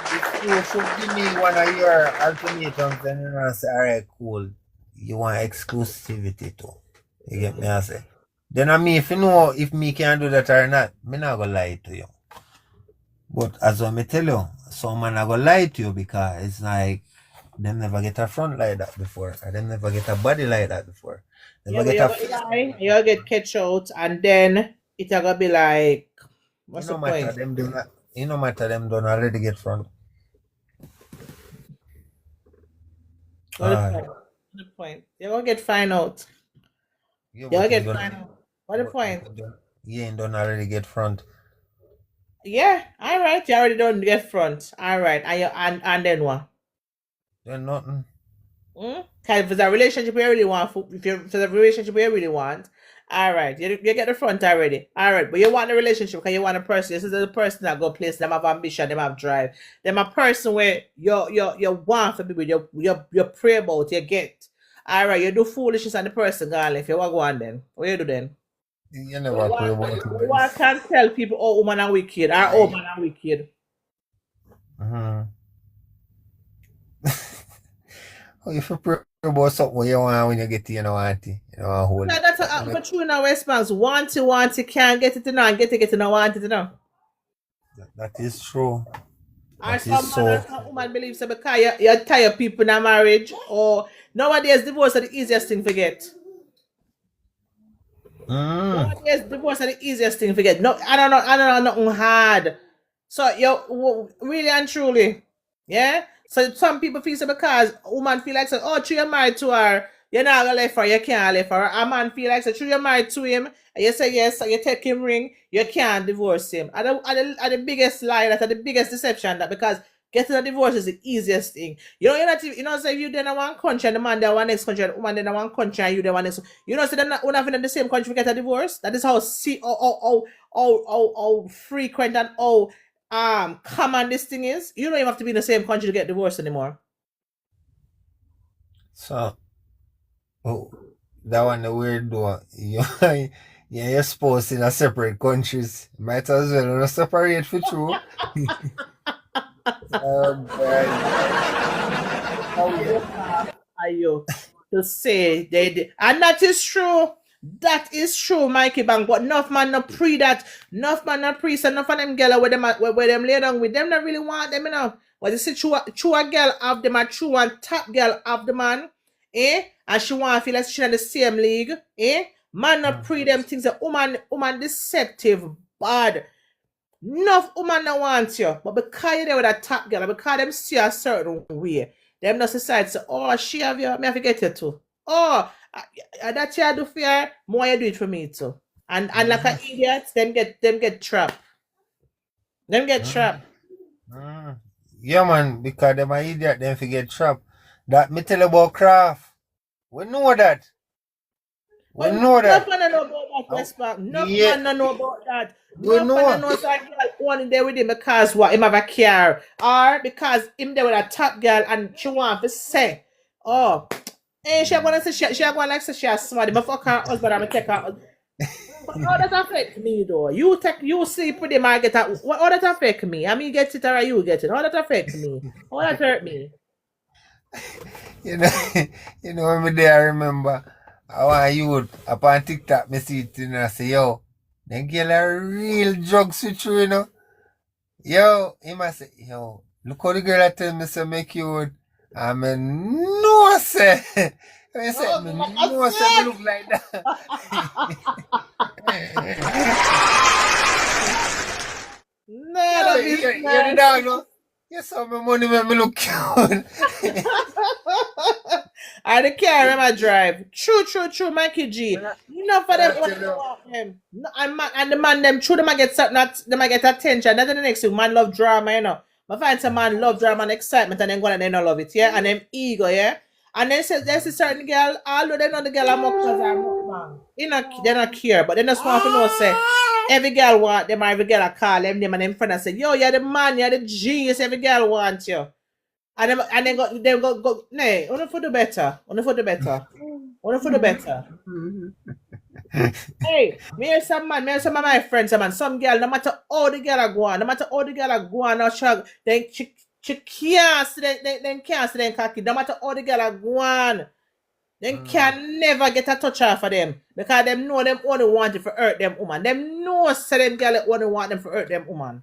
if you should give me one of your ultimatums, then you know, say, alright, cool. You want exclusivity too. You get me? I say. Then if you know if me can do that or not, me not gonna lie to you. But as I tell you, some man are gonna lie to you because it's like them never get a front like that before, or them never get a body like that before. Yeah, but you're gonna lie, you'll get catch out, and then it's gonna be like, what's the point? No matter them don't already get front. What's the point? You're gonna get find out. You're gonna get find out. What's the point? You ain't don't already get front. Yeah, all right. You already don't get front. All right, and then what? Then nothing. Because if it's a relationship you really want, if it's a relationship you really want, all right, you get the front already. All right, but you want a relationship because you want a person. This is the person that go place. Them have ambition. Them have drive. Them a person where you want to be with. You pray about. You get. All right, you do foolishness and the person gone. If you want to go on, then what you do then? You never pray about it. One can't tell people, oh, woman are wicked, or oh, man are wicked. Oh, if you pray about something you want when you get to, auntie, hold it. That's what true in our response. Want it, can't get it to now, get it now, want it to now. That is true. Or some woman believes that because you're tired people in a marriage, or nowadays divorce is the easiest thing to get. Nowadays divorce is the easiest thing to get. No, I don't know nothing hard. So you really and truly, yeah. So some people feel so because a woman feel like, oh, you're married to her, you're not gonna leave her, you can't leave her. A man feel like, you're married to him, and you say yes, and you take him ring, you can't divorce him. Are the biggest lie, that's the biggest deception, that because getting a divorce is the easiest thing. You're not, say if you then in one country and the man there one next country, and the woman then in one country and you there one next, say they're not in the same country to get a divorce. That is how frequent and how common this thing is. You don't even have to be in the same country to get divorced anymore. So, that one the weird though. You're supposed in a separate countries. Might as well not separate for true. Are you to say they did, and that is true. That is true, Mikey Bang. But enough man not pre that. Enough man not pre. So enough of them girl where them lay down with them. Not really want them enough. But you see, true a girl of them, a true one top girl of the man, and she want to feel like she's in the same league, Man not pre them things. A woman deceptive, bad. Enough woman not want you, but because you're there with a top girl, because them see a certain way, them not decide say, oh, she have you, me have to get you too. Oh, that you do for her, more you do it for me too. And like an idiot, them get trapped. Them get trapped. Yeah, man, because them an idiot, them forget trapped. That me tell you about craft. We know that. We But know no that. man know about that, West Bank. No Yeah, man know about that. we No man know. knows that girl only there with him because what him have a car. Or because him there with a top girl and she want to say, oh, she gonna say she gonna like say she a smart. But fuck her husband, I'm gonna take her. But how that affect me though? You sleep with him, I get that. What how that affect me? I mean, get it or you get it? How that affect me? How that hurt me? You know, you know when me there, I remember I want you up on TikTok, me see it, and I say, yo, them girl are real drug switch, you know. Yo, he must say, yo, look how the girl I tell me say make you. I mean, no, say. I said, Oh, me like no, say me I look like that. said, no, Yo, that you're the business. dog, no? You saw my money make me look cute. I don't care where I drive. True, Mikey G. When I, Enough for when I them what tell they you, want them. No, and the man them true them I get something that them I get attention. That's the next thing. Man love drama, you know. I find some man love drama and excitement and then go and they don't love it, yeah? And them ego, yeah? And then say there's a certain girl, although they know the girl I'm up because I'm mukbang. They not care, but they just want to know say every girl want them, or every girl I call them name and them friend and say, yo, you're the man, you're the genius, every girl wants you. And then go nay, only for the better. Only for the better. Only for the better. Hey, me and some of my friends, man, some girl, no matter how the girl are going, no matter how the girl are going or then she can't see then can't see them cocky. No matter how the girl are going, then can never get a touch off of them. Because them know them only want it for hurt them woman. Them know say them girl only want them for hurt them woman.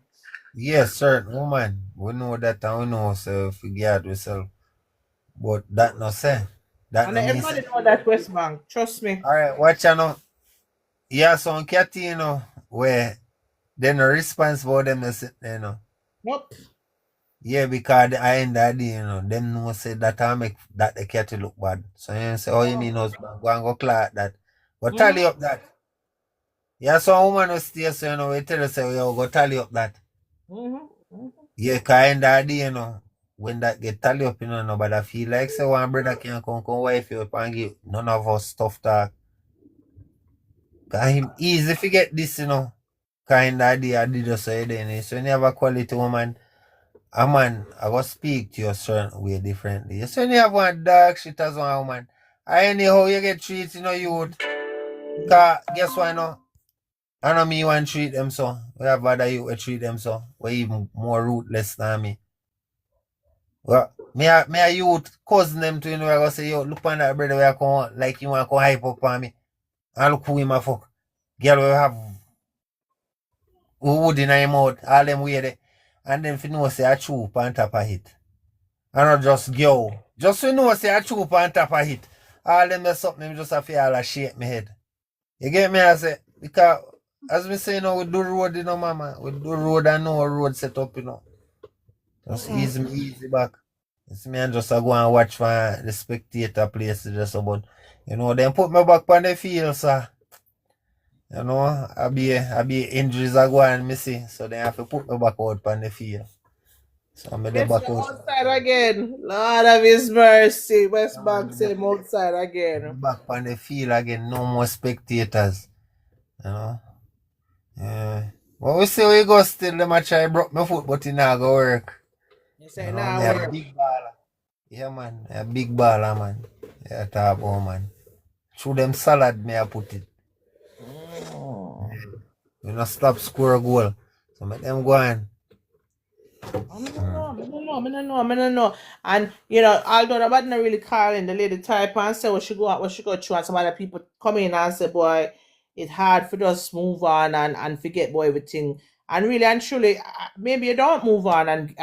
yes, certain woman, we know that and we know so if we get ourselves. But that no say. That And no mean everybody say. know that West Bank. Trust me. Alright, watch you know. Yeah, some cat, you know, where they no responsible them they sit there, you know. Nope. Yeah, because I end that day, you know, them know say that I make that the cat look bad. So you say, oh, you mean husband, go and go clear that. Go tally up that. Yeah, some woman will stay, so you know, we tell her, say, yo, go tally up that. Yeah, cause end that day, you know, when that get tally up, you know, nobody feel like say one brother can come wife you up and give none of us stuff talk. Cause him easy to get this, you know. Kind of day I did just say then. So when you have a quality woman, a man, I will speak to you a certain way differently. So when you have one dog shit as one woman, anyhow you get treated, you know, youth. Cause guess what, you know? I know me want to treat them so. We have other you will treat them so. We even more ruthless than me. Well, me a youth cousin them to, you know, I go say, yo, look on that brother where I come like you want to hype up on me. And look who him a fuck. Girl will have wood in her mouth, all them way there. And then if you know say a troop on top of it. And not just girl. Just so you know say a troop on top of it. All them mess up, me just have to all shake my head. You get me? I say, because as we say, you know, we do road, you know, mama. We do road and no road set up, you know. Just easy back. It's me and just go and watch for the spectator places just about. You know, then put me back on the field, sir. You know, I be injuries are going, me see. So they have to put me back out on the field. So I'm there Guess back you're out. outside again. Lord of His mercy. West Bank same outside again. Back on the field again, no more spectators. You know? Yeah. But we see we go still, them a try broke my foot, but it not go work. You say You know, now me a big baller. Yeah, man. A big baller, man. Yeah, talk about, man. Through them salad, me I put it. We not stop score a goal. So make them go on. I don't know. And you know, although nobody not really calling the lady type and say what she go through, and some other people come in and say, boy, it's hard for us move on and forget boy everything. And really and truly, maybe you don't move on and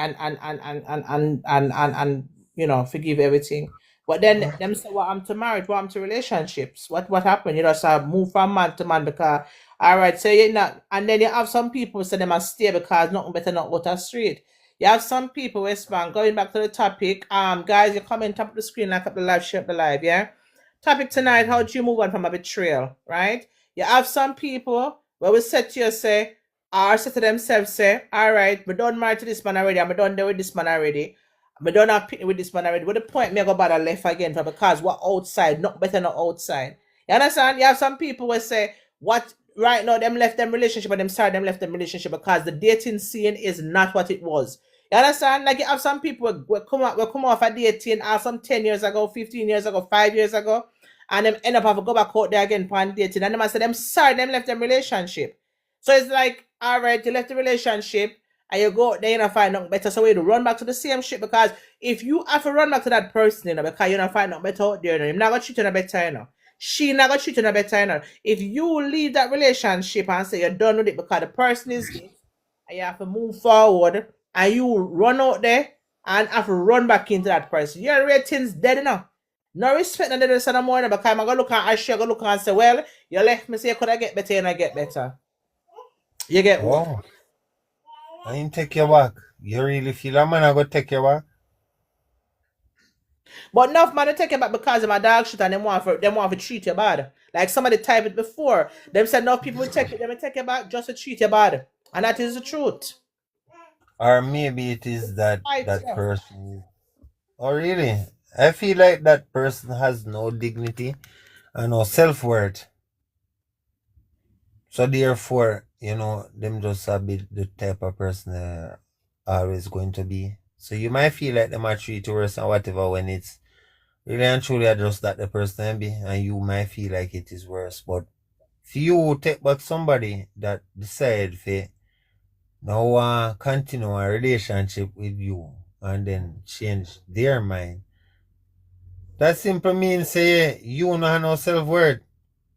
you know forgive everything. But then them say, well, I'm to marriage, well, I'm to relationships. What happened? You know, so move from man to man because all right, so you not, and then you have some people say they must stay because nothing better not go to street. You have some people, West Bank, going back to the topic. Guys, you comment up the screen, like up the live, share up the live, yeah? Topic tonight, how do you move on from a betrayal, right? You have some people where we say to you, say, or say to themselves, say, all right, we done married to this man already, I'm done there with this man already. We don't have pity with this man already. What the point me I go bother left again for because we're outside, not better not outside. You understand? You have some people will say, what right now them left them relationship and them sorry them left them relationship because the dating scene is not what it was. You understand? Like you have some people will come off a dating some 10 years ago, 15 years ago, 5 years ago, and them end up having to go back out there again for dating. And them say them sorry them left them relationship. So it's like, all right, you left the relationship and you go out there and find out better. So you run back to the same shit because if you have to run back to that person, you know, because you're not find out better out there, you know, you're not gonna treat you better, you know. She not gonna treat you better, you know. If you leave that relationship and say you're done with it because the person is it, and you have to move forward and you run out there and have to run back into that person, your rating's dead enough. No respect none of this no more because I'm gonna look at Ashley, I'm gonna look and say, well, you left me, say, could I get better and I get better. You get what? Oh, I ain't take you back. You really feel a man I go take you back? But enough man to take it back because of my dog shit and them want to treat you bad. Like somebody typed it before. Them said enough people will take it back just to treat you bad. And that is the truth. Or maybe it is that Right, that yeah. person. Oh, really? I feel like that person has no dignity and no self-worth. So therefore, you know, them just a bit the type of person they're always going to be. So you might feel like them are treat you worse or whatever when it's really and truly just that the person be, and you might feel like it is worse. But if you take back somebody that decide to now continue a relationship with you and then change their mind, that simply means say you don't have no self-worth.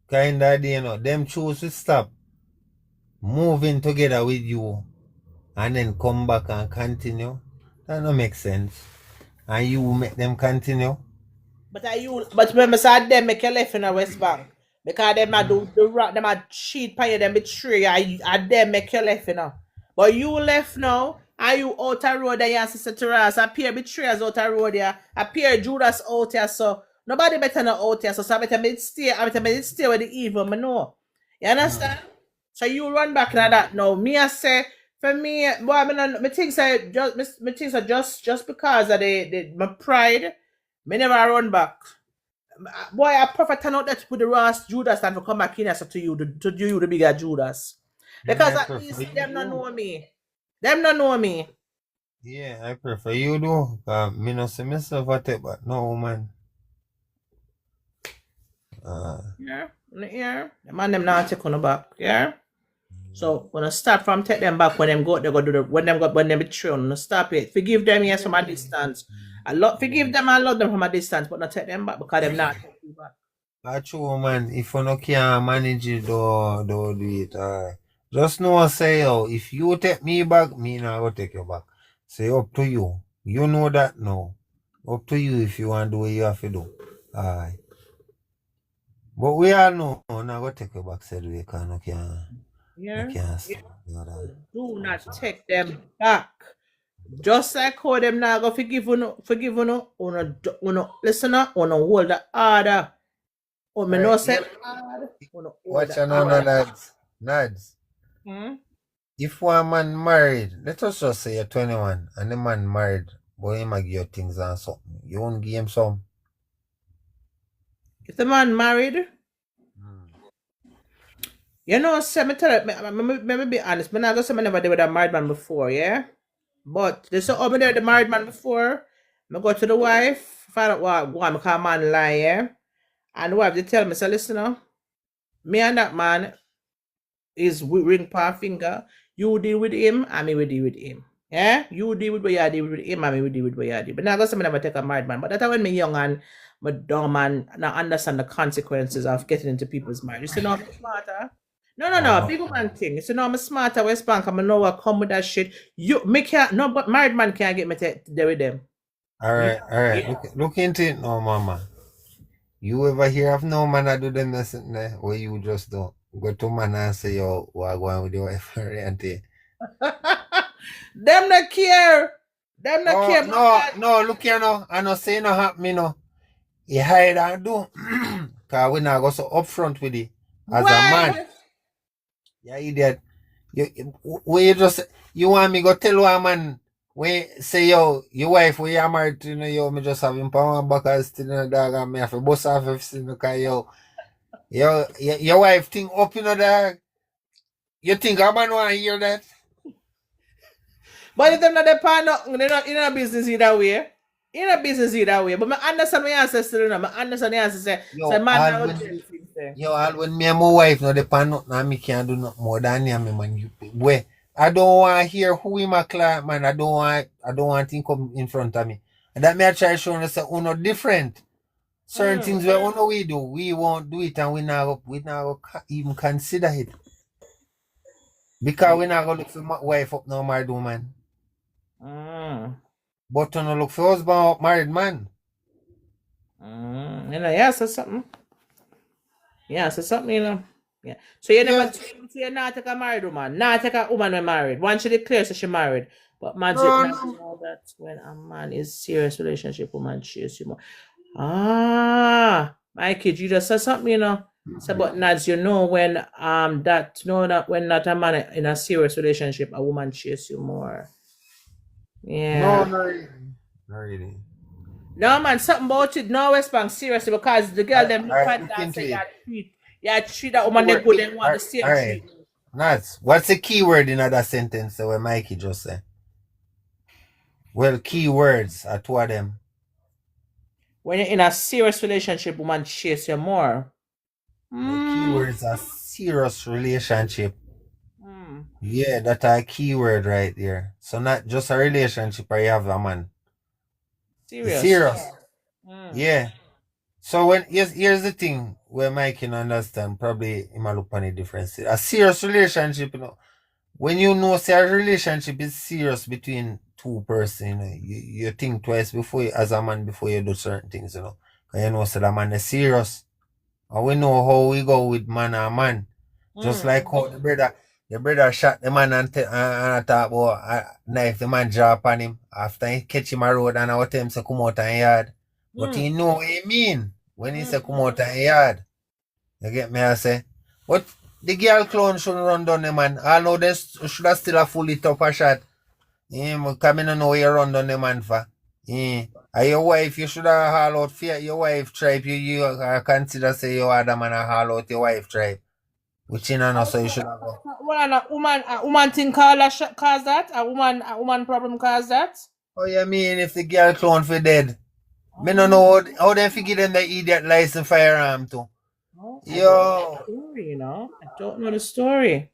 Kind of, you know, them choose to stop moving together with you and then come back and continue. That don't make sense. And you make them continue. But remember, say them make you left in the West Bank. Because them a do the rock, them a cheat pay you, them betray you, and them make you left, you know. But you left now, and you out the road there, your sister Terrace, appear betrayers out the road there, appear Judas out there, so nobody better not out there, so I better me stay with the evil, me know. You understand? So you run back to that now. Me I say, for me, boy, me think say just because of my pride, me never run back. Boy, I prefer turn out that put the Ross Judas than to come back in as to you, the bigger Judas. Because I at prefer least you them not do. know me. Them not know me. Yeah, I prefer you do. Me no see myself a take back no woman. Yeah. The man them not take on the back. Yeah. So when I start from take them back when them go they go do the when them betray on stop it. Forgive them yes from a distance. Forgive them and love them from a distance, but not take them back because them not take you back. That's true, man. If you no can manage it, don't do it. Just know say if you take me back, me not go take you back. Say up to you. You know that now. Up to you if you want to do what you have to do. Alright. But we all know not go take you back, said we can no can. Yeah. No can stop that. Do not take them back. Just like how them now go forgive uno, listen up, uno hold the order. Oh, me no Alright, say yeah. hard, uno hold Watch the out now, order. Nads. Hmm? If one man married, let us just say you're 21 and the man married, boy, he might give you things and something. You won't give him some. If the man married, you know, say me tell me be honest, me not gonna say me never did with a married man before, yeah? But they say, oh, me did with the married man before. Me go to the wife, find out what me call man lie, yeah? And the wife they tell me, say, listen now, me and that man is ring per finger. You deal with him, and me will deal with him. Yeah? You deal with what you deal with him, and me will deal with what you deal. But now I say me never take a married man. But that's when me young and me dumb and not understand the consequences of getting into people's marriage. You see, no, I'm smarter. No, big man thing. You see, no, I'm smarter West Bank. I'm know what come with that shit. But married man can't get me there with them. Alright. Yeah. Look into it now, mama. You ever hear of no man that do them nothing there where you just don't go to man and say, yo, what going with your wife and auntie? Them not care. Them not care. No, look here now. I no say no happen me no. You hide and do. Cause we not go so upfront with it. As a man. Yeah, idiot. You want me go tell one man when say yo, your wife where you married to, you know, yo, me just have him power back as still in the dog and me have to bust off everything because yo, Your wife think up, you know, dog. You think a man want to hear that? But if them not depend on, they're not in a business either way. In a business either way. But I understand my answer still, you know. I understand the answer say, so Yo, man, I all would when say. all when me and my wife no depend nothing and me can't do nothing more than me man. Where I don't want to hear who him a client, man. I don't want him come in front of me. And that me I try showing us that uno different. Certain things where uno we do, we won't do it and we not even consider it. Because we not gonna look for my wife up no married woman. But you know look for husband up married man. You know, yeah, so something. Yeah, so something, you know. Yeah. So you never so you're not take a married woman, not take a woman when married. Once she declares that she married. But man not know that when a man is serious relationship, woman chase you more. My kid, you just said something, you know. So but Nads, you know when that when not a man in a serious relationship, a woman chase you more. Yeah. No, not really. No man, something about it. No West Bank seriously because the girl them look Alright, at look that into say it. yeah, treat that woman they good and want the same Alright. treatment. Nats, what's the key word in that sentence that Mikey just said? Well, key words are two of them. When you're in a serious relationship, woman chase you more. Key words are serious relationship. Yeah, that's a key word right there. So not just a relationship where you have a man. Serious. Yeah. So when here's the thing where Mike can understand, probably he might look on a difference. A serious relationship, you know, when you know say a relationship is serious between two persons, you know, you think twice before you, as a man before you do certain things, you know. Because you know so that man is serious. And we know how we go with man and man. Just like how the brother shot the man and talk about knife the man drop on him after he catch him a road and I tell him to come out and yard. But he know what he mean when he say come out and yard. You get me I say? But the girl clown shouldn't run down the man. I know they should have still a fully top a shot. Because I don't know where you run down the man for. And your wife, you should have haul out for your wife tribe. You consider say your other man a haul out your wife tribe. Which you know, so you should have go. Well, a woman thing cause that? A woman problem cause that? Oh, you mean if the girl clown for dead? Me no know how they figure them the idiot license firearm too. Yo. Story, you know? I don't know the story.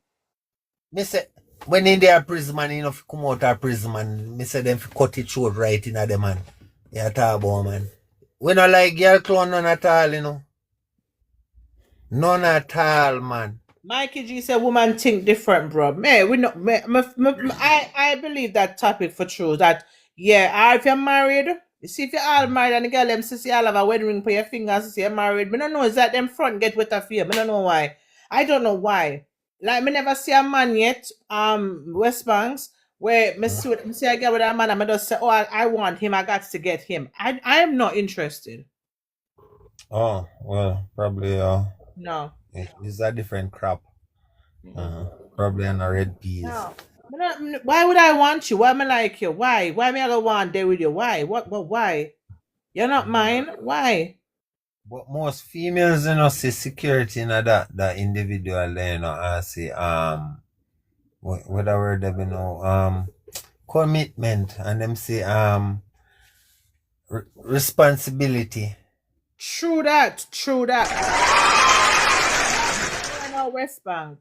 Me say, when in their prison man, you know, come out of prison man, me say them cut it short right in the man. Yeah, talk about man. We not like girl clown none at all, you know. None at all, man. Mikey G said woman think different, bro. I believe that topic for true. That if you're married, you see if you're all married and the girl them see all have a wedding ring for your fingers, see you're married. Me don't know is that them front get with a fear. Me don't know why. I don't know why. Like me never see a man yet, West Banks, where me see a girl with a man and me just say, oh, I want him, I got to get him. I am not interested. Oh, well, probably No. it's a different crop. Probably on a red peas. No. Why would I want you? Why am I like you? Why? Why am I gonna want to date with you? Why? Why? You're not mine. Why? But most females, you know, see security in that individual there, you know, and say what a word they you know, commitment, and them say responsibility. True that. I know West Bank.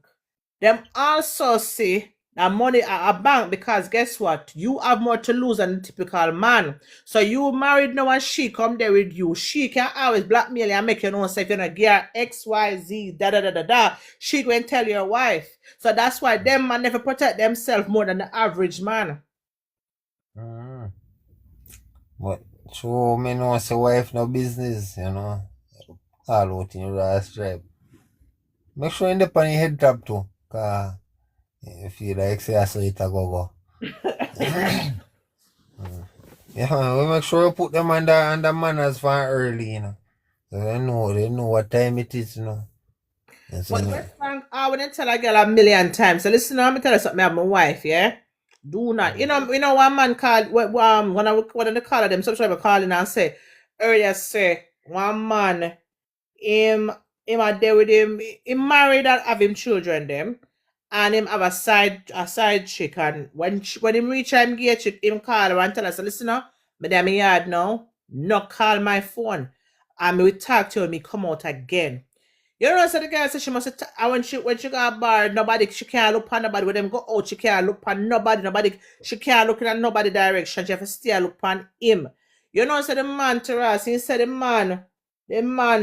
Them also say that money at a bank because guess what? You have more to lose than the typical man. So you married now and she come there with you. She can always blackmail you and make you know say if you're not gear X, Y, Z, da. She go and tell your wife. So that's why them man never protect themselves more than the average man. But so me know say wife no business, you know. All out in your last tribe. Make sure in the pan head tap too. Cause if you like say I saw it a go. Yeah, we make sure we put them under manners for early, you know. So they know what time it is, you know. But West Bank, I wouldn't tell a girl a million times. So listen, I'm gonna tell you something about my wife, yeah? Do not. You know one man called when they call them, some sort of calling and say earlier say one man him are there with him. He married and have him children them, and him have a side chick. And when him reach him gate, him call her and tell us, listen now, me there me yard now. No call my phone, and me will talk to her. Me come out again. You know, so the girl said she must when she got barred, nobody she can't look on nobody. When them go out, she can't look on nobody, she can't look in nobody direction. She have to stay look on him. You know, so the man to us, he said the man,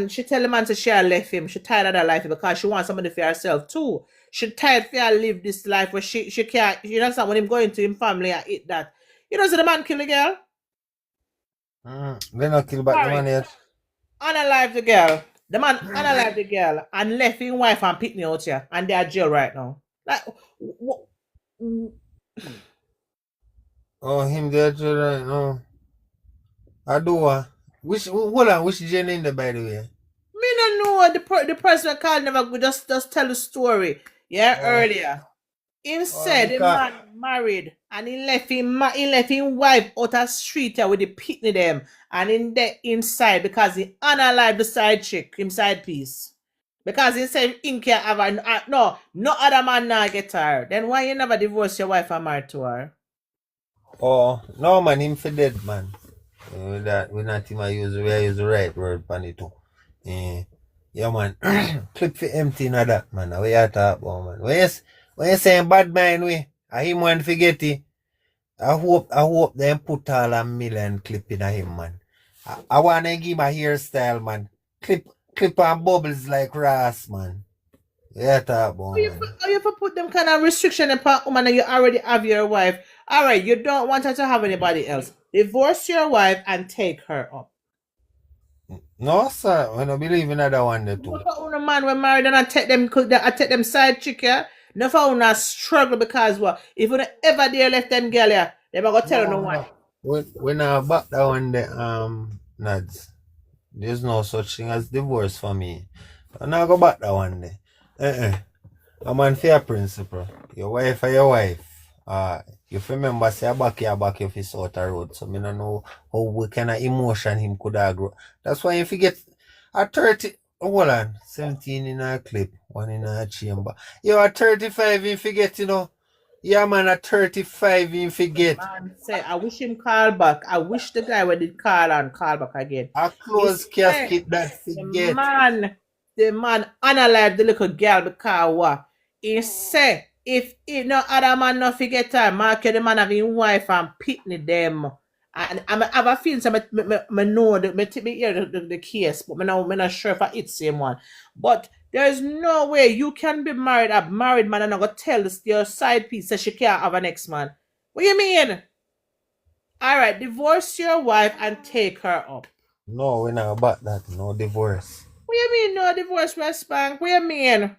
she tell the man to she left him. She tired of that life because she wants somebody for herself too. She tired for her live this life where she can't, you know, when him going to him family and eat that. You know, so the man kill the girl. They not kill back the Sorry. man yet. Unalive the girl. The man unalive the girl and left his wife and pick me out here. And they are jail right now. Like, Oh, him there right now. I do hold on, which Jenny in there by the way? me no know the person called never go just tell the story. Yeah, earlier. Him said the because- man married and he left him wife out of street here with the pitney them and in the inside because he unalive the side chick, him side piece. Because he said he can't have a no other man now get her. Then why you never divorce your wife and married to her? Oh, no man, him for dead man. With that, we not even use the right word for it too. Yeah man, clip for empty in that man. What you talk about man? When you saying bad mind we, I him want forget it. I hope they put all a million clip in him man. I wanna give him a hairstyle man. Clip on bubbles like Ross man. Yeah talk about man. You have to put them kind of restriction upon woman and you already have your wife. Alright, you don't want her to have anybody else. Divorce your wife and take her up. No sir, I don't believe in that one there too. What about a man when married and I take them side chick here? No for una struggle because what? If you ever dare left them girl here, they gonna tell you no one. When I back that one the Nads, there's no such thing as divorce for me. And I go back that one there. A man fair principle. Your wife or your wife. You remember say back if it's out the road. So me don't know how what kind of emotion him could have grow. That's why if you get a 30 hold on, 17 in a clip, one in a chamber. You are 35 if you get, you know. Yeah man, at 35 if you get. Man say I wish him call back. I wish the guy when did call back again. A close casket that forget. The man unalive the little girl because what? He say if no other man not forget her, mark the man have his wife and pitney them. And I have a feeling so me know the case, but I'm not sure if it's the same one. But there is no way you can be married, a married man, and I'm gonna tell your side piece that she can't have an next man. What you mean? Alright, divorce your wife and take her up. No, we're not about that. No divorce. What you mean no divorce, West Bank? What you mean?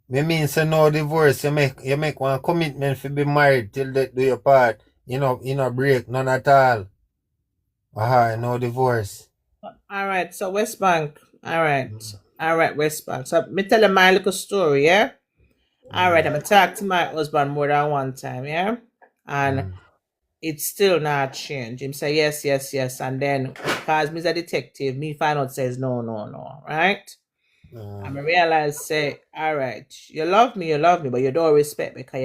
Me mean say no divorce. You make one commitment to be married till they do your part. You know break, none at all. No divorce. Alright, so West Bank. Alright, West Bank. So me tell you my little story, yeah? Alright, I'm gonna talk to my husband more than one time, yeah? And it's still not changed. Him say yes. And then because me's a detective, me find out says no, right? And I realize say, alright, you love me, but you don't respect me because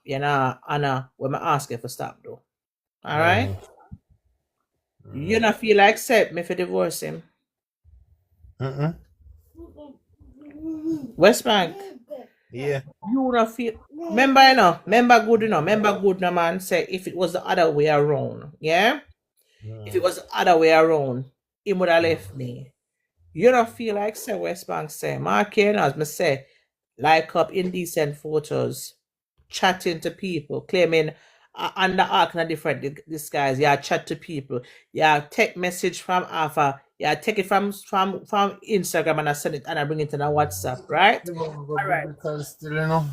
you're not honor when I ask you for stop though. Alright? You not feel like accept me for divorce him. West Bank. Yeah. You not feel remember good man say if it was the other way around, yeah? If it was the other way around, he would have left me. You don't feel like say West Bank say, Mark as me say, like up indecent photos, chatting to people, claiming under all kind of different disguise. Yeah, chat to people. Yeah, take message from Alpha. Yeah, take it from Instagram and I send it and I bring it to the WhatsApp, right? Alright. Still, you know.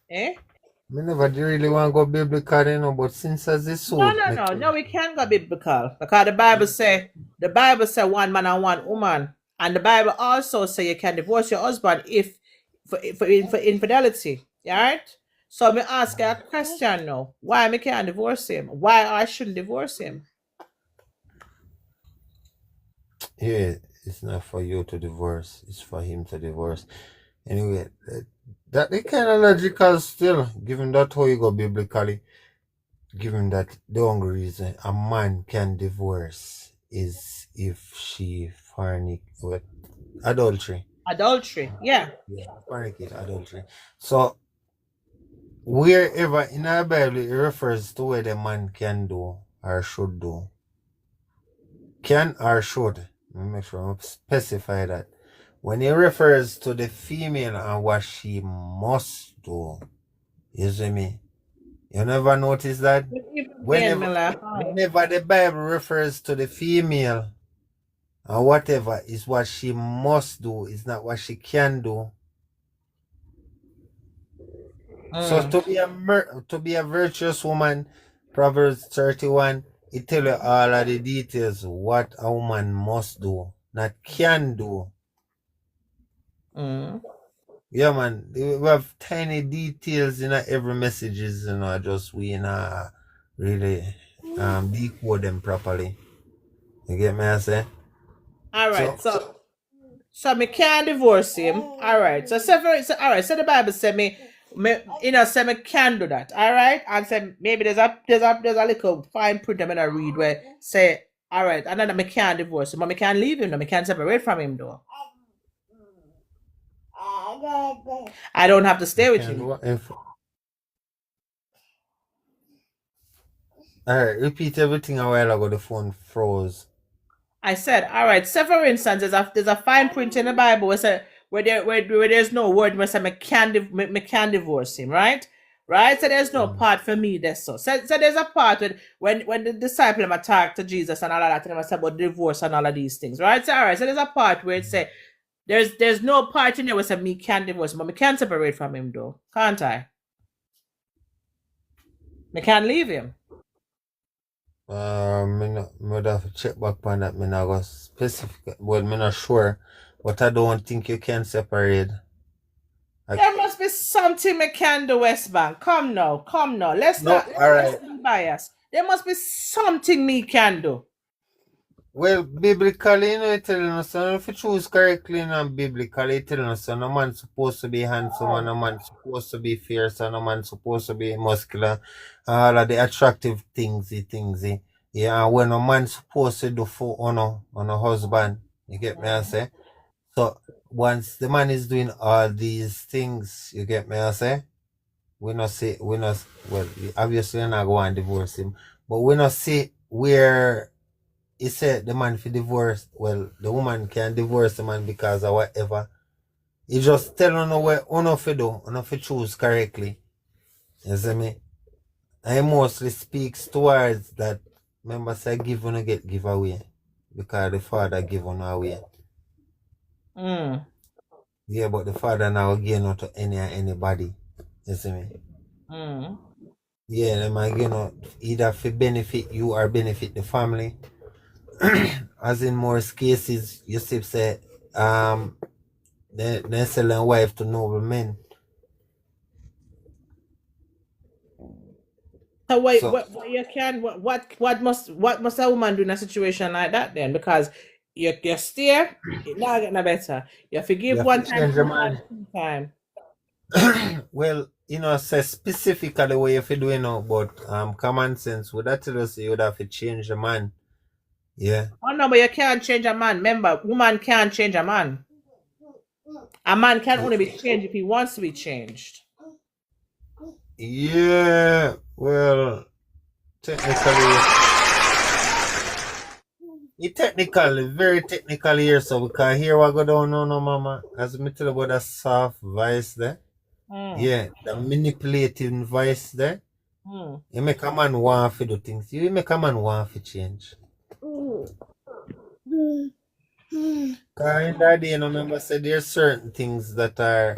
Eh? Me never really want to go biblical, you know, but since as this so No, we can't go biblical. Because the Bible say one man and one woman. And the Bible also say you can divorce your husband for infidelity. Right? So me ask you a question now. Why me can't divorce him? Why I shouldn't divorce him? Yeah, It's not for you to divorce. It's for him to divorce. Anyway, that the kind of logical still, given that how you go biblically, given that the only reason a man can divorce is if she fornicate with adultery. Adultery. Yeah. Yeah, fornicate, adultery. So wherever in our Bible it refers to what a man can do or should do. Can or should. Let me make sure I specify that. When it refers to the female and what she must do, you see me? You never notice that? Whenever the Bible refers to the female and whatever is what she must do, is not what she can do. So to be a virtuous woman, Proverbs 31, it tell you all of the details what a woman must do, not can do. Yeah, man, we have tiny details in every messages, just we really decode them properly. You get me? I say. All right, so me can't divorce him. All right, so all right. So the Bible said me say me can do that. All right, and say maybe there's a little fine print I'm gonna read where say all right, and then me can't divorce him, but me can't leave him. No, me can't separate from him though. I don't have to stay with you. Alright, repeat everything a while ago. The phone froze. I said, all right. Say for instance, there's a fine print in the Bible where there's no word where say me can divorce him, right? Right. So there's no part for me. That's so there's a part when the disciple talk to Jesus and all of that, and say about divorce and all of these things, right? So all right. So there's a part where it say there's no part in there where say me can divorce him, but me can separate from him though, can't I? Me can't leave him. Me would have to check back on that. Me not go specific. Well, me not sure, but I don't think you can separate. There must be something me can do, West Bank. Come now. Let's not be biased. There must be something me can do. Well, biblically, it's telling us, if you choose correctly, biblically, it's telling us, no man supposed to be handsome, and no man supposed to be fierce, and no man supposed to be muscular, all of the attractive things. Yeah, when a man supposed to do for honor on a husband, you get me, I say? So, once the man is doing all these things, you get me, I say? Well, obviously, you're not going to divorce him, but we not see where he said the man for divorce, well, the woman can divorce the man because of whatever. He just tell her what uno fi do, uno fi choose correctly. You see me? And he mostly speaks towards that, remember say give uno get give away. Because the father give uno away. Yeah, but the father now give no to anybody. You see me? Yeah, they might give no either for benefit you or benefit the family. As in most cases, you see, say, they're selling wife to noble men. So what must a woman do in a situation like that then? Because you stay, it not get no better. You forgive one time. Well, say specifically what you do, but common sense would that tell us you would have to change the man. Yeah. Oh no, but you can't change a man. Remember, woman can't change a man. A man can only be changed if he wants to be changed. Yeah, well, very technical here, so because here we go down no mama, as me tell about that soft voice there. Yeah, the manipulating voice there. You make a man want to do things. You make a man want to change. Because in that day, remember, say there's certain things that are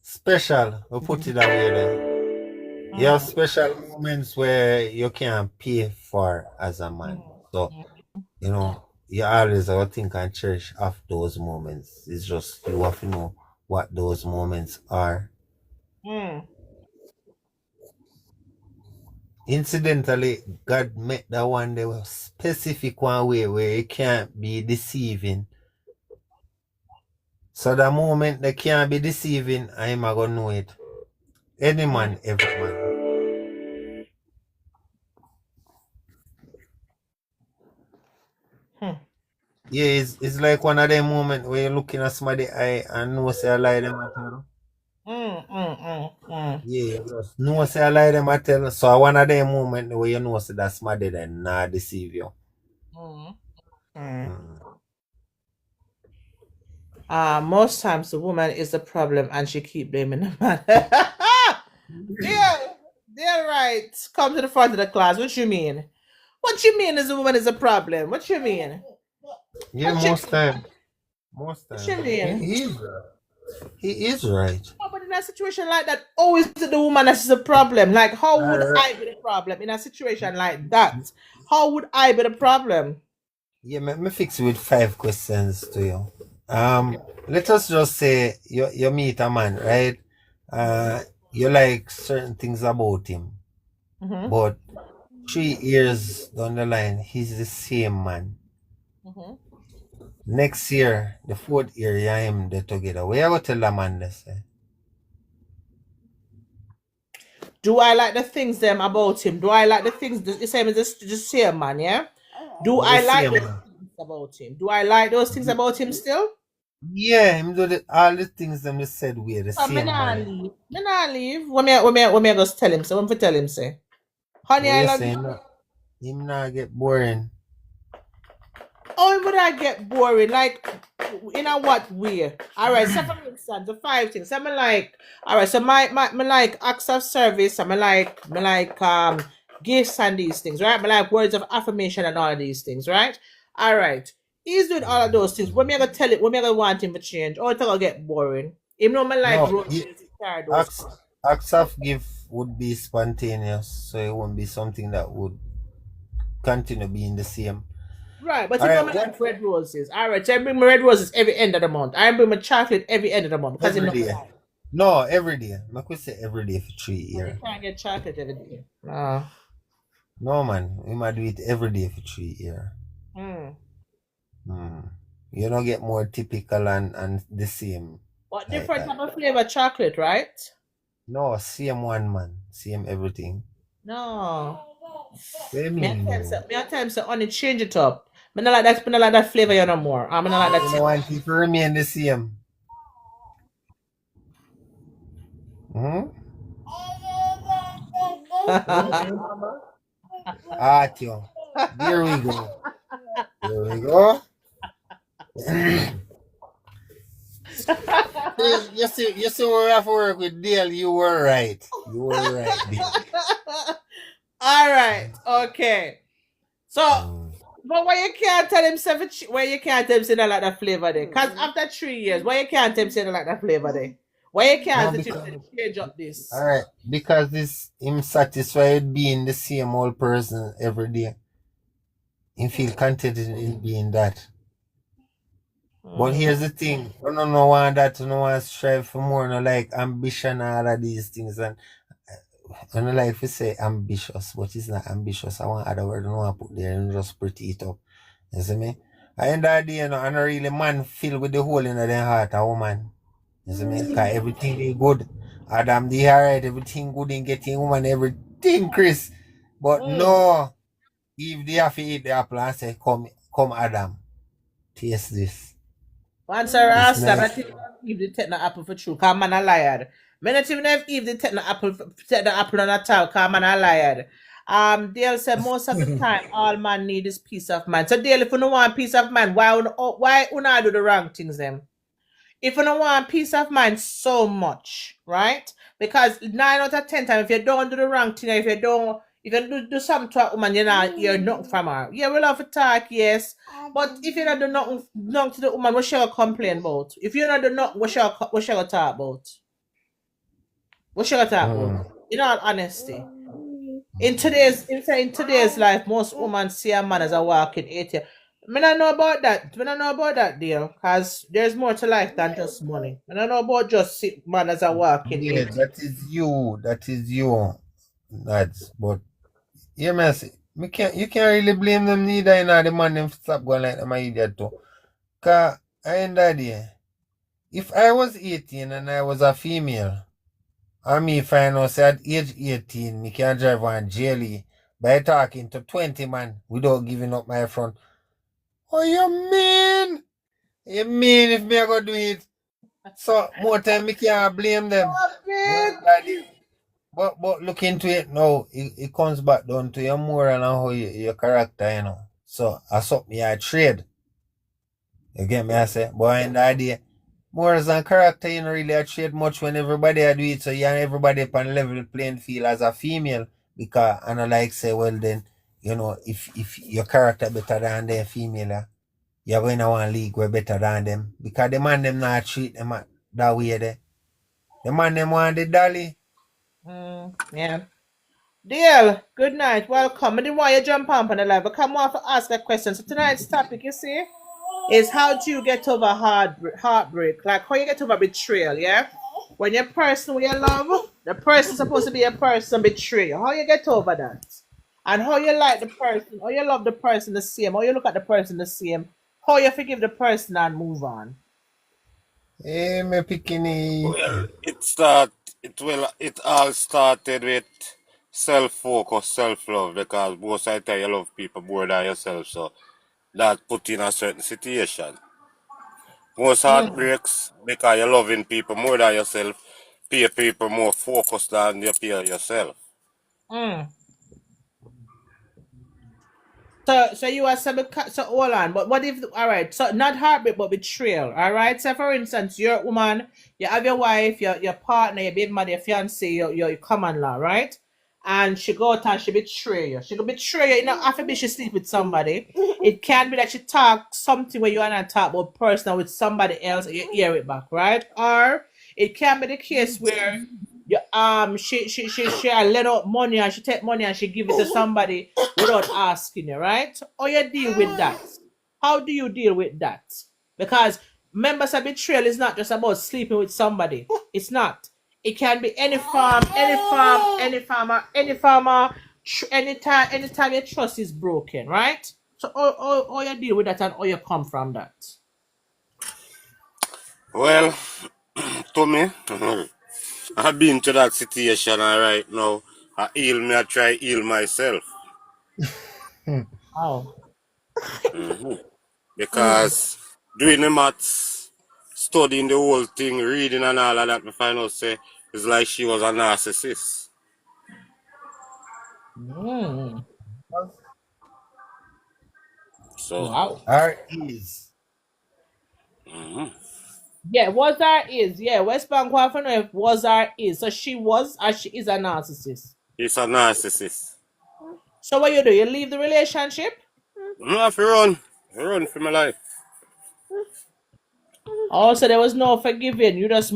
special. We'll put it away there. You have special moments where you can't pay for as a man. So, you always have to think and cherish of those moments. It's just you have to know what those moments are. Incidentally, God made that one the specific one way where it can't be deceiving So the moment they can't be deceiving, I'm gonna know it. Any man, every man. Yeah, it's like one of them moments where you're looking at somebody eye and know say I lie them at tell. Yeah, just know say I lie them at tell. So one of them moments where you know say that somebody that not deceive you. Most times the woman is the problem and she keep blaming the man. Yeah, they're right. Come to the front of the class. What you mean? What you mean is the woman is the problem? What you mean? Yeah, What you most time. Most What you time. mean? He is right. No, but in a situation like that, always the woman that's the problem. Like, how would Alright. I be the problem in a situation like that? How would I be the problem? Yeah, me fix it with 5 questions to you. Let us just say you meet a man, right? You like certain things about him, Mm-hmm. but 3 years down the line, he's the same man. Mm-hmm. Next year, the 4th year, you and him they together. What you gonna tell the man this? Do I like the things them about him? Do I like the things the same as the same man? Yeah. Do I The like same the man. things about him? Do I like those things about him still? Yeah, him do all the things them they said we're the So me same nah man. leave. Me nah leave. What me just tell him? So what me tell him say? Honey, What I you love saying? you. Him not get boring. How would I get boring? Like, in a what way? All right. So for instance, the 5 things. So me like. All right. So me like acts of service. And me like gifts and these things. Right. Me like words of affirmation and all of these things. Right. All right. He's doing all of those things. When me gonna tell it? When me gonna want him to change? Or it's gonna get boring. Him know me like No, roses. Those. acts of gift would be spontaneous, so it won't be something that would continue being the same. Right, but All you know right, me like red roses. All right, so I bring my red roses every end of the month. I bring my chocolate every end of the month because you every know me day. like. No, every day. I could say every day for 3 You years. can't get chocolate every day. No. No, man, we might do it every day for 3 years. Mm. You don't get more typical and the same. But Like different that. type of flavor chocolate, right? No, same one, man. Same everything. No. What do you Me mean, at no? times say only change it up. Me not like that flavor you no more. I'm not like You that. know, want it to remain the same. Atio. There we go. There we go. You see where we have to work with Dale. You were right. You were right, Dale. All right. Okay. So, but why you can't tell him why you can't tell him say not like that flavor there? Because after 3 years, why you can't tell him say not like that flavor there? Why you can't No, tell him to change up this? All right, because this him satisfied being the same old person every day. He feel contented in being that. But here's the thing: I don't know want that. I don't want to strive for more. No like ambition and all of these things. And I don't like to say ambitious, but it's not ambitious. I want other word. I don't want to put there and just pretty it up. You see me? I end of the day, you know, I'm not really man filled with the hole in their heart. A woman. You see me? Because everything is good. Adam, they alright. Everything good in getting woman. Everything, Chris. But no. If they have to eat the apple and say, come Adam. Taste this. Once I asked nice. them, I think Eve did take the apple for true, because man a liar. Me not even know if Eve did take the apple on a towel, because man a liar. Dale said most of the time all man need is peace of mind. So Dale, if you don't want peace of mind, why una do the wrong things then? If you don't want peace of mind so much, right? Because 9 out of 10 times, if you don't do the wrong thing, if you do something to a woman, you're not from her. Yeah, we love to talk, yes. But if you don't do nothing to the woman, what she gonna complain about? If you don't do nothing, what she gonna talk about? What she gonna talk about? In all honesty. In today's life, most women see a man as a walking ATM. I don't know about that, deal. Because there's more to life than just money. I don't know about just see man as a walking Yeah, ATM. that is you. That's but yeah, man. You can't really blame them neither. You know, the man them stop going like them idiot too. Cause I end that day. If I was 18 and I was a female, or me find out say at age 18, me can drive on jelly by talking to 20 man without giving up my front. Oh, you mean? You mean if me I go do it? So more time me can't blame them. But look into it now. It comes back down to your moral and how your character, you know. So I something me I trade. You get me? I say, boy, in the idea, morals and character, you know, really I trade much when everybody I do it. So you and everybody upon level playing field as a female. Because I don't like say, well then, you know, if your character better than the female, you're going to one league where better than them. Because the man them not treat them that way there. The man them want the dolly. Yeah. Deal, good night, welcome. I didn't want you to jump on the live, but come on to ask a question. So tonight's topic, you see, is how do you get over heartbreak? Like how you get over betrayal, yeah? When your person who you love, the person supposed to be a person betray you. How you get over that? And how you like the person, how you love the person the same, how you look at the person the same, how you forgive the person and move on. Hey, me picking Well, it all started with self-focus, self-love, because most of the time you love people more than yourself, so that put you in a certain situation. Most heartbreaks because you're loving people more than yourself, pay people more focused than you pay yourself. Mm. So you are so hold on, but what if all right, so not heartbreak but betrayal, all right? So for instance, you're a woman, you have your wife, your partner, your baby mother, your fiance, your common law, right? And she go out and she betray you. She go betray you, you know, after she sleep with somebody. It can be that she talk something where you are not talk about personal with somebody else and you hear it back, right? Or it can be the case where you, she lend out money and she take money and she give it to somebody without asking you, right? How you deal with that? How do you deal with that? Because members of betrayal is not just about sleeping with somebody. It's not. It can be any farm, any farmer, anytime your trust is broken, right? So how you deal with that and how you come from that? Well, to me, I've been to that situation and right now. I try heal myself. it. Oh. Because doing the maths, studying the whole thing, reading and all of that, we find out say it's like she was a narcissist. Mm. So, Wow. Or is. Yeah, was or is. Yeah, West Bank want to know if was or is. So she was or she is a narcissist. he's a narcissist. So what you do? You leave the relationship? I have to run. Run for my life. Oh, so there was no forgiving. You just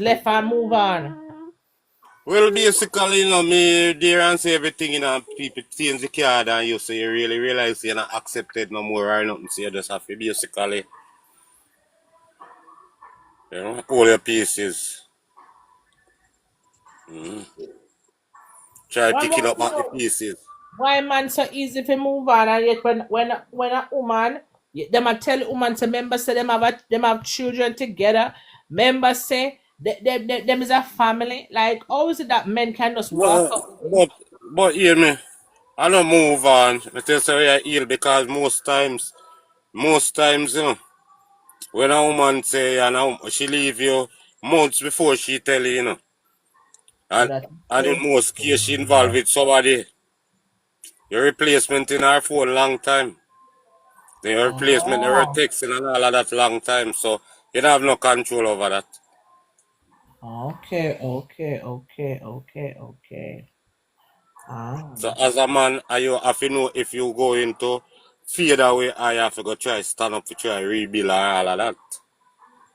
left and move on. Well, basically, you know, me there and say everything, you know, people change the card and you, so you really realize you're not accepted no more or nothing, so you just have to basically, you know, all your pieces. Try One picking want up to at the know pieces. why man so easy to move on and yet when a woman them a tell the woman to members say them have children together. Members say them is a family. Like how is it that men can just walk But, away? but hear me, I don't move on. I tell you, I heal because most times, you know, when a woman say, she leave you months before she tell you, you know, Oh, and, that's and in true. most cases she involved with somebody. Your replacement in her phone long time. The replacement never Oh, texting and all of that long time. So you don't have no control over that. okay. Ah, So as a man, you have to know if you go into fade away, I have to go try stand up to try rebuild and all of that.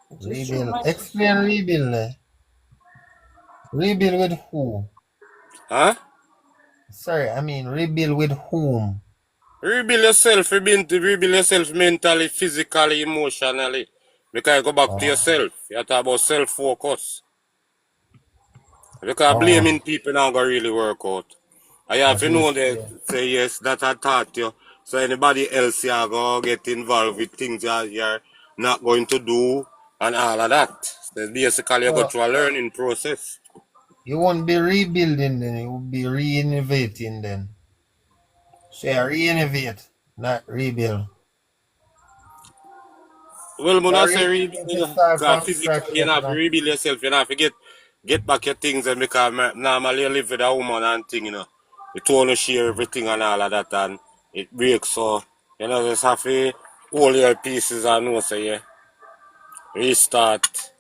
which is true, Rebuild. man. Explain rebuild. Rebuild with who? Huh? Sorry, I mean rebuild with whom? Rebuild yourself mentally, physically, emotionally. Because you go back to Oh, yourself. You talk about self-focus. Because oh, blaming people not gonna really work out. I have that to is know that true. say yes, that I taught you. So anybody else you are gonna get involved with things that you're not going to do. and all of that. So basically you go So through a learning process. you won't be rebuilding then, you will be reinnovating then. So you reinnovate, not rebuild. Well, You when I say rebuild, reinnovate to start because from scratch physically you yet, have to rebuild yourself, you have to get back your things and because normally you live with a woman and thing, You two want to share everything and all of that and it breaks so just have to hold your pieces and know so yeah. Restart.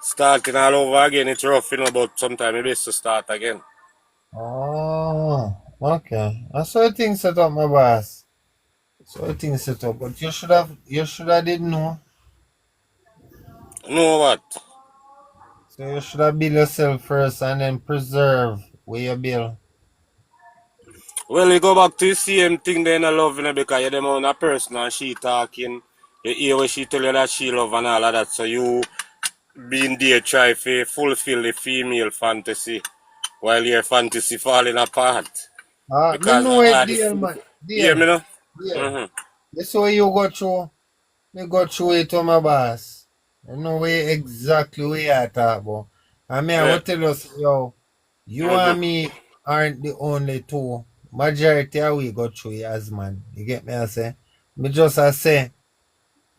Starting all over again, it's rough, but sometimes it best to start again. Oh, okay. I saw things set up, my boss. So things set up, but you should have didn't know. Know what? So you should have build yourself first and then preserve where you build. Well, you go back to the same thing then I love, because you're the amount of person and she talking. You hear what she tell you that she love and all of that. So you being there try to fulfill the female fantasy while your fantasy falling apart. Me Because know it, all the dear man. you hear me Dear, now? dear. Mm-hmm. This way you go through. Me go through it to my boss. I know where exactly where you talk about. I mean, I Yeah. will tell you, yo, you and Mm-hmm. me aren't the only two. Majority of we go through it as man. You get me? I say. Me just I say,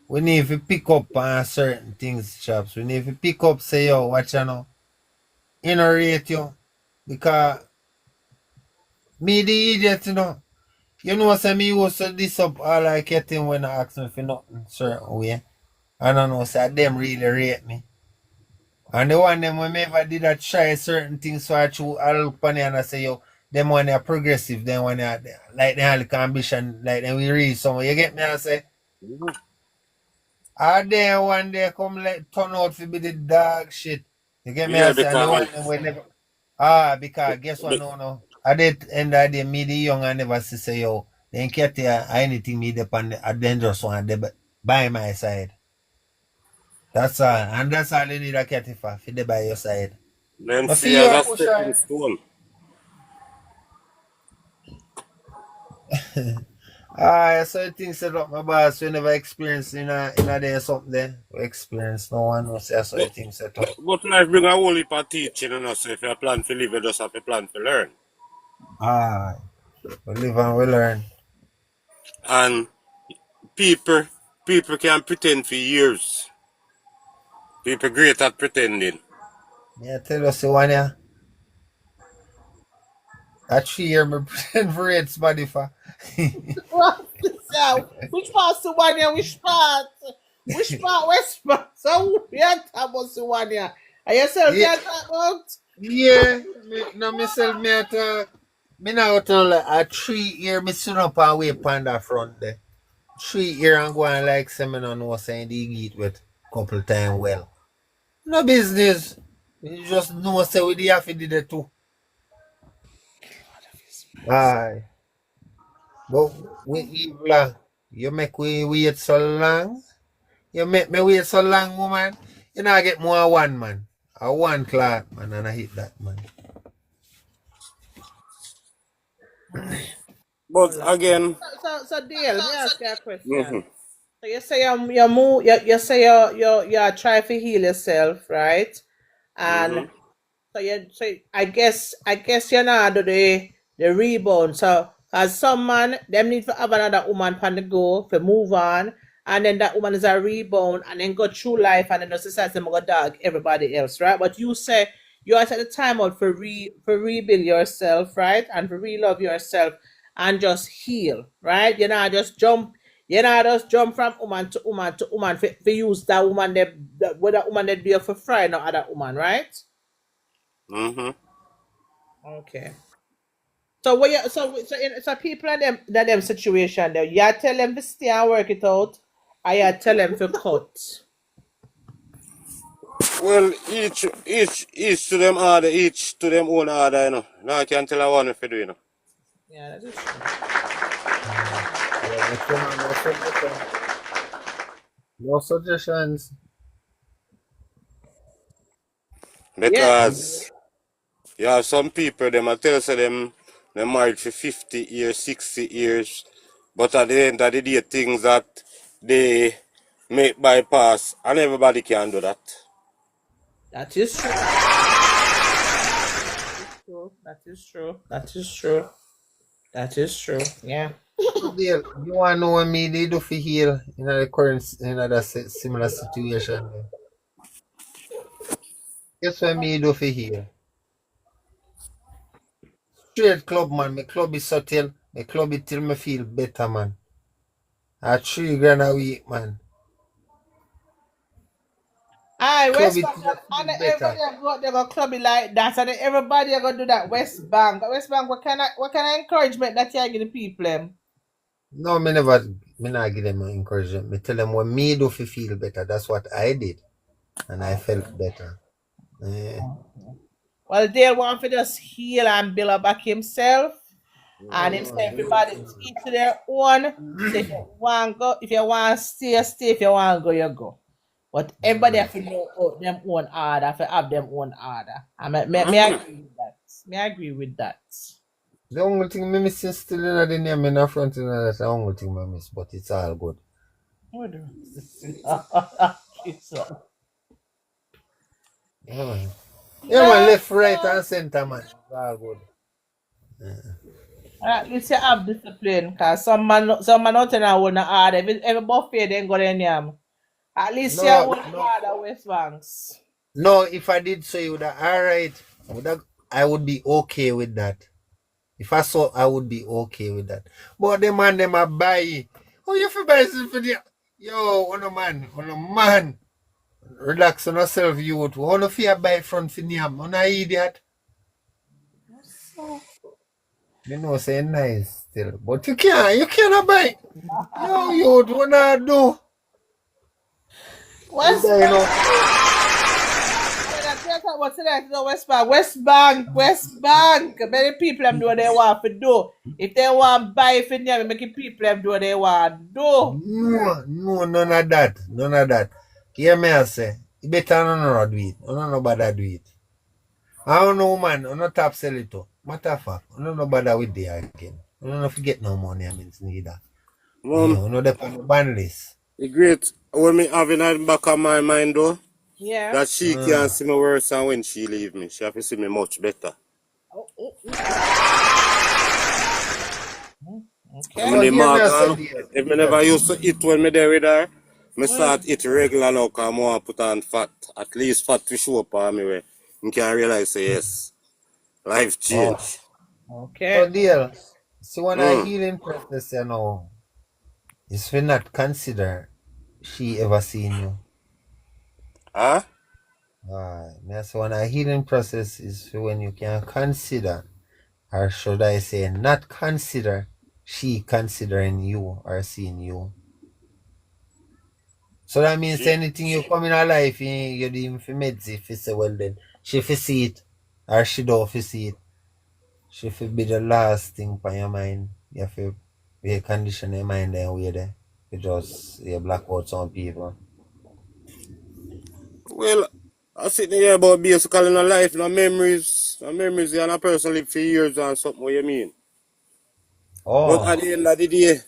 we need to pick up on certain things, chaps. We need to pick up, say, yo, watch you know, rate you. Because me the idiot, you know, say me used to this up all I getting when I ask me for nothing certain way. I don't know, say them really rate me. And the one them when me ever did that try certain things so I look upon it and I say, yo, them one they are progressive, them one they are like they have like ambition, like then we reach somewhere. You get me? I say, are there one day come like turn out to be the dog shit. You get me? I Yeah, say, and the one because them we never because guess what be- no. At the end of the day, me the young and never say yo, they ain't get there anything me depend a dangerous one they by my side. That's all. And that's all you need a cat for they by your side. them I see see you as a a push on. stepping stone. So you think set up my boss, we never experienced in a day or something there. We experience no one knows so you But, think set up. but life bring a whole heap of teaching, so if you plan to live, you just have to plan to learn. Ah, we live and we learn. And people, people can pretend for years. People great at pretending. Yeah, tell us the one yeah. That 3 year me pretend for it body for. So, which part's the one here? Which part? Which part? West part? So, we are talking about the one here. Are yourself Yeah, here talking about? yeah. No myself me at me now tell like a 3 year me sit up and wait on that front there. 3 year and go and like say me no know saying they eat with couple time well. No business. You just know say we the have to do the too. Aye. But we evil. You make we wait so long. You make me wait so long, woman. You know I get more one man. A one clock man and I hit that man. But again, So, Dale, let me ask you a question. mhm, So you say you move, you say you try to heal yourself, right? And mhm. so I guess you're not do the rebound. So as some man, them need to have another woman on the go to move on, and then that woman is a rebound, and then go through life, and then the society go dog everybody else, right? But you say you are at the time out for rebuild yourself, right, and for re-love yourself, and just heal, right? You know just jump from woman to woman to woman for use that woman that with that woman that be for fry no other woman, right? Mhm. Okay. So what you so people in them situation there, you tell them to stay and work it out, or you tell them to cut. Well, each to them own order, Now I can tell a one if you do, Yeah, that is true. Yeah, but you know, no suggestion. No suggestions. Yeah. Because you have some people, them I tell say them married for 50 years, 60 years, but at the end of the day, things that they make bypass, and everybody can do that. That is true. That is true. That is true. That is true. Yeah. So Dale, you want to know what me they do for heal in the current in that similar situation? Guess what me do for heal? Straight club, man. My club is so till. My club it till me feel better, man. At 3 grand a week, man. Aye, Club West it Bank, till me and feel better. everybody have got them a clubby like that, and then everybody are gonna do that. West Bank, West Bank. What kind of encouragement that you give the people them? No, me not give them encouragement. Me tell them what me do for feel better. That's what I did. And I felt better. Eh. Well, they want to just heal and build up back himself, and him say everybody to each to their own. So if you want go, if you want stay, stay. If you want go, you go. But everybody have to know out them own order, have to have them own order. I may agree with that. May agree with that. The only thing me missing still in the name in the front in that's the only thing I miss, but it's all good. What do Jesus. Yeah, man. Yeah, man, left, right, and center, man. It's all good. At least you have discipline, cause some man out there now wanna order. Every buffet then go there yam. At least you No, want no, order West Banks. no. If I did so, you would have all right. I would be okay with that. If I saw, I would be okay with that. But the man, them a buy. Oh, you feel buy something for the yo, on a man. Relax on yourself, youth. All of you buy front for Niam. On a idiot. You know, say nice still. But you cannot buy. Yo, youth, what not do? West You know. What's that? No, West Bank. West Bank. West Bank. Many people them do what they want to do. If they want buy for them, make people them do what they want to do. No, none of that. None of that. Hear me I say. You better not do it. No bother do it. I don't know, man. I'm not top sell it too. Matter of fact, I don't know bother with the again. I don't forget no money I mean neither. Mom, You know the on the ban list. the great what me having at the back of my mind though, Yeah. that she can't see me worse than when she leave me. She have to see me much better. Okay. When the hear me I mark, say if me never used to eat when me there with her, me start eat regular now because I want to put on fat. At least fat to show up on me where you can realize say yes, life change. Okay. So deal. So when I healing process, you know, is we not consider she ever seen you. Huh? So when a healing process is when you can consider, or should I say not consider, she considering you or seeing you. So that means anything you come in her life, you do him for meds if you say, well then, she fi see it, or she don't fi see it. She fi be the last thing on your mind. You have to be condition your mind then way there. You just you black out some people. Well, I sitting here about basically in a life, no memories, and a person live for years and something. What you mean? But at Oh, the end of the day,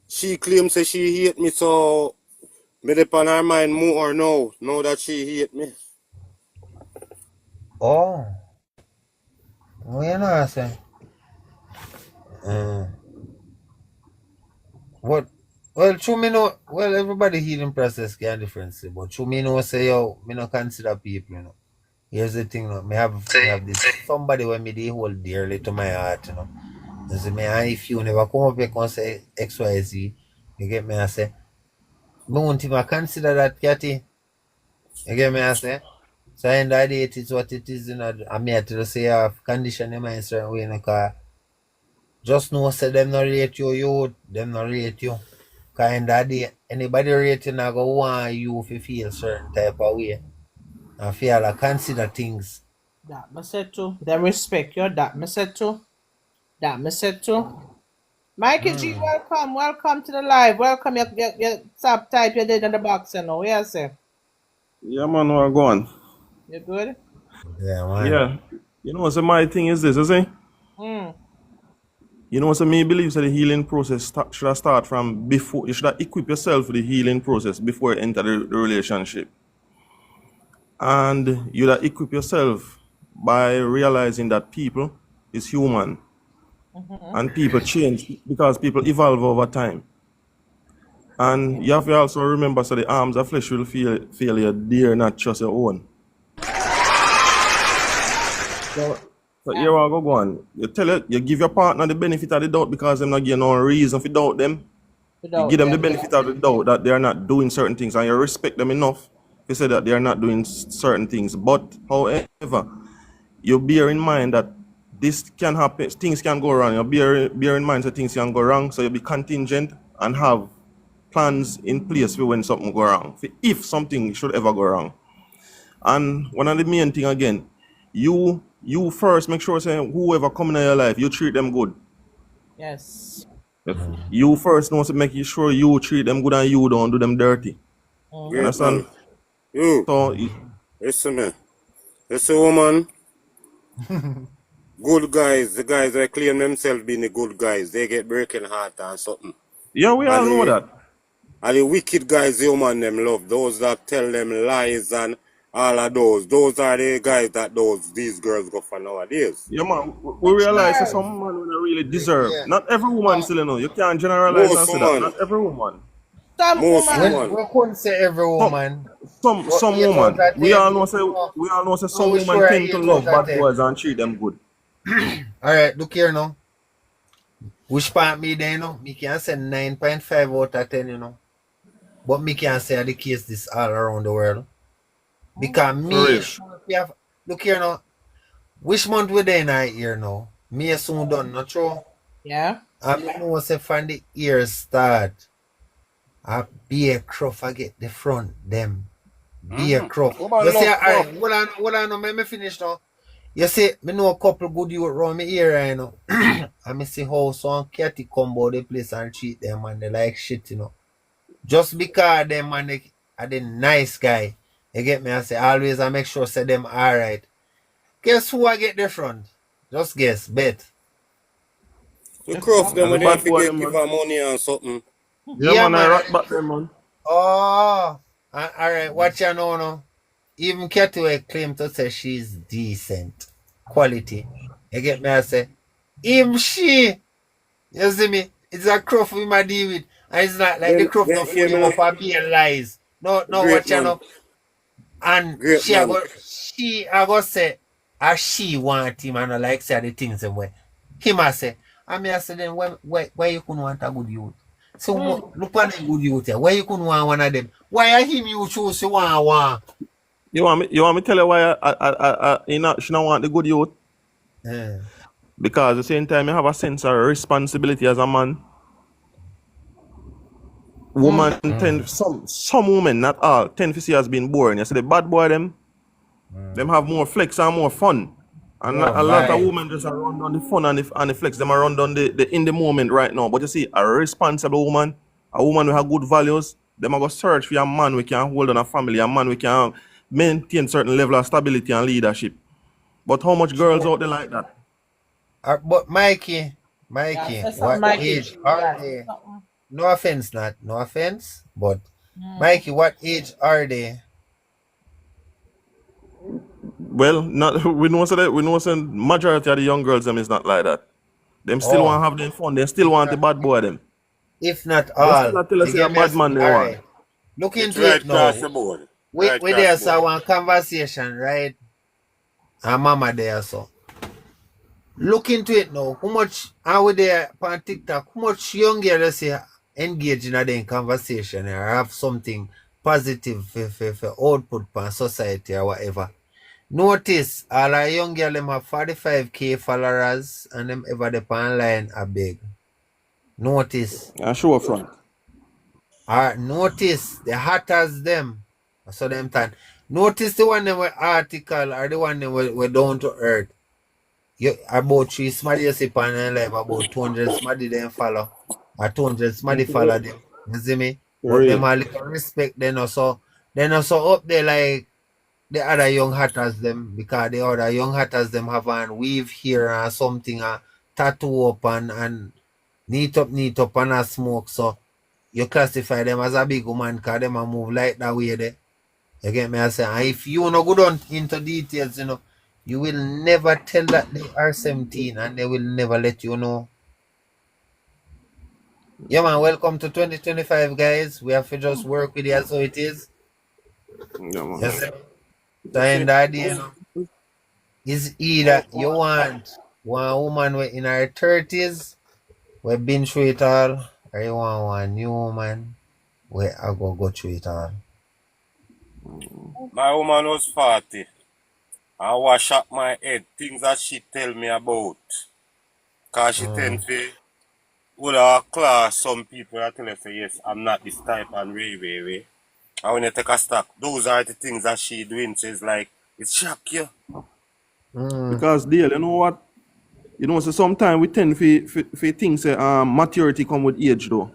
she claims that she hate me, so me depend on her mind more now that she hate me. oh. Well, you know what I say? What? Well, true me know. Well, everybody healing process can different, say, but true me know say yo, me no consider people. You know. Here's the thing, no. Me have this somebody when me they hold dearly to my heart. You know. You see me, and if you never come up here and say X Y Z, you get me? I say, me won't even consider that catty. You get me? I say. So in the day, it is what it is. You know. I mean, to say I have condition in mind certain way, you know, 'cause just know say them not rate you, them not rate you. Kind of day, anybody rating I go want you if you feel certain type of way. I feel like consider things. That me said too. Them respect you. That me said too. That me said too. Mikey G, welcome to the live. Welcome your top type you did in the box, you know. Yeah, say. Yeah, man, we're going. You good? Yeah, man. Yeah. You know, so my thing is this, you see? Hmm. You know, so me believe that the healing process should have start from before. You should have equip yourself with the healing process before you enter the relationship. And you have equip yourself by realizing that people is human and people change because people evolve over time. And you have to also remember so the arms of flesh will feel you dare not trust your own. So here I go on. You give your partner the benefit of the doubt because them not give no reason for doubt them. You give them the benefit of the doubt that they are not doing certain things, and you respect them enough to say that they are not doing certain things. But however, you bear in mind that this can happen, things can go wrong. You bear in mind that things can go wrong, so you be contingent and have plans in place for when something go wrong, for if something should ever go wrong. And one of the main thing again, you first make sure say whoever come in your life, you treat them good. Yes. You first know to make sure you treat them good and you don't do them dirty. You Great understand? man. You, So listen me. Listen woman, good guys, the guys that claim themselves being the good guys, they get breaking heart and something. yeah, we all And know the, that. and the wicked guys, the woman them love, those that tell them lies and all of those are the guys that these girls go for nowadays. Yeah, man, we realize that some man will really deserve. Not every woman still know. You can't generalize and Most say that. woman, Not every woman. Some most woman. woman. We couldn't say every Some woman. some But 8 out woman. of 10, We all know say some we women sure tend to 8 love out of bad 10. boys and treat them good. Alright, look here now. Which part me there, you know? Me can say 9.5 out of 10, you know. But me can say the case this all around the world. Because For me, real. sure, we have, look here now. Which month we there in our year now? Me soon done, not true? Yeah. I know say from the year start, I be a crow forget the front them. Be a crow. What about You see, love alright, crop? hold on, let me finish now. You see, me know a couple good youth around me here, you know. And me see how some catty come about the place and treat them and they like shit, you know. Just because them man they are the nice guy. You get me? I say always I make sure say them alright. Guess who I get the front? Just guess, bet. The cross them And the when they bad boy forget them give man. her money and something. Yeah, Yeah, man, I man. rock back them man. Oh, alright, watch you know now. Even Catway claim to say she's decent. Quality. You get me? I say, him, she. You see me? It's a crow for him I deal with. And it's not like the crow Then no hear fool him me up now. and be a lies. No, Great watch you man. know. And Great she I man. go say, as she want him and I like say the things them way. Him I say, I mean I say then why you couldn't want a good youth? So look at the good youth here. Why you couldn't want one of them? Why are him you choose you want? You want me tell you why she don't want the good youth? Eh. Because at the same time you have a sense of responsibility as a man. Woman tend some women, not all, tend to see as being boring. You see the bad boy them have more flex and more fun. And More a lot of vibe. women just are run down the fun and the flex, them are run down the in the moment right now. But you see, a responsible woman, a woman with have good values, them are going to search for a man we can hold on a family, a man we can maintain certain level of stability and leadership. But how much girls out there like that? But Mikey, Yeah, say what something, Mikey. age are Yeah, they? something. No offense, no offense, but Mikey, what age are they? Well, not we know say majority of the young girls them is not like that. Them still want Oh, to have their fun. They still want the bad boy them. if not They all, still not tell us you say a get me? bad man they All want. right, look It's into right it now. across the board. We Right we across there the so board. one conversation, right? And mama there so. Look into it now. How much are we there on TikTok? How much young girls say engage in a conversation or have something positive for output for society or whatever? Notice all our young girl them have 45k followers and them ever the online are big. Notice. And show up front. Notice the hatters them. So them time. Notice the one them were article or the one them were down to earth. You about 3 somebody you see on live about 200 somebody them follow. Or 200 somebody follow them. You see me? For But them real. a little respect then also up there like the other young hatters them because the other young hatters them have on weave here or something tattoo up and neat up and a smoke, so you classify them as a big woman because them a move like that way there. You get me? I say, and if you no go down into details, you will never tell that they are 17 and they will never let you know. Yeah, man, welcome to 2025, guys. We have to just work with it as how it is. Yeah, man. Yes, sir. So, in the idea, is either you want one woman in her 30s, we've been through it all, or you want one new woman where I go through it all. My woman was 40. I wash up my head, things that she tell me about. Cause she tend to, with her class, some people that tell her say, yes, I'm not this type and way. And when you take a stock, those are the things that she doing. So it's like, it shock you. Because Dale, you know what? So sometimes we tend to think say maturity come with age though.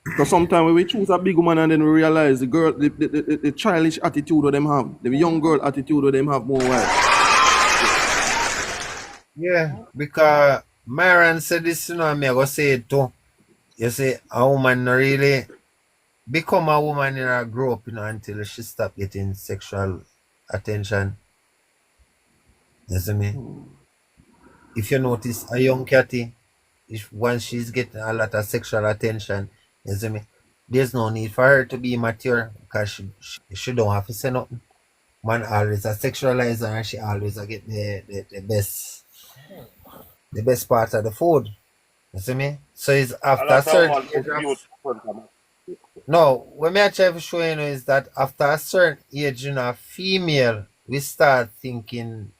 Because sometimes when we choose a big woman and then we realize the girl, the childish attitude of them have, the young girl attitude of them have more wife. Yeah, because Myron said this, and I go say it too. You see, a woman not really become a woman grow up, until she stop getting sexual attention. You see me? If you notice a young catty, once she's getting a lot of sexual attention, you see me? There's no need for her to be mature because she don't have to say nothing. Man always a sexualize her and she always a get the best part of the food. You see me? So it's after a certain age. No, what me I try to show you is that after a certain age, female, we start thinking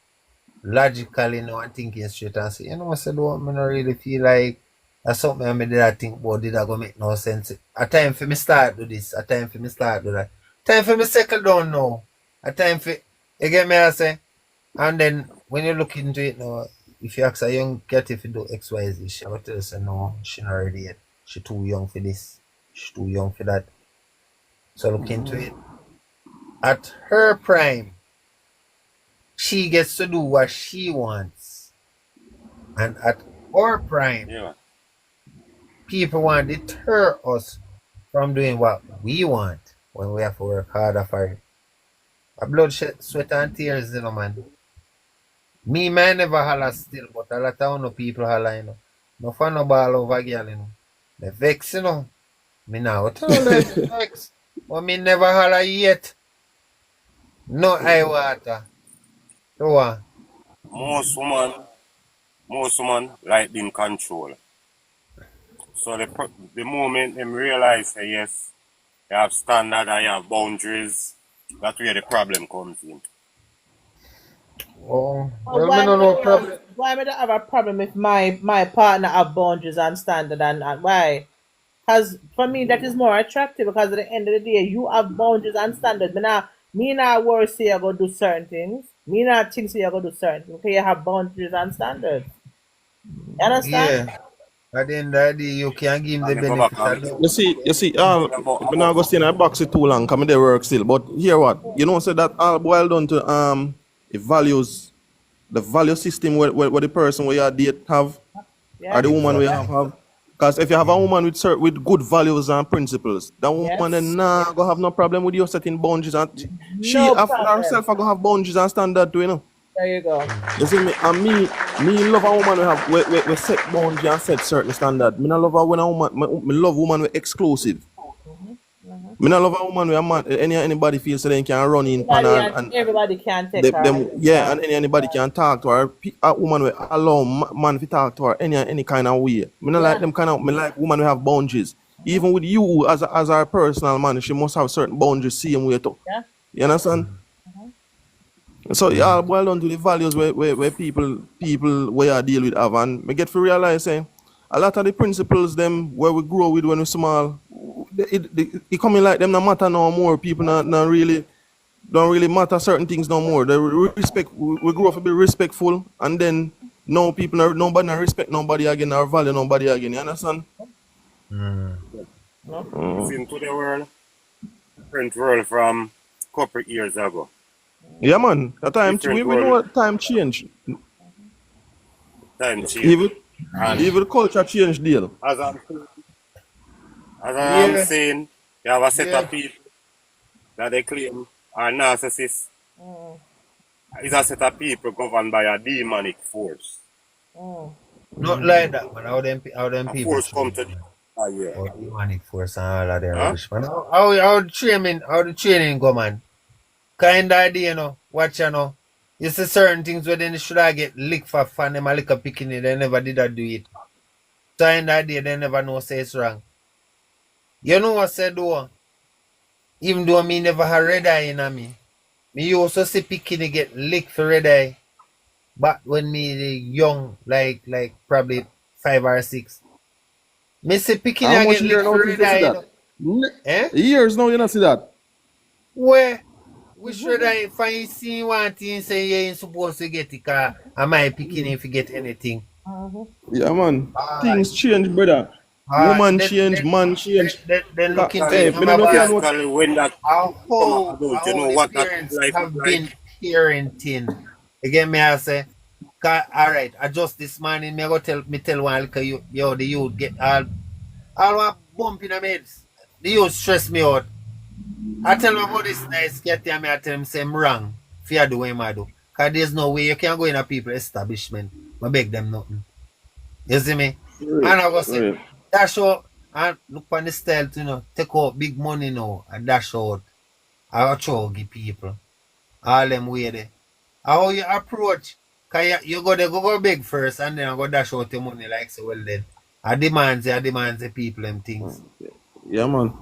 logically, and thinking straight and say, I said, I don't really feel like that's something I did I think about did I go make no sense. A time for me start do this, a time for me start do that. Time for me settle down now. A time for you get me I say. And then when you look into it now, if you ask a young cat if you do XYZ, she will tell you say no, she not ready yet. She too young for this, she too young for that. So look into it. At her prime, she gets to do what she wants. And at our prime, people want to deter us from doing what we want when we have to work harder for it. A blood, sweat, and tears, man. Me, man, never holler still, but a lot of people holler, No fun no ball over girl, They vex, Me now tell them to vex. But me never holler yet. No eye water. So what? Most women like being control. So the moment them realize that yes, you have standard and you have boundaries, that's where the problem comes in. Oh, well, me no know problem. Why me don't have a problem if my partner have boundaries and standard and why? Because for me that is more attractive because at the end of the day you have boundaries and standards. Me not worry say you go do certain things. Me not think say you go do certain things. Okay, you have boundaries and standards. You understand? Yeah. At the end of the day, you can give him the benefit of the You see, I'm not going to stay in a box too long, because they work still. But hear what? Say that all boiled down to the value system where the person where you date have, or the woman we have. Because if you have a woman with good values and principles, that woman then go have no problem with you setting boundaries, and she herself go have boundaries and standard too, There you go. You see me, and me love a woman we set boundaries and set certain standard. Me not love a woman me love woman with exclusive. Me not love a woman where anybody feels so they can run in and everybody can take her. And anybody can talk to her. A woman will allow man to talk to her any kind of way. Me not like them kind of. Me like woman who have boundaries. Even with you as our personal man, she must have certain boundaries same way too. Yeah. You understand? So all boil down to the values where people where you deal with have, and me get to realize a lot of the principles them where we grow with when we small, it coming like them no matter no more. People not really don't really matter certain things no more. They respect. We grow up to be respectful, and then no nobody not respect nobody again or value nobody again. You understand? It's into the world, different world from a couple years ago. Yeah, man. The time we know what time change. time change. Even And even culture change deal. as I'm, as I'm Yeah, saying, you have a set yeah. of people that they claim are narcissists. It's a set of people governed by a demonic force. Not like that, man. How them A people force come train, to the man. yeah. Or demonic force and all of them Huh? rubbish, man. How the training go, man? Kind idea, you know. Watch, you know. You see certain things where they should have get lick for fun, them a lick a picking it, they never did that do it. Kind idea, they never know say it's wrong. You know what I said though? Even though me never had red eye in me. Me used to see picking get licked for red eye. But when me young, like probably 5 or 6. Me see picking How much get year licked now for since red you see eye, you that? know. Eh? Years now you not see that. Where? Which red eye if I see one thing say you ain't supposed to get it, cause am I picking if you get anything? Yeah, man. Alright. Things change, brother. Alright. Woman change, man change. Then look into Basically, it. Hey, me Remember don't know if you about know. basically when that come out, you how know the what that parents life is have like. been parenting. Again, me I say, alright, I just this morning me I go tell one little yo the youth get all what bump in the meds. The youth stress me out. I tell him about this nice get there, me I tell him say I'm wrong. Fear do what I do. Cause there's no way you can go in a people establishment. I beg them nothing. You see me? Right, And I go say, right. dash out and look on the style, you know, take out big money now and dash out. I throw give people. All them way there. How you approach? Cause you go there, go big first and then I go dash out your money like so well then. I demand the people them things. Yeah, man.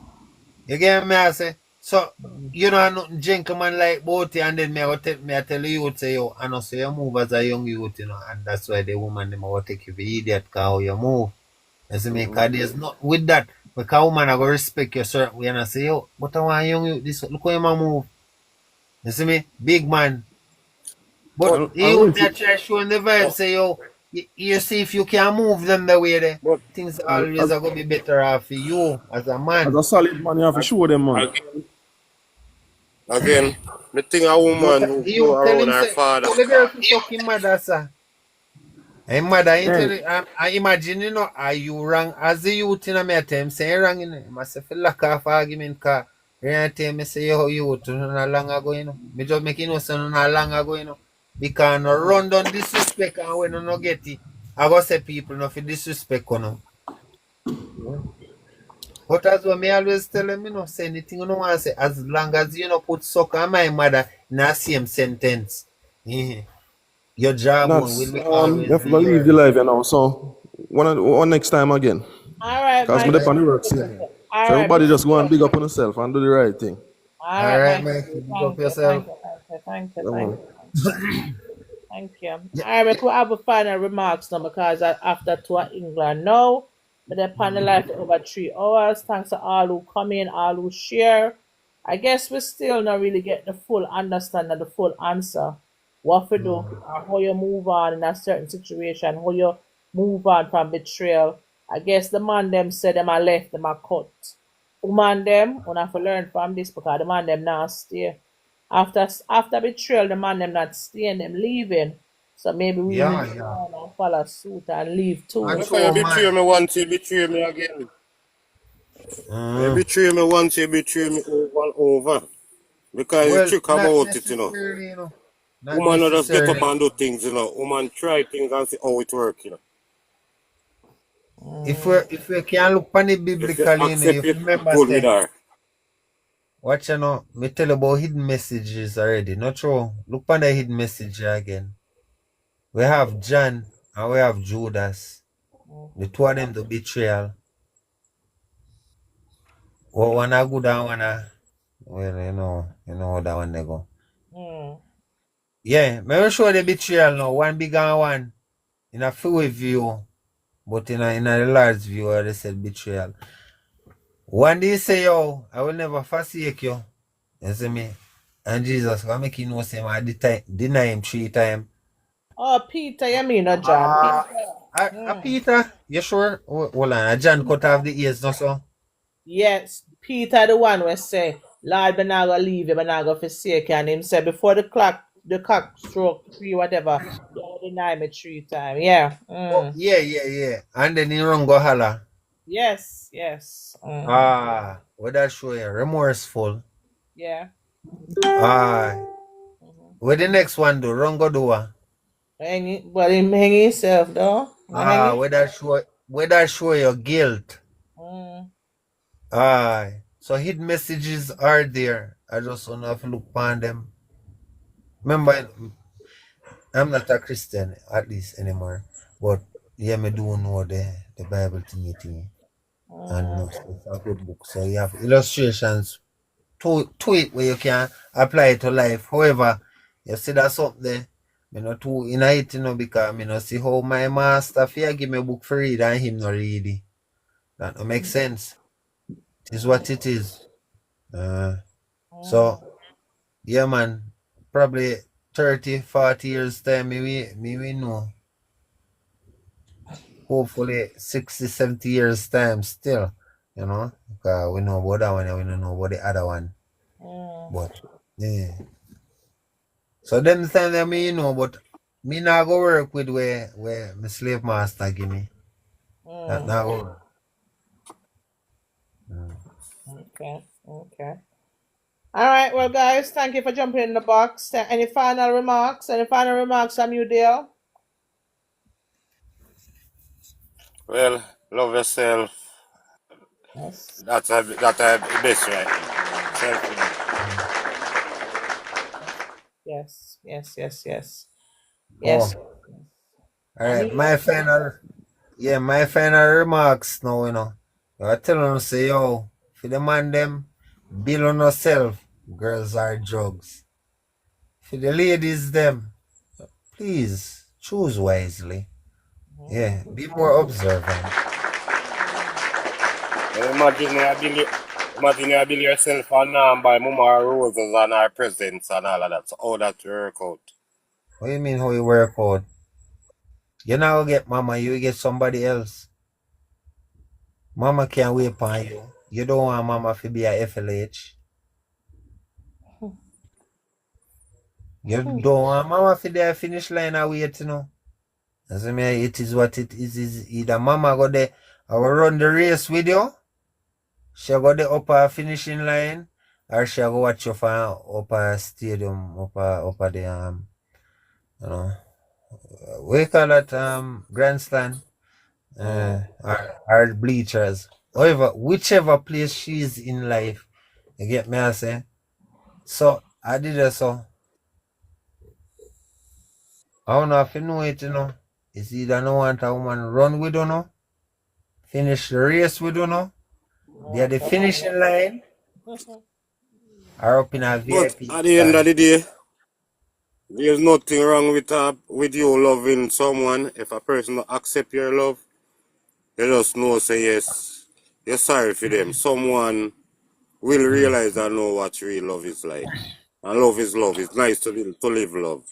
You get me I say? So you know nothing gentleman like both and then I tell you youth say yo, I know say you move as a young youth, you know, and that's why the woman them will take you for idiot cause how you move. You see me? Cause there's not with that. Because woman I go respect you certain way and I say, yo, but I want young youth this look how you move. You see me? Big man. But And you Ruthie, that try showing the vibe say yo, you see if you can move them the way there, But things and always are gonna be better off for you as a as man. a solid man, you have to show them, man. again, me think a But woman who you grow tell around him her say father. tell the girl to fuck him mother sir. Hey mother, Hey, I imagine you know are you wrong as the youth in a me tell him say you wrong in it. I must say for lack of argument car. You tell me say yo youth not long ago, you know. Me just make you know say not long ago, you know. Because no run down disrespect and when you no get it, I go say people no for disrespect you know. But as what me always tell them, you know, say anything you know want to say, as long as you know put suck on my mother in the same sentence. Your jawbone will Nuts. be You always have to be leave the yours. live, you know. So one next time again. All right, Cause me Michael. dep on the work Yeah. scene. All So right, everybody Mr. just go and big up on yourself and do the right thing. All All right, right, Michael. man. Big up Thank you, yourself. Yeah, thank you. All right, we could have a final remarks now because after tour England now, but they're on the live for over 3 hours. Thanks to all who come in, all who share. I guess we still not really get the full understanding, the full answer. What to do, or how you move on in a certain situation, how you move on from betrayal. I guess the man them said them are left, them are cut. Woman them, we have to learn from this because the man them now stay. After betrayal, the man them not staying, them leaving. So maybe we need Yeah, to yeah. learn and follow suit and leave too. And If you true, betray man. me once, you betray me again. You Mm. betray me once, you betray me over and over. Because the Well, trick not about it, you know. necessarily, you know. Not Woman not just get up necessarily. and do things, you know. Woman try things and see how it work, you know. If we can look on it If you biblically, you know, you accept it, remember good with say, her. watch you know, me tell about hidden messages already. Not true. Look on the hidden message again. We have John and we have Judas. The two of them the betrayal. One a good and one a well, you know how that one they go. Mm. Yeah, me will show the betrayal now. One big and one in a full view, but in a large view, they said betrayal. One day say, yo, I will never forsake you. You see me? And Jesus, I make you know, say, I deny him 3 times. Oh, Peter, you mean not John? Peter. Peter, you sure? Hold on, John cut off the ears, no so? Yes, Peter the one will say, Lord, but not gonna leave you, but not gonna forsake you. And him said, before the clock the cock stroke 3, whatever. They deny me 3 times. Yeah. Oh, yeah. And then he run go holla. Yes. Yes. Mm-hmm. What that show you? Remorseful. Yeah. Mm-hmm. What the next one do? Run go do what? Hanging, but him hanging himself though. Hanging. Where that show your guilt. Mm. So hidden messages are there. I just want to have to look upon them. Remember, I'm not a Christian, at least anymore. But yeah, me do know the Bible thing. And Mm. it's a good book. So you have illustrations to it where you can apply it to life. However, you see that something there. Me not too in it, because me not see how my master fear give me a book for read and him not read it. That don't make sense. It is what it is. So yeah, man, probably 30, 40 years time, we know. Hopefully 60, 70 years time still, because we know about that one and we don't know about the other one. Mm. But yeah. So them time that but me not go work with where my slave master give me. That not go work. Okay. Okay. All right. Well, guys, thank you for jumping in the box. Any final remarks? Any final remarks from you, Dale? Well, love yourself. Yes. That's a best right now. Self-love. Yes. Yes. Yes. Yes. Yes. Oh, all right. My final remarks now. I tell them say for the man them, build on yourself. Girls are drugs. For the ladies them, please choose wisely. Yeah, be more observant. Imagine you build yourself and buy Mama roses and her presents and all of that. So how that work out? What do you mean how you work out? You not gonna get mama, you get somebody else. Mama can't wait upon you. You don't want mama to be a FLH. You don't want mama to be a finish line and wait, As I mean, it is what it is either mama go there or run the race with you. She go the upper finishing line, or she go watch you from upper stadium, upper the we call that grandstand, or bleachers. However, whichever place she is in life, you get me I say. So I did it so. I don't know if you know it, It's either no want a woman run with finish the race with they're the finishing line, or up in a But VIP at the end of the day, there's nothing wrong with you loving someone. If a person don't accept your love, you just know say yes. You're sorry for them. Someone will realize and know what real love is like. And love is love. It's nice to live love.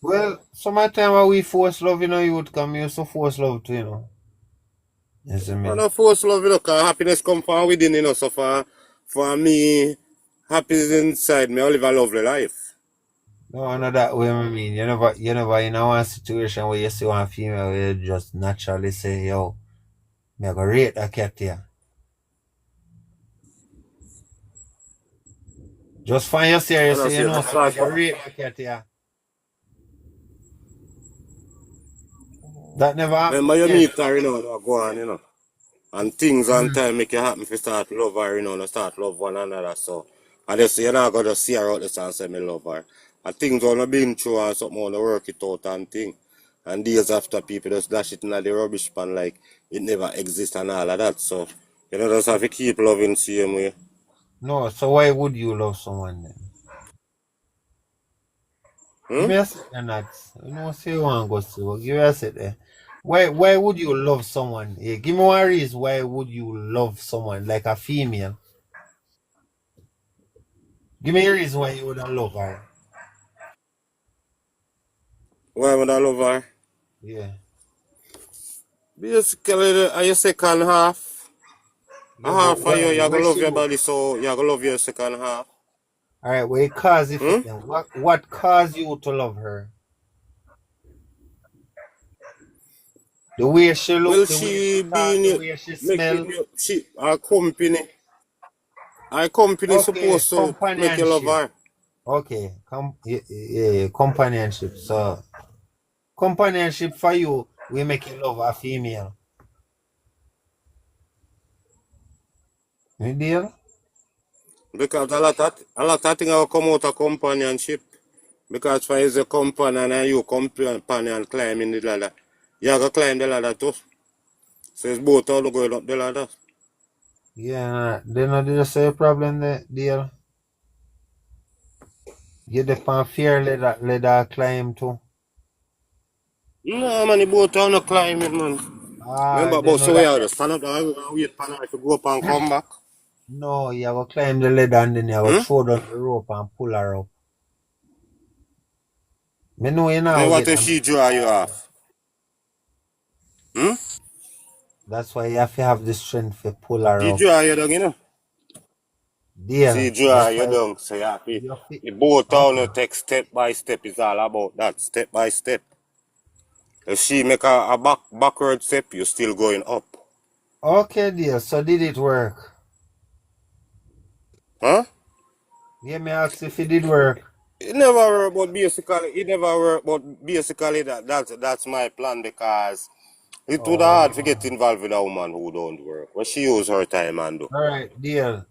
Well, sometimes when we force love, you would come, you so force love too, Yes, I I mean. don't force love, cause happiness come from within, so for me, happiness inside me, I live a lovely life. No, not that way, I mean. You never in one situation where you see one female where you just naturally say, yo, me I go rate that cat here. Just find your I serious, don't say, see it. so me go rate that cat here. That never happened. Remember you meet her, go on, And things and time make you happen if you start love her, and start love one another. So I just say you're not gonna see her out there and say me love her. And things wanna been through and something wanna work it out and thing. And days after people just dash it in the rubbish pan like it never exists and all of that. So just have to keep loving same way. No, so why would you love someone then? Give me a second, that. Say you want to go see, but give me a second there. Why would you love someone? Yeah, give me one reason why would you love someone like a female. Give me a reason why you wouldn't love her. Why would I love her? Yeah. Basically, are your second half? Yeah, A half but of you, you're why gonna love she your look? body, so you're gonna love your second half. Alright, what it cause if Hmm? it then? What caused you to love her? The way she Well, look, the way she she talk, the being way she making smell. you, she our company Okay, supposed to make you love companionship. her. Okay, companionship. So companionship for you, we make you love a female. You deal? Because a lot of things will come out of companionship. Because for is a companion and you companion climbing the ladder. You have to climb the ladder too. So it's both all going up the ladder. Yeah, they not just say problem there, deal. You depend fear let her climb too. No man, the both all not climbing man. Ah, Remember they about know so we that. have to stand up there and wait for her to go up and come back. No, you go climb the ladder and then you go Hmm? throw down the rope and pull her up. Me know you Then now what get if a she draw you massage. off? Hmm? That's why you have to have the strength to pull her She up. draw you down, you know. She Deal. draw That's you why down. So you have to, you fit. the boat down Okay. you take step by step. It's all about that. Step by step. If she make a backward step, you're still going up. Okay, deal. So did it work? Huh? Yeah, me ask if it did work. It never work, but basically, that's my plan because it would Oh. hard to get involved with a woman who don't work. But she use her time and do. Alright, deal.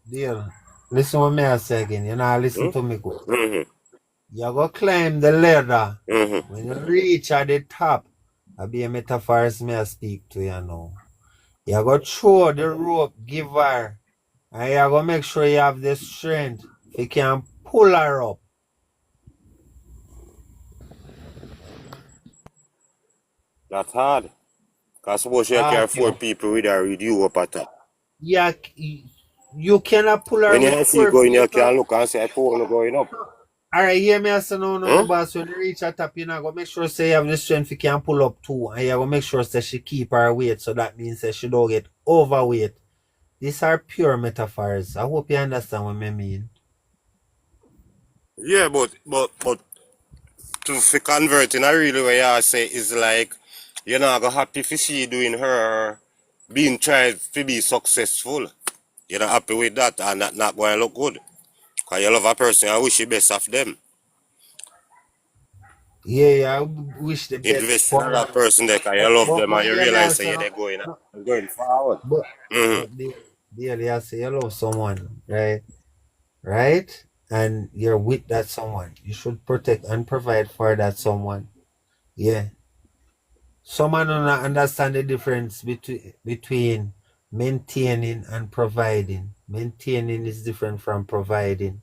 Listen what me I say again. You know, listen Hmm? to me good. Mm-hmm. You go climb the ladder. Mm-hmm. When you reach at the top, I be a metaphors me I speak to you now. You go throw the rope, give her, and you go make sure you have the strength if you can pull her up. That's hard. Because suppose you carry Okay. 4 people with her, with you up at top. Yeah, you cannot pull her When with you see 4 going, you people. can look and say, I told you going up. Alright, hear me I say no, Hmm? boss. When you reach at top, you know, go make sure say you have the strength you can pull up too. And you go make sure say she keep her weight. So that means that she don't get overweight. These are pure metaphors. I hope you understand what I mean. Yeah, but to convert in a really way I say is like you're not gonna happy if you see doing her being tried to be successful. You're not happy with that and that not going to look good. Cause you love a person, I wish the best of them. Yeah, I wish the best Invest in for that her. person there cause you love them and you Hear me I realize that say yeah, no, they're going forward. but Mm-hmm. but dearly I say you love someone, right? Right? And you're with that someone. You should protect and provide for that someone. Yeah. Someone do not understand the difference between maintaining and providing. Maintaining is different from providing.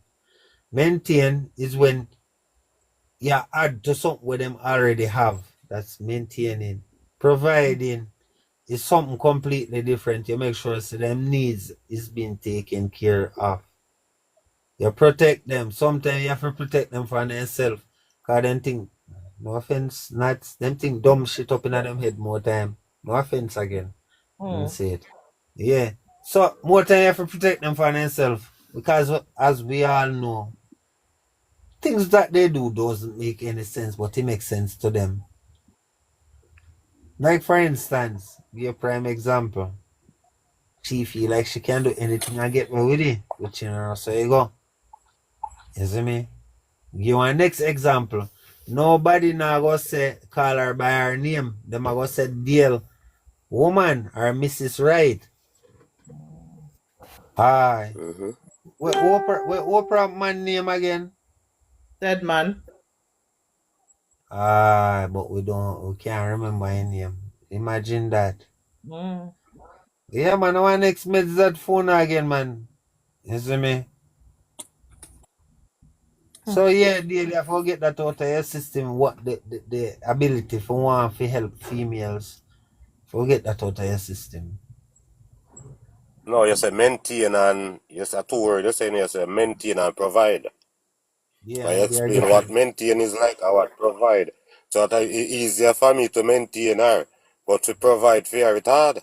Maintain is when you add to something what them already have. That's maintaining. Providing is something completely different. You make sure so them needs is being taken care of. You protect them. Sometimes you have to protect them for themselves. Cause them think, no offense, not them think dumb shit up in them head more time. No offense again. Say it. Yeah. So more time you have to protect them for themselves. Because as we all know, things that they do doesn't make any sense, but it makes sense to them. Like for instance, be a prime example. She feel like she can do anything and get away with it. But you know, so you go. You see me? Give you a next example. Nobody now go say call her by her name. Them a go say Dale woman or Mrs. Right. Aye. Mm-hmm. What man name again? Dead man. Aye, but we can't remember his name. Imagine that. Mm. Yeah man, I want next meds that phone again, man. You see me? So yeah, Dale, you forget that out of your system what the ability for one to help females. Forget that out of your system. No, you say maintain and you say 2 words, you say maintain and provide. Yeah, I and they're explain what different. maintain is like and what provide. So that it's easier for me to maintain her. But to provide for her, it's hard.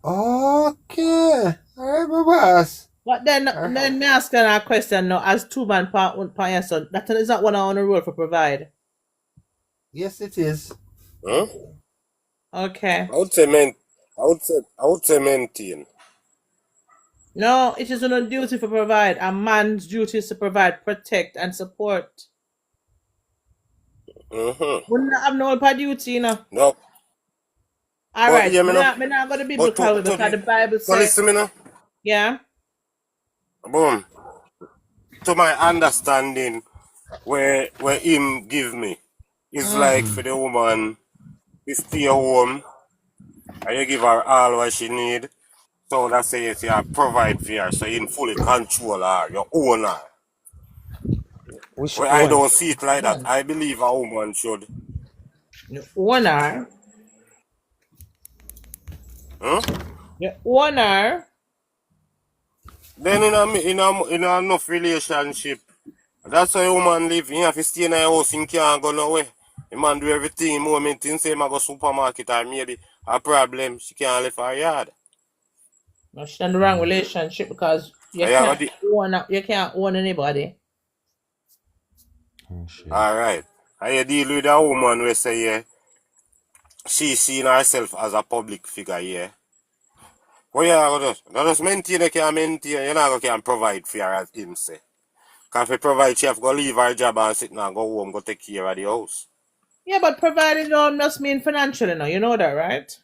Okay. Alright, my boss. But then, Uh-huh. then me ask you a question now. As two man part your son, that is not one on the road for provide. Yes, it is. Huh? Okay. I would say maintain. No, it is on a duty for provide. A man's duty is to provide, protect, and support. Mm-hmm. We not have no other duty, you know. No. All But right. yeah, me no. Me not going to But biblical way because the Bible so says, listen me no. yeah. Boom. To my understanding, where him give me, it's like for the woman to stay home and you give her all what she need. So that says you provide for her, so you fully control her, you own her. Which Well, I one? don't see it like that. I believe a woman should. You own her. Huh? You own her. Then in a enough relationship, that's how a woman live. You have to stay in a house, you can't go nowhere. The man do everything, moment thing say, I go supermarket or maybe a problem, she can't leave her yard. No, she's in the wrong relationship because you can't own anybody. Oh, shit. Alright. And you deal with a woman who say, yeah, she seen herself as a public figure, yeah. What you gonna do? Now just maintain, you can maintain, you're not gonna provide for her as him say. Because if you provide, she have to go leave her job and sit now, go home, go take care of the house. Yeah, but providing don't just mean financially now. You know that, right?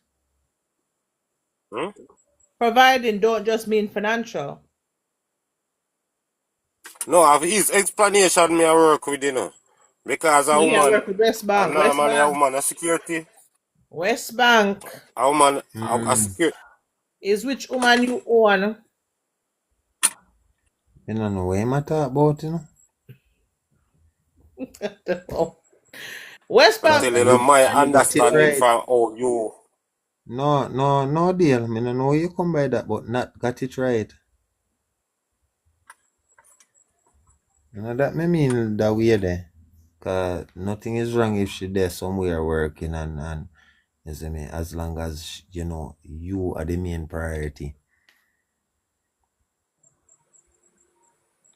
Hmm? Providing don't just mean financial. No, his explanation me I work with, you know. Because a No, yeah, I woman, work with West Bank. normally a woman, a security, West Bank a woman, a security. is which woman you own. You don't know what I'm talking about, you know? West I Bank. tell you, my You got it understanding right. from how you. No deal. I don't know you come by that, but not got it right. You know that me mean that way there. Cause nothing is wrong if she there somewhere working and you see me, as long as you know you are the main priority.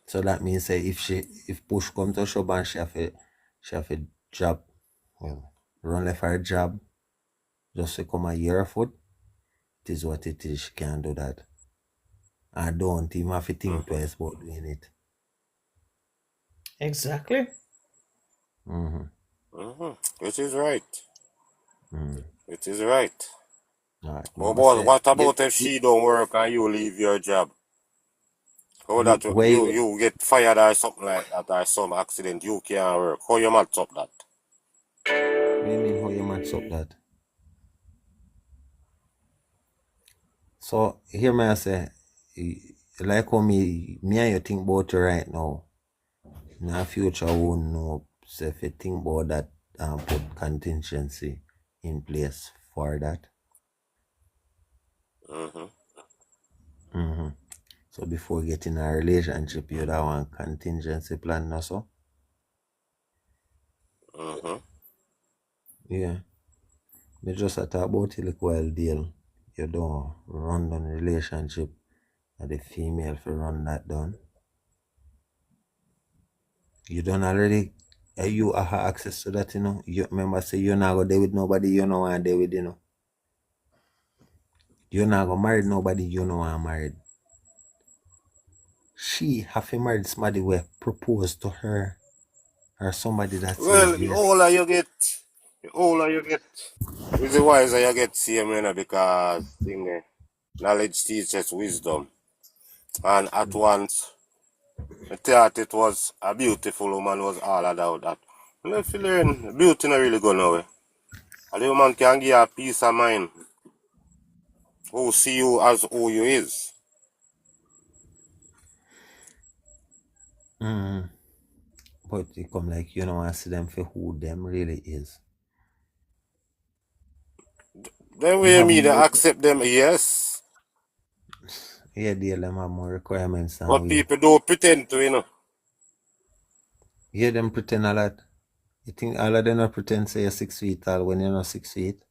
So that means say if push come to shove and she have a job, well, run left her job, just to come a year foot, it is what it is, she can't do that. I don't even have to think twice about doing it. Exactly. It is right. It is right. Alright. But what about if she don't work and you leave your job? How that you get fired or something like that or some accident, you can't work. How you match up that? What do you mean how you match up that? So here may I say, like how me and you think about it right now. In the future I won't know. So if you think about that put contingency in place for that. So before getting a relationship, you'd have one contingency plan also. Yeah. Me just talk about it like while deal. You don't run down relationship and the female for run that down. You don't already you have access to that, you know. You remember say you're not gonna date with nobody you don't want to date with, you know. You're not gonna marry nobody you don't want married. She have to marry somebody who propose to her or somebody that Well, says the yes. older you get, with the wiser you get, same, you know, because knowledge teaches wisdom. And at once, I thought it was a beautiful woman was all about that. And if you learn, beauty not really go nowhere. And the woman can give you a peace of mind who see you as who you is. But it come like you don't want to see them for who them really is. Then we mean to accept them, yes. Yeah, deal them have more requirements than But we. people don't pretend to, you know. Yeah, them pretend a lot. You think all of them not pretend say you're 6 feet tall when you're not 6 feet?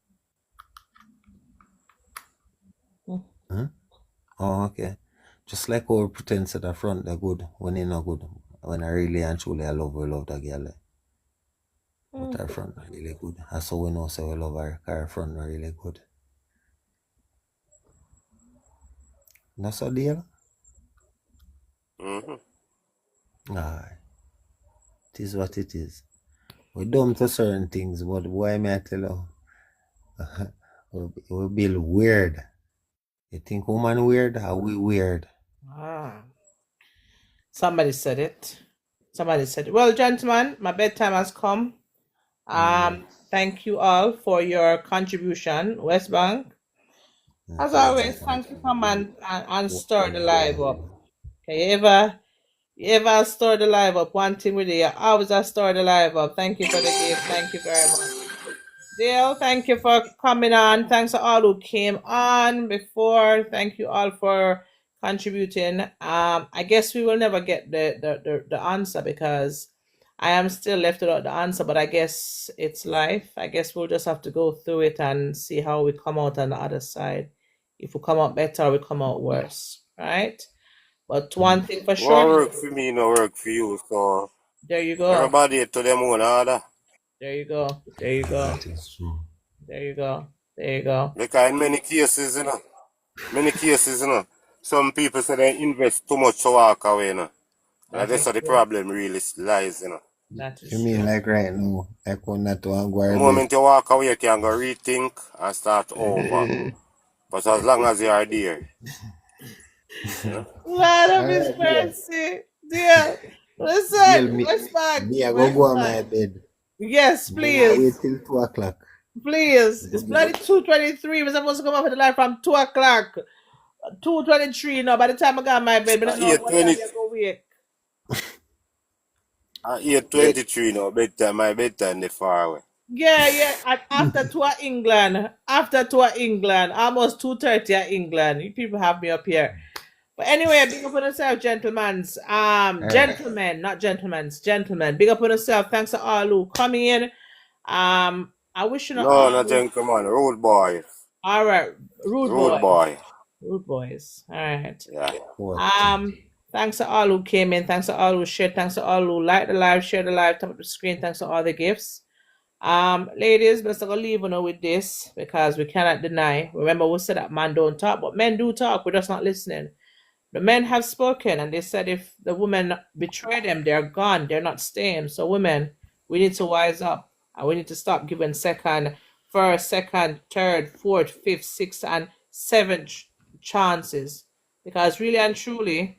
Huh? Oh, okay. Just like how we pretend to the front they're good when they're not good. When I really and truly I love that girl. But her front are really good. That's how we know so we love her, 'cause her front are really good. That's a deal? Aye. It is what it is. We're dumb to certain things, but why may I tell you? we build weird. You think woman weird? Are we weird? Somebody said it. Well, gentlemen, my bedtime has come. Thank you all for your contribution, West Bank. As always, thank you for coming and stir the live up. Okay, you ever stir the live up? One thing with you, always stir the live up. Thank you for the gift. Thank you very much. Dale, thank you for coming on. Thanks to all who came on before. Thank you all for contributing. I guess we will never get the answer because I am still left without the answer, but I guess it's life. I guess we'll just have to go through it and see how we come out on the other side. If we come out better, we come out worse, right? But one thing for What sure, work for me, no work for you. So there you go. everybody to them own order. There you go. That is true. There you go. Because in many cases, some people say they invest too much to walk away, And that's how the problem really lies, That is You mean true. like right now? Like when that one go The away? moment you walk away, you can go rethink and start over. But as long as you are there. Lord of His mercy. Dear, listen, West Bank. Me, I go on my bed. Yes, Me, I wait please. till 2 o'clock. Please. It's bloody 2:23. We're supposed to come up with the light from 2 o'clock. 2:23 now. By the time I got my bed, but I know what time you go wake. At 8:23 now, my bedtime is far away. Yeah. And after tour England, almost 2:30 at England. You people have me up here. But anyway, big up on yourself, gentlemen. Gentlemen, not gentlemen's, gentlemen. Big up on yourself. Thanks to all who coming in. I wish you No, not gentleman, road boy. All right, rude Road boy. Rude boys. All right. Yeah. Thanks to all who came in. Thanks to all who shared. Thanks to all who liked the live, shared the live, tap up the screen. Thanks to all the gifts. Ladies, let's go leave with this because we cannot deny. Remember, we said that man don't talk, but men do talk. We're just not listening. The men have spoken, and they said if the women betray them, they're gone. They're not staying. So, women, we need to wise up, and we need to stop giving first, second, third, fourth, fifth, sixth, and seventh chances. Because really and truly,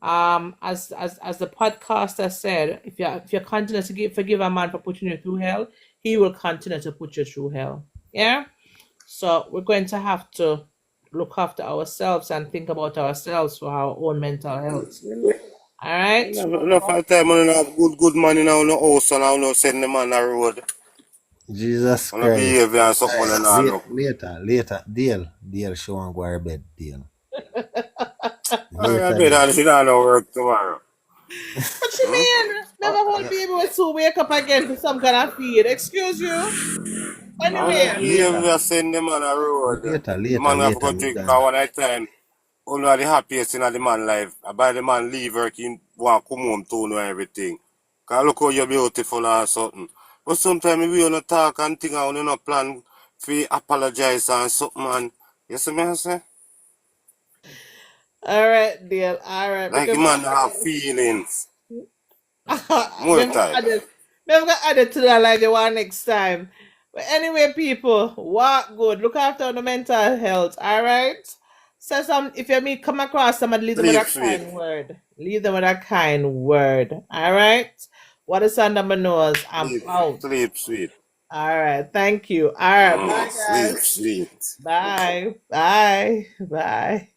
as the podcaster said, if you continue to forgive a man for putting you through hell, he will continue to put you through hell. Yeah. So we're going to have to look after ourselves and think about ourselves for our own mental health. All right. Enough of the time, I don't have good man in our house and I don't send them on the road. Jesus On the behavior and something and all. Later. Deal, show and go to bed, deal. I bet I'll sit down and work tomorrow. What you mean? Never whole baby was to wake up again for some kind of feed. Excuse you? Anyway. Behavior send them on the road. Later. Man have to go drink one at a time. Only the happiest in the man life. By the man leave work, he want to come home to know everything. Because look how you're beautiful or something. But sometimes we don't talk and think and we don't plan to apologize and something. And you see me say? All right, deal. All right. Like the man have feelings. More time. Never got added to that like the one next time. But anyway, people, walk good. Look after the mental health. All right. So if you come across somebody, leave them with a kind word. Leave them with a kind word. All right. What is under my nose? I'm out. Sleep sweet. All right. Thank you. All right. Bye, guys. Sleep sweet. Bye.